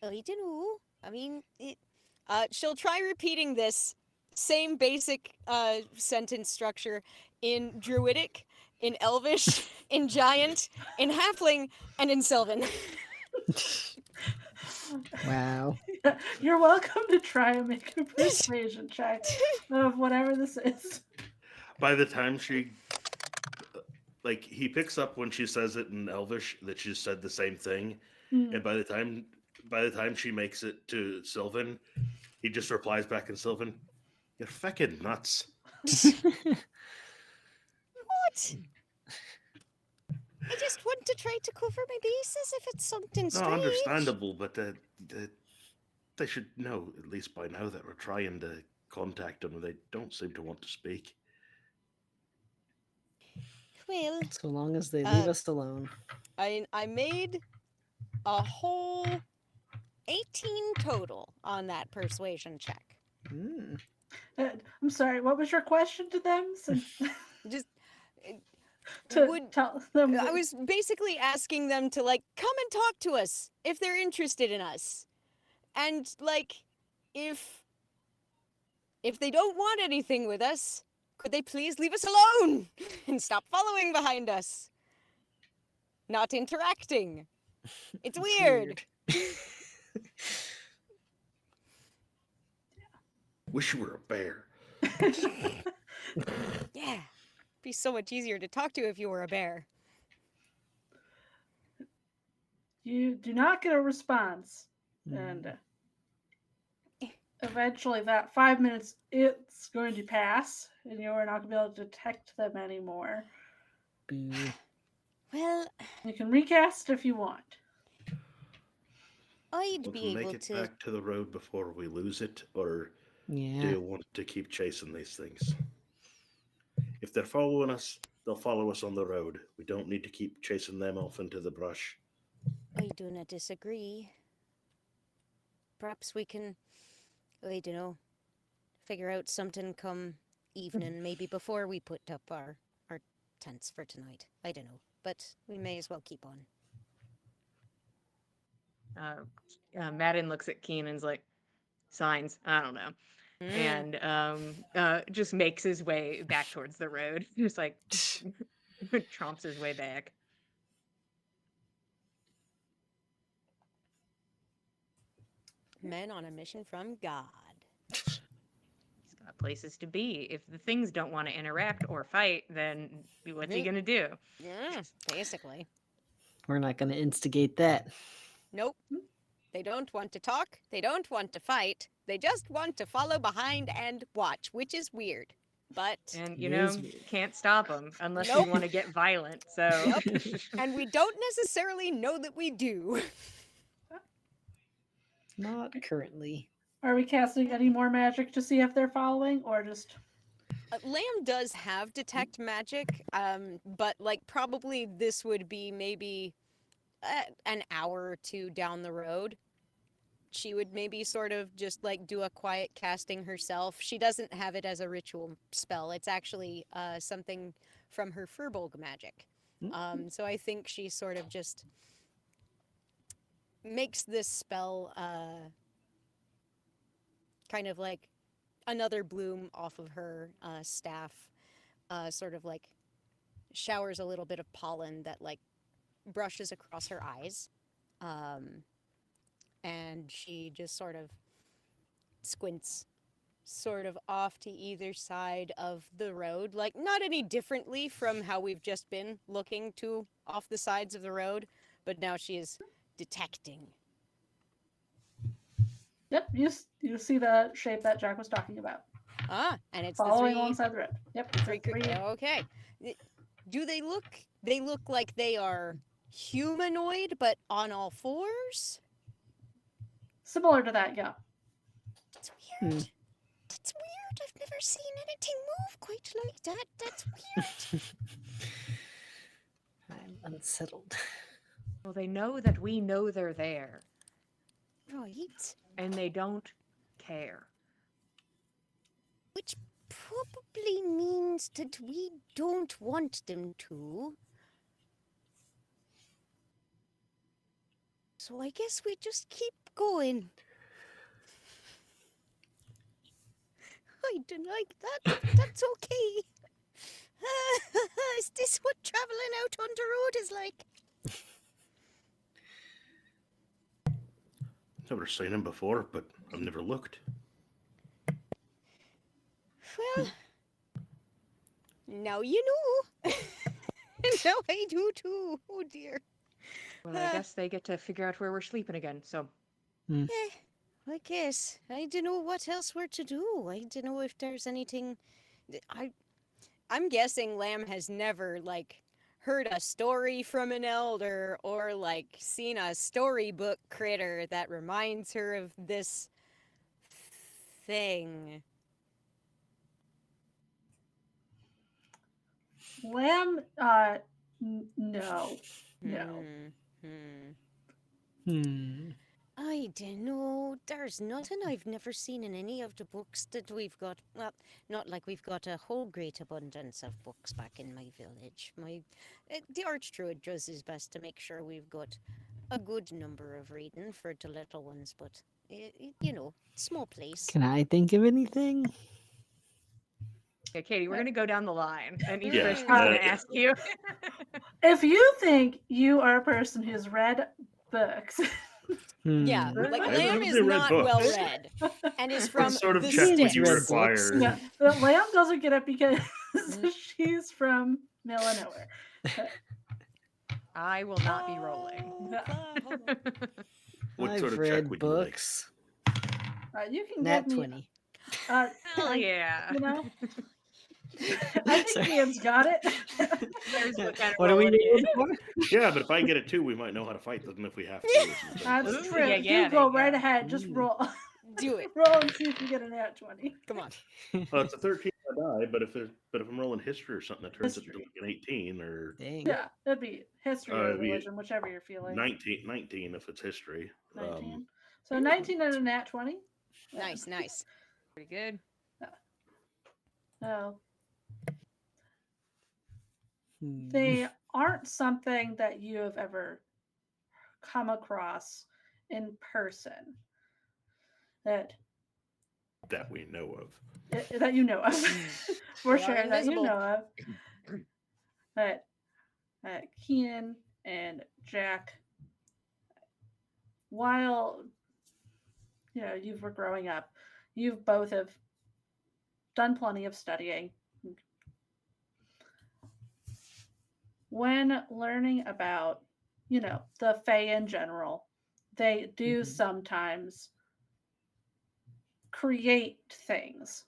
Speaker 3: I don't know. I mean, she'll try repeating this same basic sentence structure in Druidic, in Elvish, in Giant, in Halfling, and in Sylvan.
Speaker 2: Wow.
Speaker 1: you're welcome to try and make a persuasion check of whatever this is.
Speaker 4: By the time she, like, he picks up when she says it in Elvish that she said the same thing,
Speaker 1: Hmm.
Speaker 4: and by the time she makes it to Sylvan, he just replies back in Sylvan, "You're fucking nuts."
Speaker 3: What? I just want to try to cover my bases if it's something
Speaker 4: No,
Speaker 3: strange.
Speaker 4: understandable, but they should know at least by now that we're trying to contact them. They don't seem to want to speak.
Speaker 3: Well,
Speaker 2: So long as they leave
Speaker 3: Uh,
Speaker 2: us alone.
Speaker 3: I made a whole 18 total on that persuasion check.
Speaker 2: Mm.
Speaker 1: I'm sorry, what was your question to them?
Speaker 3: Just
Speaker 1: To
Speaker 3: would
Speaker 1: tell them
Speaker 3: I was basically asking them to like come and talk to us if they're interested in us. And like if they don't want anything with us, could they please leave us alone and stop following behind us? Not interacting. It's weird.
Speaker 4: Wish you were a bear.
Speaker 3: Yeah. Be so much easier to talk to if you were a bear.
Speaker 1: you do not get a response.
Speaker 2: Mm.
Speaker 1: And eventually that 5 minutes it's going to pass and you're not going to be able to detect them anymore.
Speaker 2: Boo.
Speaker 3: Well,
Speaker 1: You can recast if you want.
Speaker 3: I'd
Speaker 4: Want
Speaker 3: be
Speaker 4: to make
Speaker 3: able
Speaker 4: it
Speaker 3: to.
Speaker 4: back to the road before we lose it, or do
Speaker 2: Yeah.
Speaker 4: you want to keep chasing these things? If they're following us, they'll follow us on the road. We don't need to keep chasing them off into the brush.
Speaker 3: I do not disagree. Perhaps we can, I don't know, figure out something come evening, maybe before we put up our tents for tonight. I don't know, but we may as well keep on.
Speaker 5: Madden looks at Keenan's like, signs, I don't know.
Speaker 3: Mm.
Speaker 5: And just makes his way back towards the road. Just like tromps his way back.
Speaker 3: Men on a mission from God.
Speaker 5: He's got places to be. If the things don't want to interact or fight, then what's he gonna do?
Speaker 3: Yeah, basically.
Speaker 2: We're not going to instigate that.
Speaker 3: Nope. They don't want to talk. They don't want to fight. They just want to follow behind and watch, which is weird. But
Speaker 5: And
Speaker 2: It is weird.
Speaker 5: can't stop them unless
Speaker 3: Nope.
Speaker 5: we want to get violent. So
Speaker 3: Yep. and we don't necessarily know that we do.
Speaker 2: Not currently.
Speaker 1: Are we casting any more magic to see if they're following, or just?
Speaker 3: Lamb does have detect magic, but like probably this would be maybe an hour or two down the road. She would maybe sort of just like do a quiet casting herself. She doesn't have it as a ritual spell. It's actually something from her Furbolg magic. So I think she sort of just makes this spell kind of like another bloom off of her staff, sort of like showers a little bit of pollen that like brushes across her eyes. And she just sort of squints sort of off to either side of the road, like not any differently from how we've just been looking to off the sides of the road, but now she is detecting.
Speaker 1: Yep, you see the shape that Jack was talking about.
Speaker 3: And it's
Speaker 1: Following
Speaker 3: the three
Speaker 1: alongside the road. Yep, it's
Speaker 3: three.
Speaker 1: the three.
Speaker 3: Okay. Do they look? They look like they are humanoid, but on all fours.
Speaker 1: Similar to that, yeah.
Speaker 3: That's weird. That's weird. I've never seen anything move quite like that. That's weird.
Speaker 2: I'm unsettled.
Speaker 5: well, they know that we know they're there,
Speaker 3: Right.
Speaker 5: and they don't care.
Speaker 3: Which probably means that we don't want them to. So I guess we just keep going. I don't like that. That's okay. Is this what traveling out on the road is like?
Speaker 4: Never seen him before, but I've never looked.
Speaker 3: Well, now you know. Now I do too. Oh dear.
Speaker 5: Well, I guess they get to figure out where we're sleeping again. So
Speaker 3: I guess. I don't know what else we're to do. I don't know if there's anything. I'm guessing Lamb has never, like, heard a story from an elder or, like, seen a storybook critter that reminds her of this thing.
Speaker 1: Lamb, no. No.
Speaker 3: I don't know. There's nothing I've never seen in any of the books that we've got. Well, not like we've got a whole great abundance of books back in my village. The Archdruid does his best to make sure we've got a good number of reading for the little ones, but, you know, small place.
Speaker 2: Can I think of anything?
Speaker 5: yeah, Katie, we're gonna go down the line, and each
Speaker 4: Yeah,
Speaker 5: person's gonna ask you.
Speaker 1: If you think you are a person who's read books,
Speaker 3: Yeah, like
Speaker 4: I
Speaker 3: Lamb
Speaker 4: haven't
Speaker 3: is
Speaker 4: read
Speaker 3: not
Speaker 4: books.
Speaker 3: well read, and is from
Speaker 4: What sort of
Speaker 3: the
Speaker 4: check would
Speaker 3: sticks.
Speaker 4: you
Speaker 2: Read
Speaker 4: require?
Speaker 2: books.
Speaker 1: yeah, but Lamb doesn't get it because she's from middle of nowhere.
Speaker 5: I will not be rolling.
Speaker 4: What
Speaker 2: I've
Speaker 4: sort of
Speaker 2: read
Speaker 4: check would you like?
Speaker 2: books.
Speaker 1: You can
Speaker 2: Nat
Speaker 1: give me.
Speaker 2: 20.
Speaker 5: Hell yeah.
Speaker 1: You know, I think
Speaker 2: Sorry.
Speaker 1: Ian's got it.
Speaker 5: There's what kind of
Speaker 2: What do we
Speaker 5: roll it
Speaker 2: need
Speaker 5: is.
Speaker 2: for?
Speaker 4: Yeah, but if I get it too, we might know how to fight them if we have to. or something.
Speaker 1: That's
Speaker 5: Ooh,
Speaker 1: true.
Speaker 5: yeah,
Speaker 1: You
Speaker 5: there
Speaker 1: go
Speaker 5: you
Speaker 1: right
Speaker 5: go.
Speaker 1: ahead. Just roll.
Speaker 3: Do it.
Speaker 1: Roll and see if you get a nat 20.
Speaker 3: Come on.
Speaker 4: Well, it's a 13 on die, but if I'm rolling history or something, that turns into
Speaker 1: History.
Speaker 4: like an 18 or
Speaker 2: Dang.
Speaker 1: Yeah, that'd be history or
Speaker 4: it'd be
Speaker 1: religion, whichever you're feeling.
Speaker 4: 19 if it's history.
Speaker 1: 19. So 19 and a nat 20.
Speaker 3: Nice.
Speaker 5: Pretty good.
Speaker 1: No,
Speaker 2: Hmm.
Speaker 1: they aren't something that you have ever come across in person that
Speaker 4: That we know of.
Speaker 1: that you know of. For
Speaker 3: They are
Speaker 1: sure that you
Speaker 3: invisible.
Speaker 1: know of. That Keenan and Jack, while you were growing up, you've both have done plenty of studying. When learning about, the Fae in general, they do
Speaker 2: Mhm.
Speaker 1: sometimes create things.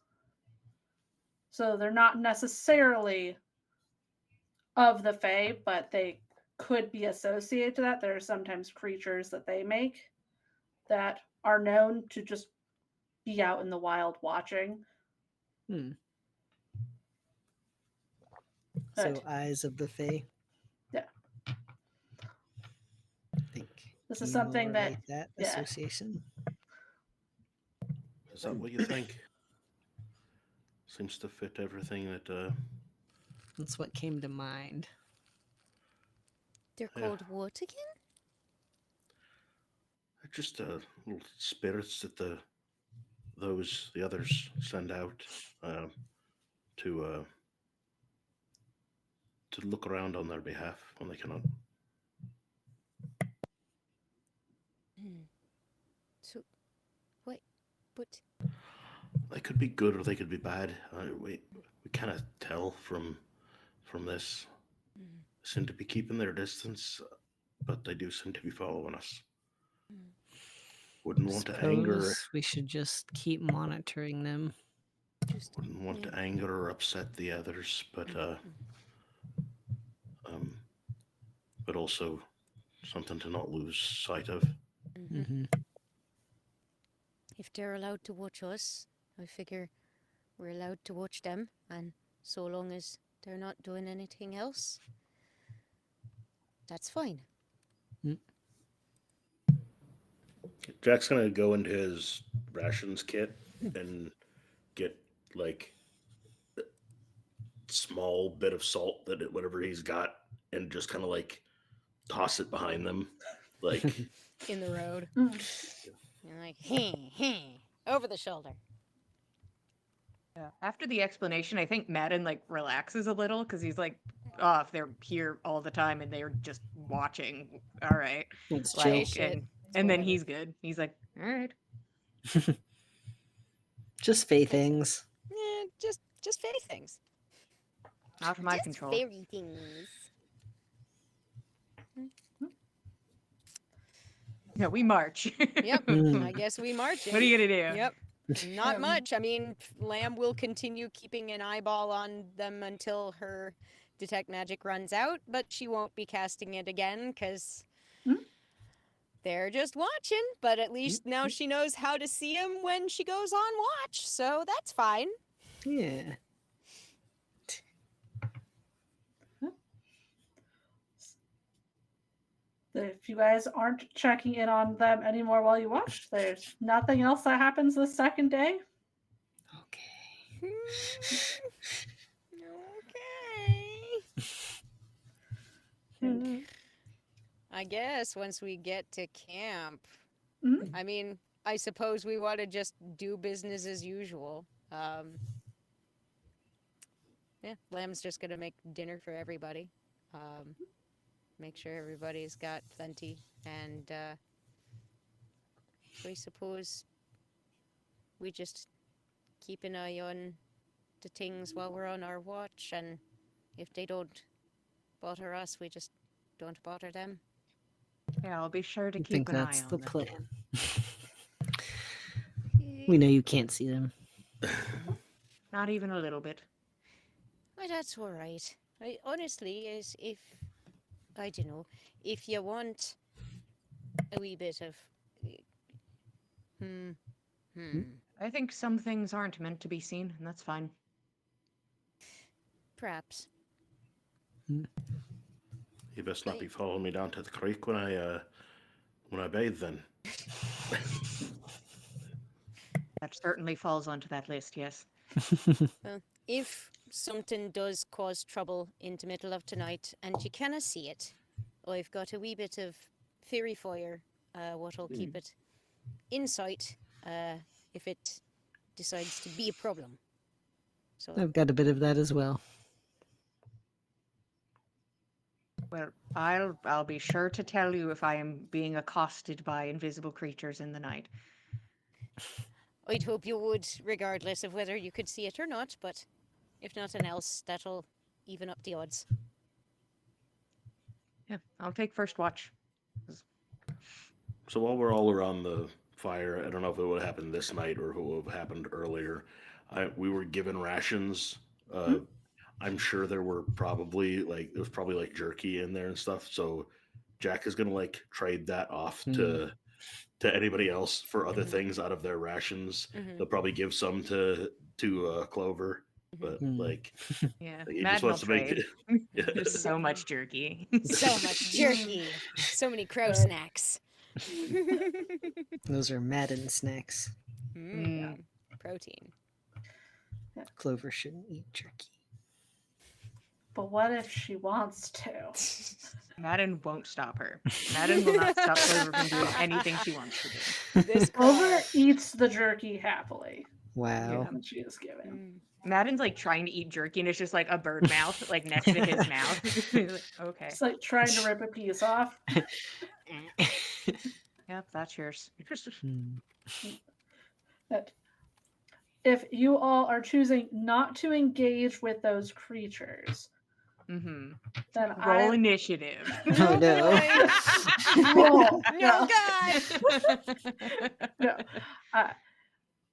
Speaker 1: So they're not necessarily of the Fae, but they could be associated to that. There are sometimes creatures that they make that are known to just be out in the wild watching.
Speaker 2: Hmm.
Speaker 1: But
Speaker 2: So eyes of the Fae.
Speaker 1: yeah,
Speaker 2: I think
Speaker 1: this is
Speaker 2: Keen will
Speaker 1: something that,
Speaker 2: relate that
Speaker 1: yeah.
Speaker 2: association.
Speaker 4: Is that what you think? Seems to fit everything that.
Speaker 2: That's what came to mind.
Speaker 3: They're
Speaker 4: Yeah.
Speaker 3: called what again?
Speaker 4: They're just little spirits that the others send out to to look around on their behalf when they cannot.
Speaker 3: So, wait, but
Speaker 4: They could be good or they could be bad. We cannot tell from this. They seem to be keeping their distance, but they do seem to be following us. Wouldn't want to anger.
Speaker 2: Suppose we should just keep monitoring them.
Speaker 3: just
Speaker 4: Wouldn't want
Speaker 3: yeah.
Speaker 4: to anger or upset the others, um, but also something to not lose sight of.
Speaker 2: Mm-hmm.
Speaker 3: If they're allowed to watch us, I figure we're allowed to watch them, and so long as they're not doing anything else, that's fine.
Speaker 4: Jack's gonna go into his rations kit and get like a small bit of salt whatever he's got, and just kind of like toss it behind them, like
Speaker 3: In the road.
Speaker 1: Mm.
Speaker 3: You're like, over the shoulder.
Speaker 5: Yeah. After the explanation, I think Madden like relaxes a little because he's like, oh, if they're here all the time and they're just watching, all right,
Speaker 2: It's
Speaker 3: Say
Speaker 2: chill.
Speaker 3: shit.
Speaker 5: and
Speaker 3: It's
Speaker 5: and then
Speaker 3: whatever.
Speaker 5: he's good. He's like, all right.
Speaker 2: Just Fae things.
Speaker 3: Yeah, just fairy things.
Speaker 5: Out of my
Speaker 3: Just
Speaker 5: control.
Speaker 3: fairy things.
Speaker 5: Yeah, we march.
Speaker 3: Yep.
Speaker 2: Mm.
Speaker 3: I guess we marching.
Speaker 5: What are you gonna do?
Speaker 3: Yep. Not
Speaker 1: Yeah.
Speaker 3: much. I mean, Lamb will continue keeping an eyeball on them until her detect magic runs out, but she won't be casting it again because
Speaker 1: Mhm.
Speaker 3: they're just watching. But at least now she knows how to see them when she goes on watch, so that's fine.
Speaker 2: Yeah.
Speaker 1: If you guys aren't checking in on them anymore while you watch, there's nothing else that happens the second day.
Speaker 2: Okay.
Speaker 3: Okay. I guess once we get to camp,
Speaker 1: Mhm.
Speaker 3: I mean, I suppose we want to just do business as usual. Yeah, Lamb's just gonna make dinner for everybody. Make sure everybody's got plenty, and I suppose we just keep an eye on the things while we're on our watch, and if they don't bother us, we just don't bother them.
Speaker 5: Yeah, I'll be sure to
Speaker 2: I
Speaker 5: keep
Speaker 2: think
Speaker 5: an eye
Speaker 2: that's
Speaker 5: on
Speaker 2: the
Speaker 5: them.
Speaker 2: plan. We know you can't see them.
Speaker 5: Not even a little bit.
Speaker 3: Well, that's all right. I honestly, is if I don't know, if you want a wee bit of, hmm.
Speaker 5: I think some things aren't meant to be seen, and that's fine.
Speaker 3: Perhaps.
Speaker 4: you best not be following me down to the creek when I bathe. Then
Speaker 5: That certainly falls onto that list, yes.
Speaker 3: Well, if something does cause trouble in the middle of the night and you cannot see it, I've got a wee bit of fairy fire, what'll keep it in sight if it decides to be a problem. So
Speaker 2: I've got a bit of that as well.
Speaker 5: Well, I'll be sure to tell you if I am being accosted by invisible creatures in the night.
Speaker 3: I'd hope you would, regardless of whether you could see it or not, but if nothing else, that'll even up the odds.
Speaker 5: Yeah, I'll take first watch.
Speaker 4: So while we're all around the fire, I don't know if it would have happened this night or if it would have happened earlier. We were given rations. I'm sure there were probably there was probably like jerky in there and stuff. So Jack is gonna like trade that off to anybody else for other things out of their rations. They'll probably give some to Clover, but like
Speaker 5: Yeah,
Speaker 4: he just
Speaker 5: Madden will
Speaker 4: wants to make
Speaker 5: trade.
Speaker 4: Yeah.
Speaker 5: There's so much jerky.
Speaker 3: So much jerky. So many crow
Speaker 1: Right.
Speaker 3: snacks.
Speaker 2: Those are Madden snacks.
Speaker 3: Protein.
Speaker 2: Clover shouldn't eat jerky.
Speaker 1: But what if she wants to?
Speaker 5: Madden won't stop her. Madden will not stop Clover from doing anything she wants to do.
Speaker 3: This
Speaker 1: Clover
Speaker 3: car.
Speaker 1: eats the jerky happily
Speaker 2: Wow.
Speaker 1: when she is given.
Speaker 5: Madden's like trying to eat jerky and it's just like a bird mouth like next to his mouth. He's like, okay.
Speaker 1: It's like trying to rip a piece off.
Speaker 5: Yep, that's yours.
Speaker 1: That if you all are choosing not to engage with those creatures,
Speaker 5: Mm-hmm.
Speaker 1: then
Speaker 5: Roll initiative.
Speaker 2: Oh no.
Speaker 1: roll.
Speaker 3: No, God!
Speaker 1: No.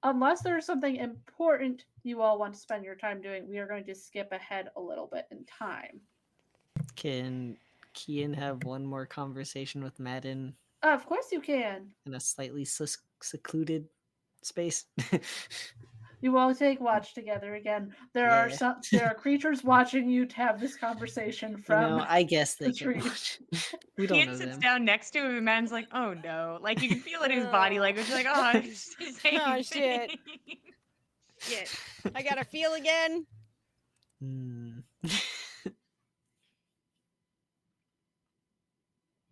Speaker 1: Unless there's something important you all want to spend your time doing, we are going to skip ahead a little bit in time.
Speaker 2: Can Kian have one more conversation with Madden
Speaker 1: Of course you can.
Speaker 2: in a slightly secluded space?
Speaker 1: You all take watch together again. There are creatures watching you to have this conversation from
Speaker 2: I guess they
Speaker 1: the
Speaker 2: can
Speaker 1: trees.
Speaker 2: watch. We don't know
Speaker 5: Kian sits
Speaker 2: them.
Speaker 5: down next to him and Madden's like, oh no. Like you can feel it in his body language, like, oh, same
Speaker 3: Oh, shit.
Speaker 5: thing.
Speaker 3: Shit. I gotta feel again.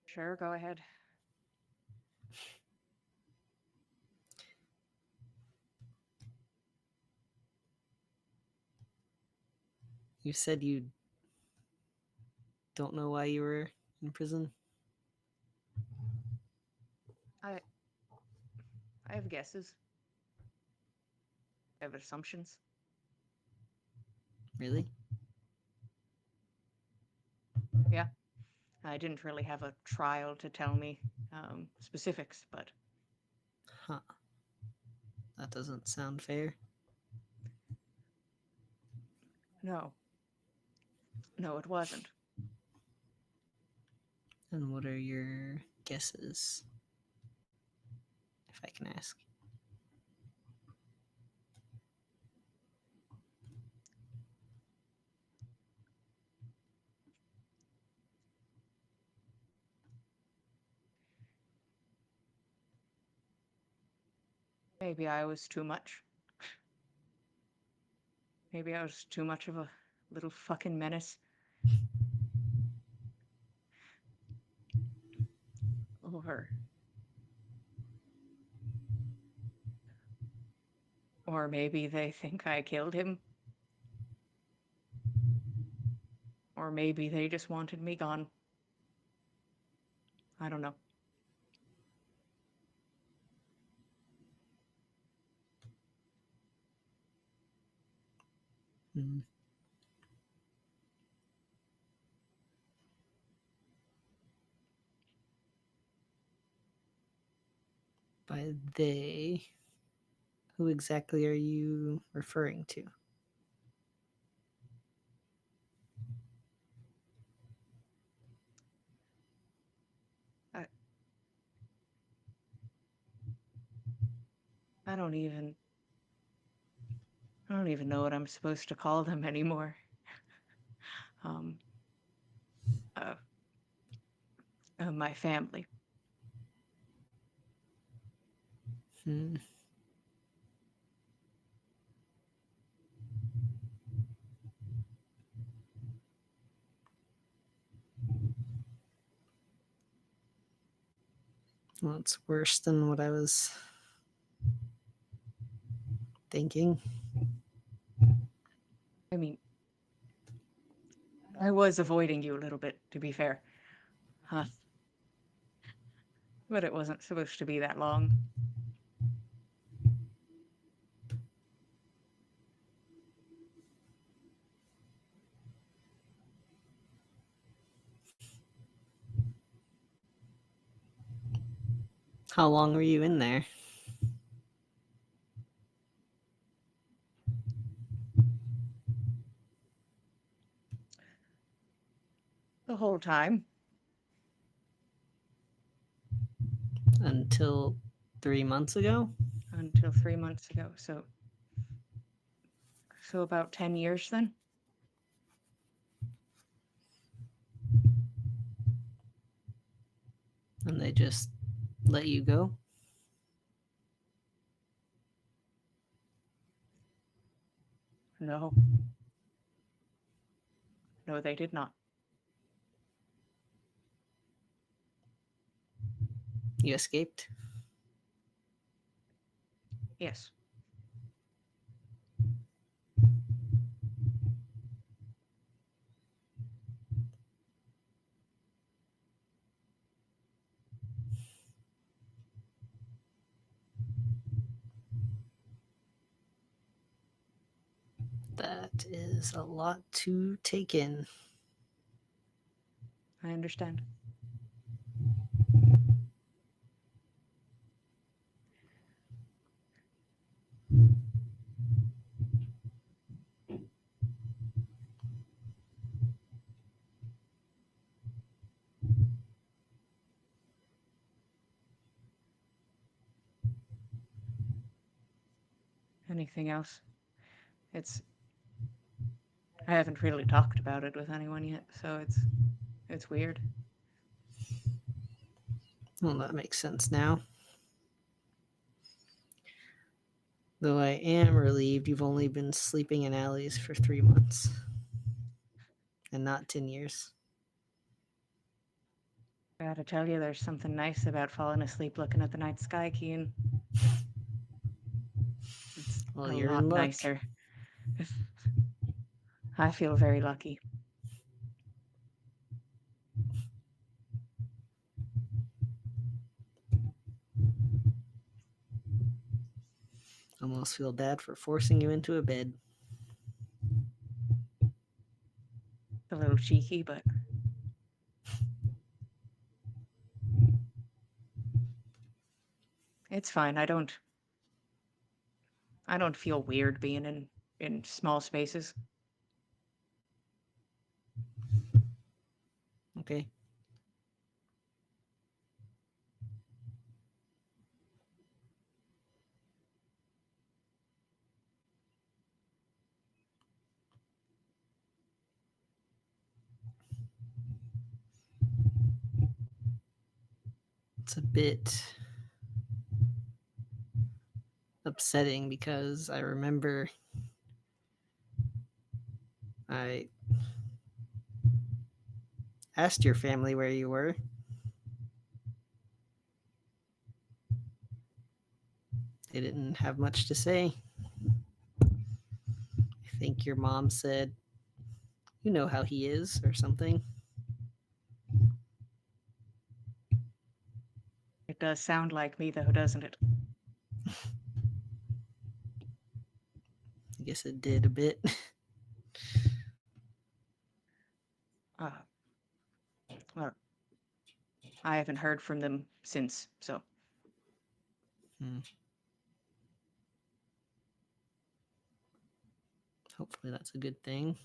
Speaker 5: Sure, go ahead.
Speaker 2: You said you don't know why you were in prison?
Speaker 5: I have guesses. I have assumptions.
Speaker 2: Really?
Speaker 5: Yeah. I didn't really have a trial to tell me specifics, but
Speaker 2: Huh. That doesn't sound fair.
Speaker 5: no. No, it wasn't.
Speaker 2: And what are your guesses? If I can ask.
Speaker 5: Maybe I was too much. Maybe I was too much of a little fucking menace. Or maybe they think I killed him. Or maybe they just wanted me gone. I don't know.
Speaker 2: By they, who exactly are you referring to?
Speaker 5: I don't even know what I'm supposed to call them anymore. My family.
Speaker 2: Well, it's worse than what I was thinking.
Speaker 5: I mean, I was avoiding you a little bit, to be fair. Huh. But it wasn't supposed to be that long.
Speaker 2: How long were you in there?
Speaker 5: The whole time.
Speaker 2: Until 3 months ago?
Speaker 5: Until 3 months ago. So about 10 years then?
Speaker 2: And they just let you go?
Speaker 5: No. No, they did not.
Speaker 2: You escaped?
Speaker 5: Yes.
Speaker 2: That is a lot to take in.
Speaker 5: I understand. Anything else? I haven't really talked about it with anyone yet, so it's weird.
Speaker 2: Well, that makes sense now. Though I am relieved you've only been sleeping in alleys for 3 months. And not 10 years.
Speaker 5: I gotta tell you, there's something nice about falling asleep looking at the night sky, Keen. It's
Speaker 2: Well,
Speaker 5: a
Speaker 2: you're
Speaker 5: lot
Speaker 2: in luck.
Speaker 5: nicer. I feel very lucky.
Speaker 2: Almost feel bad for forcing you into a bed.
Speaker 5: A little cheeky, but it's fine. I don't feel weird being in small spaces.
Speaker 2: Okay. It's a bit upsetting because I remember I asked your family where you were. They didn't have much to say. I think your mom said, "You know how he is," or something.
Speaker 5: It does sound like me, though, doesn't it?
Speaker 2: I guess it did a bit.
Speaker 5: Well, I haven't heard from them since, so
Speaker 2: Hopefully that's a good thing.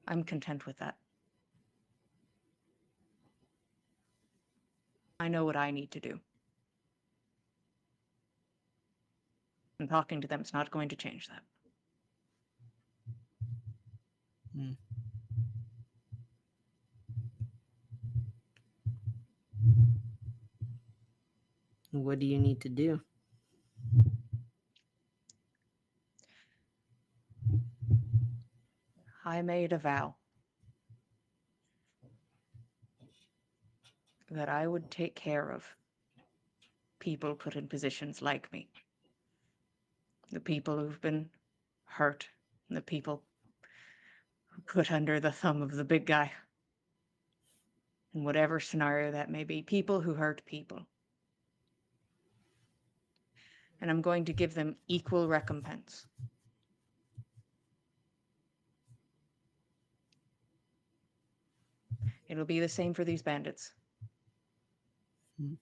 Speaker 5: I'm content with that. I know what I need to do. And talking to them is not going to change that.
Speaker 2: What do you need to do?
Speaker 5: I made a vow. that I would take care of people put in positions like me. The people who've been hurt, and the people who put under the thumb of the big guy. In whatever scenario that may be, people who hurt people. And I'm going to give them equal recompense. It'll be the same for these bandits.
Speaker 2: Hmm.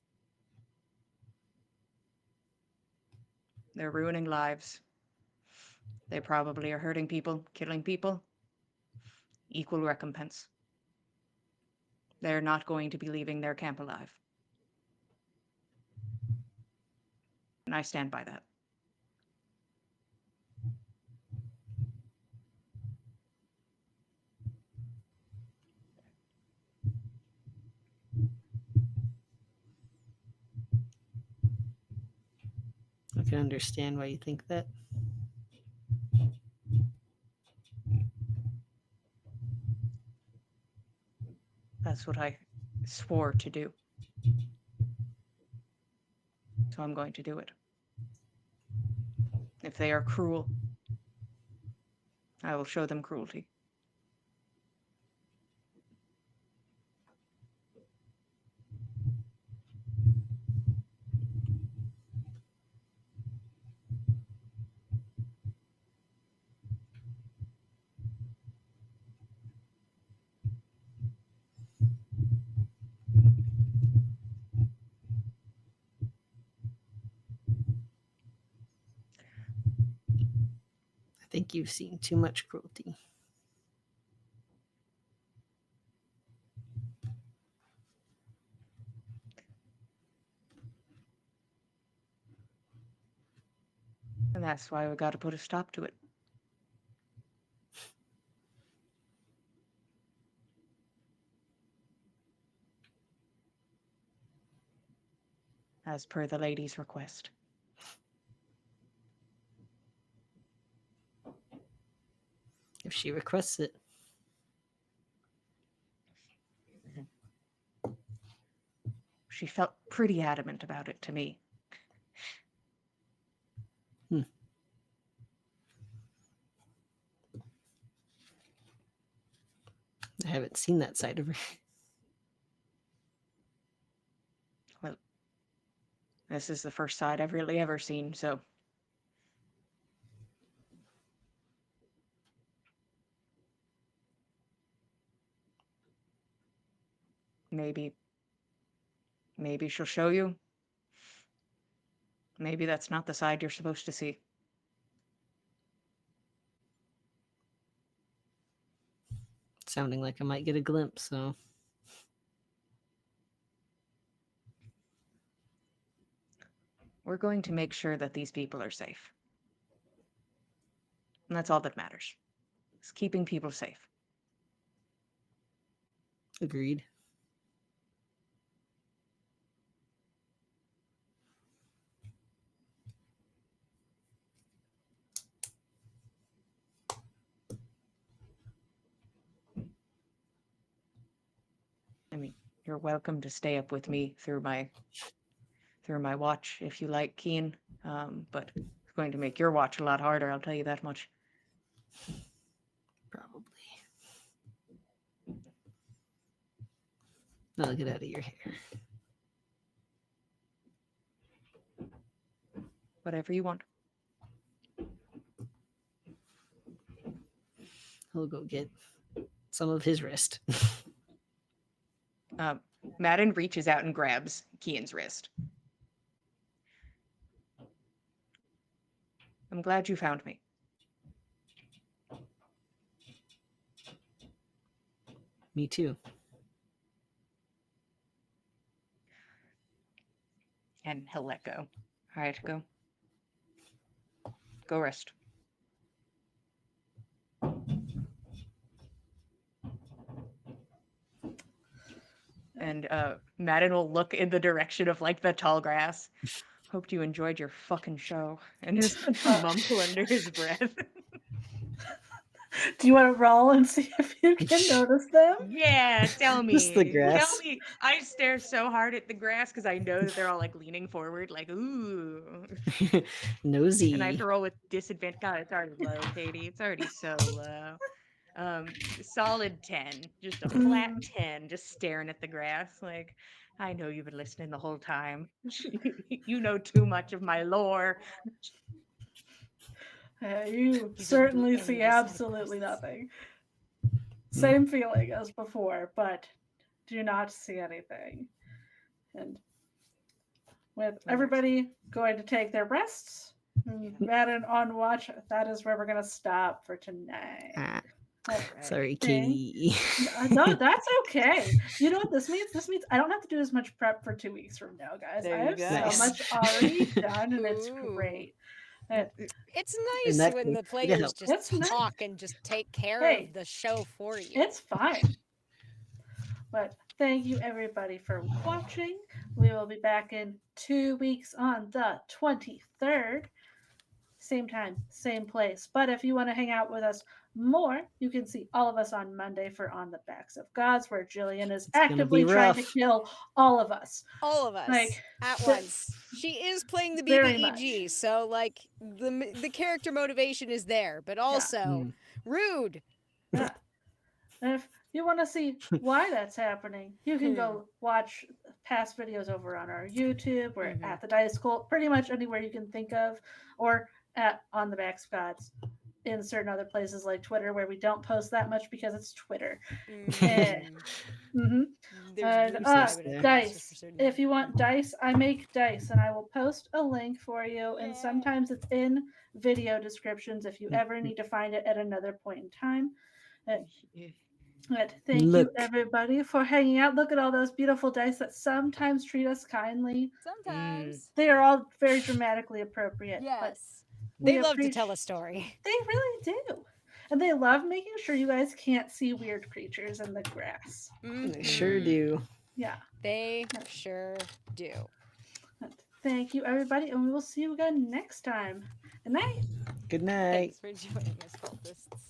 Speaker 5: They're ruining lives. They probably are hurting people, killing people. Equal recompense. They're not going to be leaving their camp alive. And I stand by that.
Speaker 2: I can understand why you think that.
Speaker 5: That's what I swore to do. So I'm going to do it. If they are cruel, I will show them cruelty.
Speaker 2: I think you've seen too much cruelty.
Speaker 5: And that's why we got to put a stop to it. As per the lady's request.
Speaker 2: If she requests it.
Speaker 5: She felt pretty adamant about it to me.
Speaker 2: I haven't seen that side of her.
Speaker 5: Well, this is the first side I've really ever seen, so. Maybe she'll show you. Maybe that's not the side you're supposed to see.
Speaker 2: Sounding like I might get a glimpse, so.
Speaker 5: We're going to make sure that these people are safe. And that's all that matters. Is keeping people safe.
Speaker 2: Agreed.
Speaker 5: I mean, you're welcome to stay up with me through my watch if you like, Keen. But it's going to make your watch a lot harder, I'll tell you that much.
Speaker 2: Probably. Now get out of your hair.
Speaker 5: Whatever you want.
Speaker 2: He'll go get some of his wrist.
Speaker 5: Madden reaches out and grabs Kian's wrist. I'm glad you found me.
Speaker 2: Me too.
Speaker 5: And he'll let go. All right, go. Go rest. And Madden will look in the direction of like the tall grass. Hoped you enjoyed your fucking show. And just mumble under his breath.
Speaker 1: Do you want to roll and see if you can notice them?
Speaker 5: Yeah, tell me.
Speaker 2: Just the
Speaker 5: Tell
Speaker 2: grass.
Speaker 5: me. I stare so hard at the grass because I know that they're all like leaning forward, like, ooh.
Speaker 2: Nosy.
Speaker 5: And I have to roll with disadvantage. God, it's already low, Katie. It's already so low. Solid 10. Just a flat 10, just staring at the grass. Like, I know you've been listening the whole time. You know too much of my lore.
Speaker 1: You
Speaker 3: didn't do
Speaker 1: certainly
Speaker 3: any
Speaker 1: see
Speaker 3: of the side
Speaker 1: absolutely
Speaker 3: quests.
Speaker 1: nothing. Same feeling as before, but do not see anything. And with everybody going to take their rests, and Madden on watch, that is where we're going to stop for tonight.
Speaker 2: Ah,
Speaker 1: That
Speaker 2: sorry,
Speaker 1: thing-
Speaker 2: Katie.
Speaker 1: No, that's okay. You know what this means? This means I don't have to do as much prep for 2 weeks from now, guys.
Speaker 5: There
Speaker 1: I
Speaker 5: you
Speaker 1: have
Speaker 5: go.
Speaker 1: so
Speaker 2: Nice.
Speaker 1: much already done, and it's
Speaker 3: Ooh.
Speaker 1: great. And
Speaker 3: It's
Speaker 2: In
Speaker 3: nice
Speaker 2: that
Speaker 3: when
Speaker 2: case,
Speaker 3: the
Speaker 2: it
Speaker 3: players
Speaker 2: helps.
Speaker 3: just
Speaker 1: It's nice.
Speaker 3: talk and just take care
Speaker 1: Hey,
Speaker 3: of the show for you.
Speaker 1: it's fine. But thank you everybody for watching. We will be back in 2 weeks on the 23rd. Same time, same place. But if you want to hang out with us more, you can see all of us on Monday for On the Backs of Gods, where Jillian is
Speaker 2: gonna
Speaker 1: actively
Speaker 2: be
Speaker 1: trying to
Speaker 2: rough.
Speaker 1: kill all of us.
Speaker 3: All of us
Speaker 1: Like,
Speaker 3: at
Speaker 1: th-
Speaker 3: once. She is playing the
Speaker 1: Very
Speaker 3: BBEG, so like the character motivation is there, but also rude.
Speaker 1: Yeah. And if you want to see why that's happening, you can go watch past videos over on our YouTube. We're at the Dice School, pretty much anywhere you can think of, or at On the Backs of Gods in certain other places like Twitter, where we don't post that much because it's Twitter.
Speaker 3: There's
Speaker 1: And
Speaker 3: blue sky, but I think that's just for
Speaker 1: dice.
Speaker 3: certain
Speaker 1: If you want dice, I make dice, and I will post a link for you. And
Speaker 3: Yeah.
Speaker 1: sometimes it's in video descriptions if you ever need to find it at another point in time. But thank you
Speaker 2: Look.
Speaker 1: everybody for hanging out. Look at all those beautiful dice that sometimes treat us kindly.
Speaker 3: Sometimes.
Speaker 1: They are all very dramatically appropriate. But
Speaker 3: Yes.
Speaker 1: we
Speaker 3: They love to
Speaker 1: appreciate-
Speaker 3: tell a story.
Speaker 1: They really do. And they love making sure you guys can't see weird creatures in the grass.
Speaker 2: They sure do.
Speaker 1: Yeah.
Speaker 3: They sure do.
Speaker 1: Thank you everybody, and we will see you again next time. Good night.
Speaker 2: Good night.
Speaker 3: Thanks for joining us, cultists.